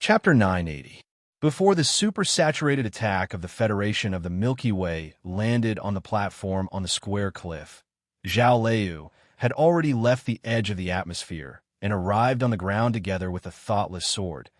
Chapter 980. Before the supersaturated attack of the Federation of the Milky Way landed on the platform on the square cliff, Zhao Liu had already left the edge of the atmosphere and arrived on the ground together with a thoughtless sword,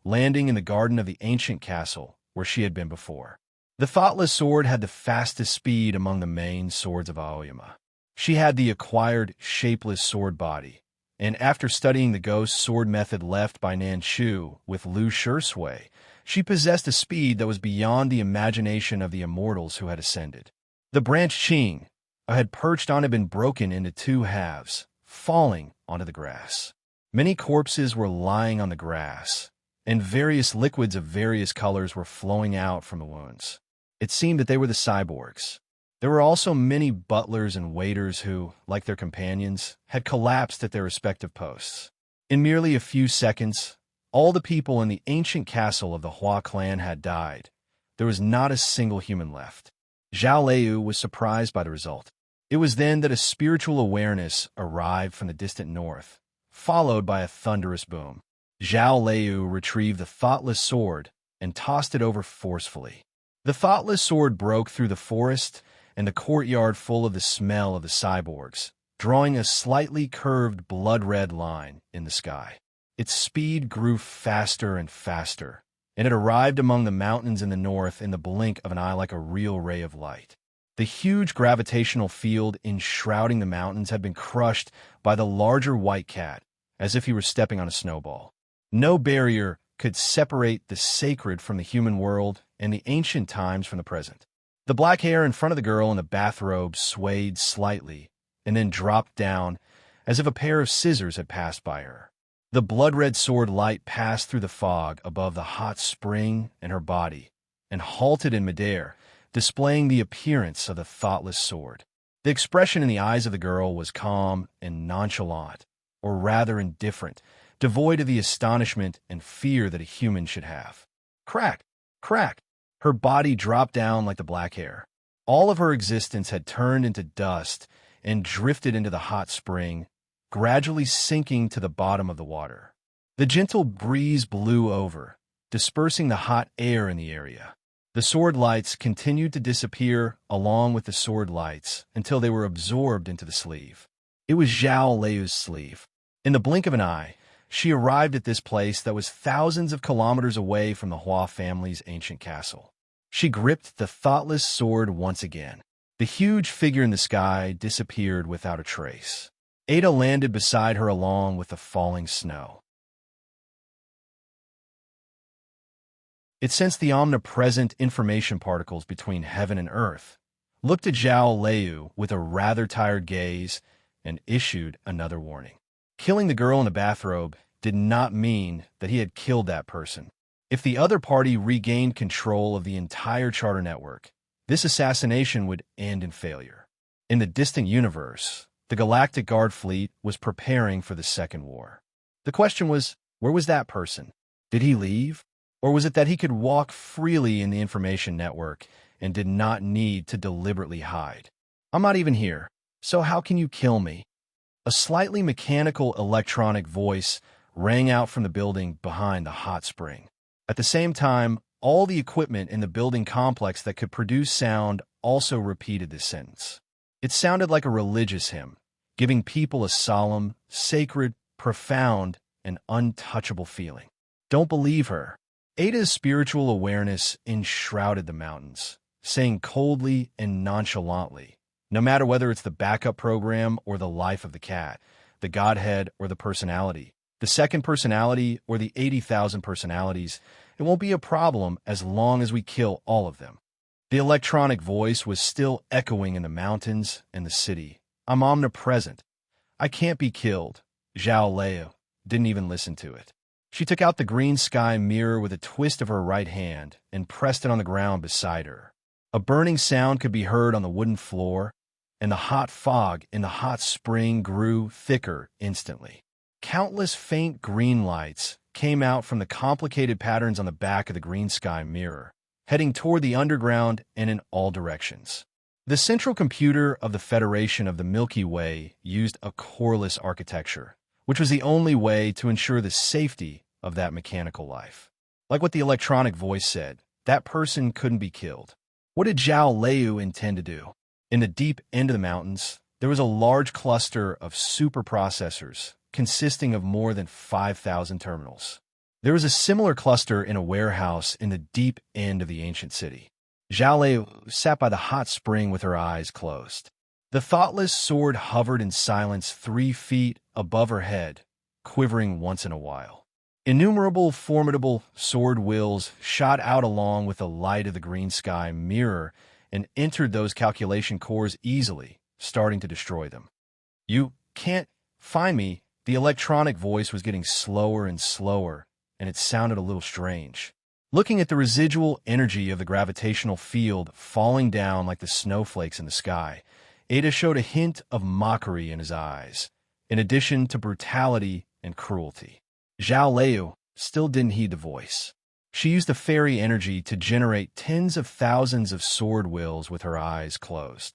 landing in the garden of the ancient castle where she had been before. The thoughtless sword had the fastest speed among the main swords of Aoyama. She had the acquired shapeless sword body, and after studying the ghost sword method left by Nanshu with Lu Shisui, she possessed a speed that was beyond the imagination of the immortals who had ascended. The branch Qing had perched on had been broken into two halves, falling onto the grass. Many corpses were lying on the grass, and various liquids of various colors were flowing out from the wounds. It seemed that they were the cyborgs. There were also many butlers and waiters who, like their companions, had collapsed at their respective posts. In merely a few seconds, all the people in the ancient castle of the Hua clan had died. There was not a single human left. Zhao Liu was surprised by the result. It was then that a spiritual awareness arrived from the distant north, followed by a thunderous boom. Zhao Liu retrieved the thoughtless sword and tossed it over forcefully. The thoughtless sword broke through the forest and the courtyard full of the smell of the cyborgs, drawing a slightly curved blood-red line in the sky. Its speed grew faster and faster, and it arrived among the mountains in the north in the blink of an eye like a real ray of light. The huge gravitational field enshrouding the mountains had been crushed by the larger white cat, as if he were stepping on a snowball. No barrier could separate the sacred from the human world and the ancient times from the present. The black hair in front of the girl in the bathrobe swayed slightly and then dropped down as if a pair of scissors had passed by her. The blood-red sword light passed through the fog above the hot spring and her body and halted in midair, displaying the appearance of the thoughtless sword. The expression in the eyes of the girl was calm and nonchalant, or rather indifferent, devoid of the astonishment and fear that a human should have. Crack! Crack! Her body dropped down like the black hair. All of her existence had turned into dust and drifted into the hot spring, gradually sinking to the bottom of the water. The gentle breeze blew over, dispersing the hot air in the area. The sword lights continued to disappear along with the sword lights until they were absorbed into the sleeve. It was Zhao Liu's sleeve. In the blink of an eye, she arrived at this place that was thousands of kilometers away from the Hua family's ancient castle. She gripped the thoughtless sword once again. The huge figure in the sky disappeared without a trace. Ada landed beside her along with the falling snow. It sensed the omnipresent information particles between heaven and earth, looked at Zhao Liu with a rather tired gaze, and issued another warning. Killing the girl in the bathrobe did not mean that he had killed that person. If the other party regained control of the entire charter network, this assassination would end in failure. In the distant universe, the Galactic Guard fleet was preparing for the Second War. The question was, where was that person? Did he leave? Or was it that he could walk freely in the information network and did not need to deliberately hide? I'm not even here, so how can you kill me? A slightly mechanical electronic voice rang out from the building behind the hot spring. At the same time, all the equipment in the building complex that could produce sound also repeated this sentence. It sounded like a religious hymn, giving people a solemn, sacred, profound, and untouchable feeling. Don't believe her. Ada's spiritual awareness enshrouded the mountains, saying coldly and nonchalantly, no matter whether it's the backup program or the life of the cat, the godhead or the personality, the second personality or the 80,000 personalities, it won't be a problem as long as we kill all of them. The electronic voice was still echoing in the mountains and the city. I'm omnipresent. I can't be killed. Zhao Liu didn't even listen to it. She took out the green sky mirror with a twist of her right hand and pressed it on the ground beside her. A burning sound could be heard on the wooden floor, and the hot fog in the hot spring grew thicker instantly. Countless faint green lights came out from the complicated patterns on the back of the green sky mirror, heading toward the underground and in all directions. The central computer of the Federation of the Milky Way used a coreless architecture, which was the only way to ensure the safety of that mechanical life. Like what the electronic voice said, that person couldn't be killed. What did Zhao Liu intend to do? In the deep end of the mountains, there was a large cluster of superprocessors consisting of more than 5,000 terminals. There was a similar cluster in a warehouse in the deep end of the ancient city. Zhao Liu sat by the hot spring with her eyes closed. The thoughtless sword hovered in silence 3 feet above her head, quivering once in a while. Innumerable formidable sword wills shot out along with the light of the green sky mirror and entered those calculation cores easily, starting to destroy them. You can't find me. The electronic voice was getting slower and slower, and it sounded a little strange. Looking at the residual energy of the gravitational field falling down like the snowflakes in the sky, Ada showed a hint of mockery in his eyes, in addition to brutality and cruelty. Zhao Liu still didn't heed the voice. She used the fairy energy to generate tens of thousands of sword wills with her eyes closed.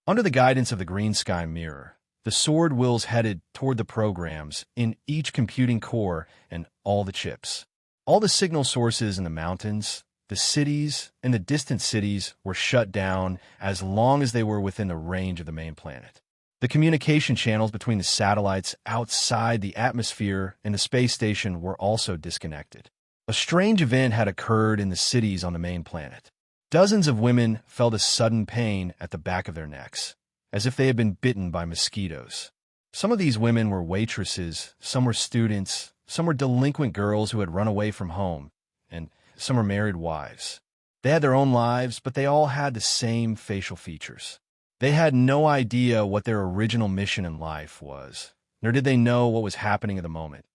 Under the guidance of the green sky mirror, the sword wills headed toward the programs in each computing core and all the chips. All the signal sources in the mountains, the cities, and the distant cities were shut down as long as they were within the range of the main planet. The communication channels between the satellites outside the atmosphere and the space station were also disconnected. A strange event had occurred in the cities on the main planet. Dozens of women felt a sudden pain at the back of their necks, as if they had been bitten by mosquitoes. Some of these women were waitresses, some were students, some were delinquent girls who had run away from home, and some were married wives. They had their own lives, but they all had the same facial features. They had no idea what their original mission in life was, nor did they know what was happening at the moment.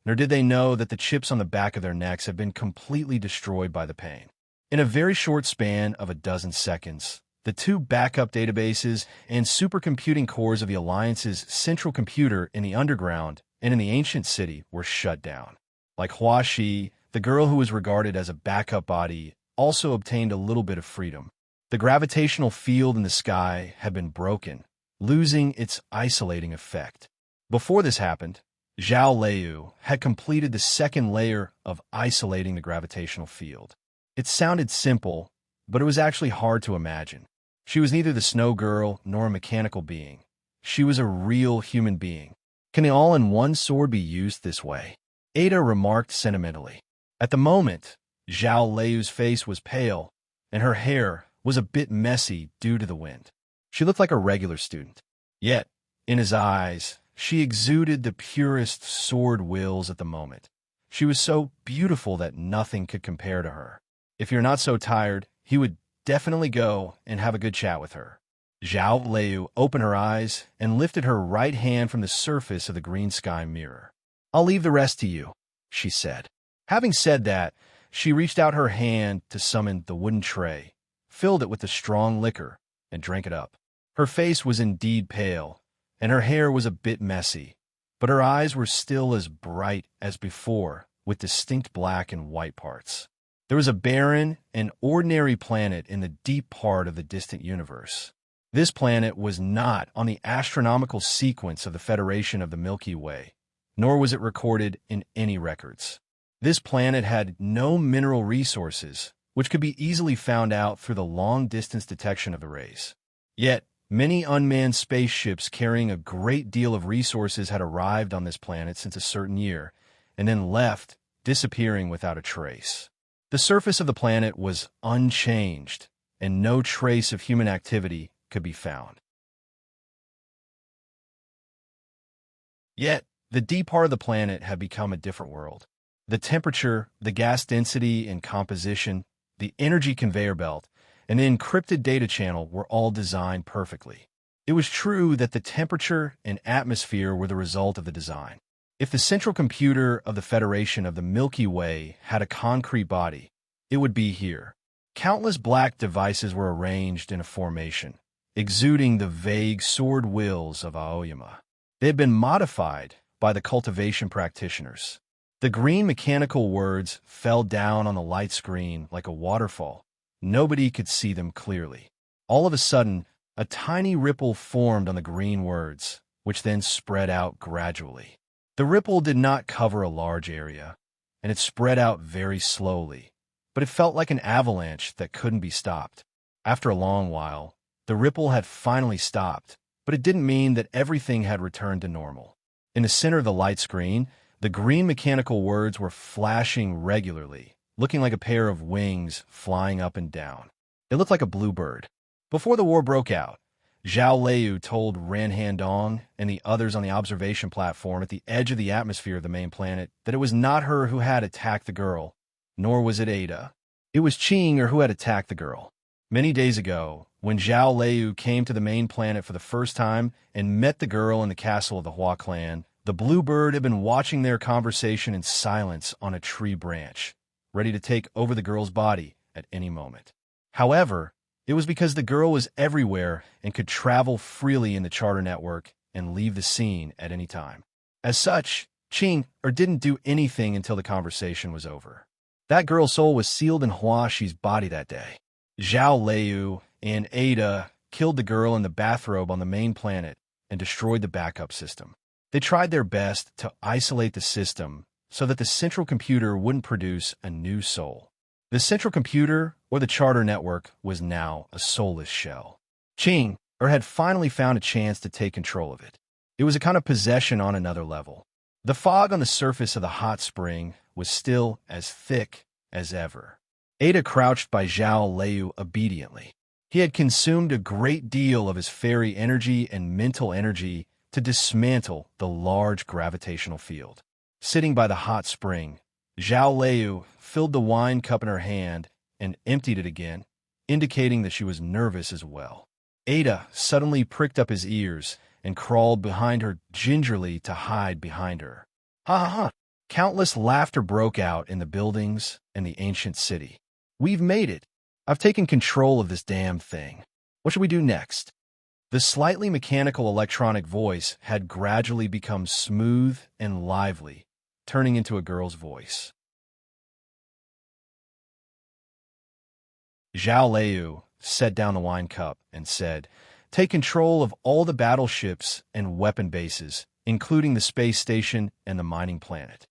nor did they know that the chips on the back of their necks had been completely destroyed by the pain. In a very short span of a dozen seconds, the two backup databases and supercomputing cores of the Alliance's central computer in the underground and in the ancient city were shut down. Like Hua Shi, the girl who was regarded as a backup body also obtained a little bit of freedom. The gravitational field in the sky had been broken, losing its isolating effect. Before this happened, Zhao Liu had completed the second layer of isolating the gravitational field. It sounded simple, but it was actually hard to imagine. She was neither the snow girl nor a mechanical being. She was a real human being. Can the all-in-one sword be used this way? Ada remarked sentimentally. At the moment, Zhao Liu's face was pale, and her hair was a bit messy due to the wind. She looked like a regular student. Yet, in his eyes, she exuded the purest sword wills at the moment. She was so beautiful that nothing could compare to her. If you're not so tired, he would definitely go and have a good chat with her. Zhao Liu opened her eyes and lifted her right hand from the surface of the green sky mirror. "I'll leave the rest to you," she said. Having said that, she reached out her hand to summon the wooden tray, filled it with the strong liquor, and drank it up. Her face was indeed pale, and her hair was a bit messy, but her eyes were still as bright as before, with distinct black and white parts. There was a barren and ordinary planet in the deep part of the distant universe. This planet was not on the astronomical sequence of the Federation of the Milky Way, nor was it recorded in any records. This planet had no mineral resources, which could be easily found out through the long-distance detection of the rays. Yet, many unmanned spaceships carrying a great deal of resources had arrived on this planet since a certain year, and then left, disappearing without a trace. The surface of the planet was unchanged, and no trace of human activity could be found. Yet, the deep part of the planet had become a different world. The temperature, the gas density and composition, the energy conveyor belt, and the encrypted data channel were all designed perfectly. It was true that the temperature and atmosphere were the result of the design. If the central computer of the Federation of the Milky Way had a concrete body, it would be here. Countless black devices were arranged in a formation, exuding the vague sword wills of Aoyama. They had been modified by the cultivation practitioners. The green mechanical words fell down on the light screen like a waterfall. Nobody could see them clearly. All of a sudden, a tiny ripple formed on the green words, which then spread out gradually. The ripple did not cover a large area, and it spread out very slowly, but it felt like an avalanche that couldn't be stopped. After a long while, the ripple had finally stopped, but it didn't mean that everything had returned to normal. In the center of the light screen, the green mechanical words were flashing regularly, looking like a pair of wings flying up and down. It looked like a bluebird. Before the war broke out, Zhao Liu told Ran Handong and the others on the observation platform at the edge of the atmosphere of the main planet that it was not her who had attacked the girl, nor was it Ada. It was Qing who had attacked the girl. Many days ago, when Zhao Liu came to the main planet for the first time and met the girl in the castle of the Hua clan, the bluebird had been watching their conversation in silence on a tree branch, ready to take over the girl's body at any moment. However, it was because the girl was everywhere and could travel freely in the charter network and leave the scene at any time. As such, Qing didn't do anything until the conversation was over. That girl's soul was sealed in Hua Shi's body that day. Zhao Liu and Ada killed the girl in the bathrobe on the main planet and destroyed the backup system. They tried their best to isolate the system so that the central computer wouldn't produce a new soul. The central computer, or the charter network, was now a soulless shell. Qing had finally found a chance to take control of it. It was a kind of possession on another level. The fog on the surface of the hot spring was still as thick as ever. Ada crouched by Zhao Liu obediently. He had consumed a great deal of his fairy energy and mental energy to dismantle the large gravitational field. Sitting by the hot spring, Zhao Liu filled the wine cup in her hand and emptied it again, indicating that she was nervous as well. Ada suddenly pricked up his ears and crawled behind her gingerly to hide behind her. "Ha ha ha! Countless laughter broke out in the buildings and the ancient city. We've made it. I've taken control of this damn thing. What should we do next? The slightly mechanical electronic voice had gradually become smooth and lively, turning into a girl's voice. Zhao Liu set down the wine cup and said, "Take control of all the battleships and weapon bases, including the space station and the mining planet."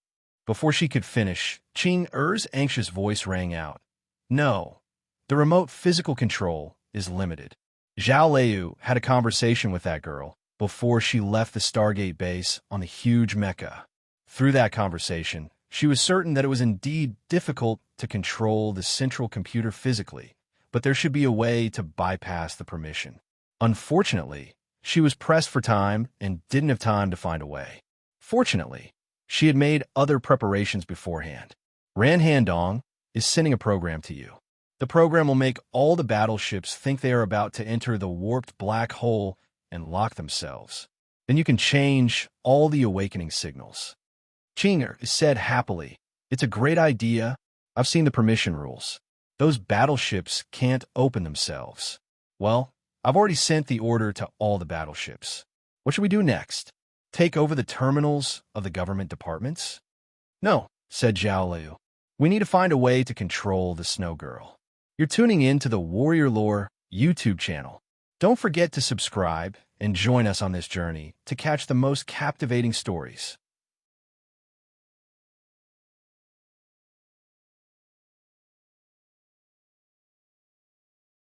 Before she could finish, Qing Er's anxious voice rang out. "No, the remote physical control is limited." Zhao Liu had a conversation with that girl before she left the Stargate base on the huge mecha. Through that conversation, she was certain that it was indeed difficult to control the central computer physically, but there should be a way to bypass the permission. Unfortunately, she was pressed for time and didn't have time to find a way. Fortunately, she had made other preparations beforehand. Ran Handong is sending a program to you. The program will make all the battleships think they are about to enter the warped black hole and lock themselves. Then you can change all the awakening signals. Chinger said happily, "It's a great idea. I've seen the permission rules. Those battleships can't open themselves." "Well, I've already sent the order to all the battleships. What should we do next? Take over the terminals of the government departments?" "No," said Zhao Liu. "We need to find a way to control the Snow Girl." You're tuning in to the Warrior Lore YouTube channel. Don't forget to subscribe and join us on this journey to catch the most captivating stories.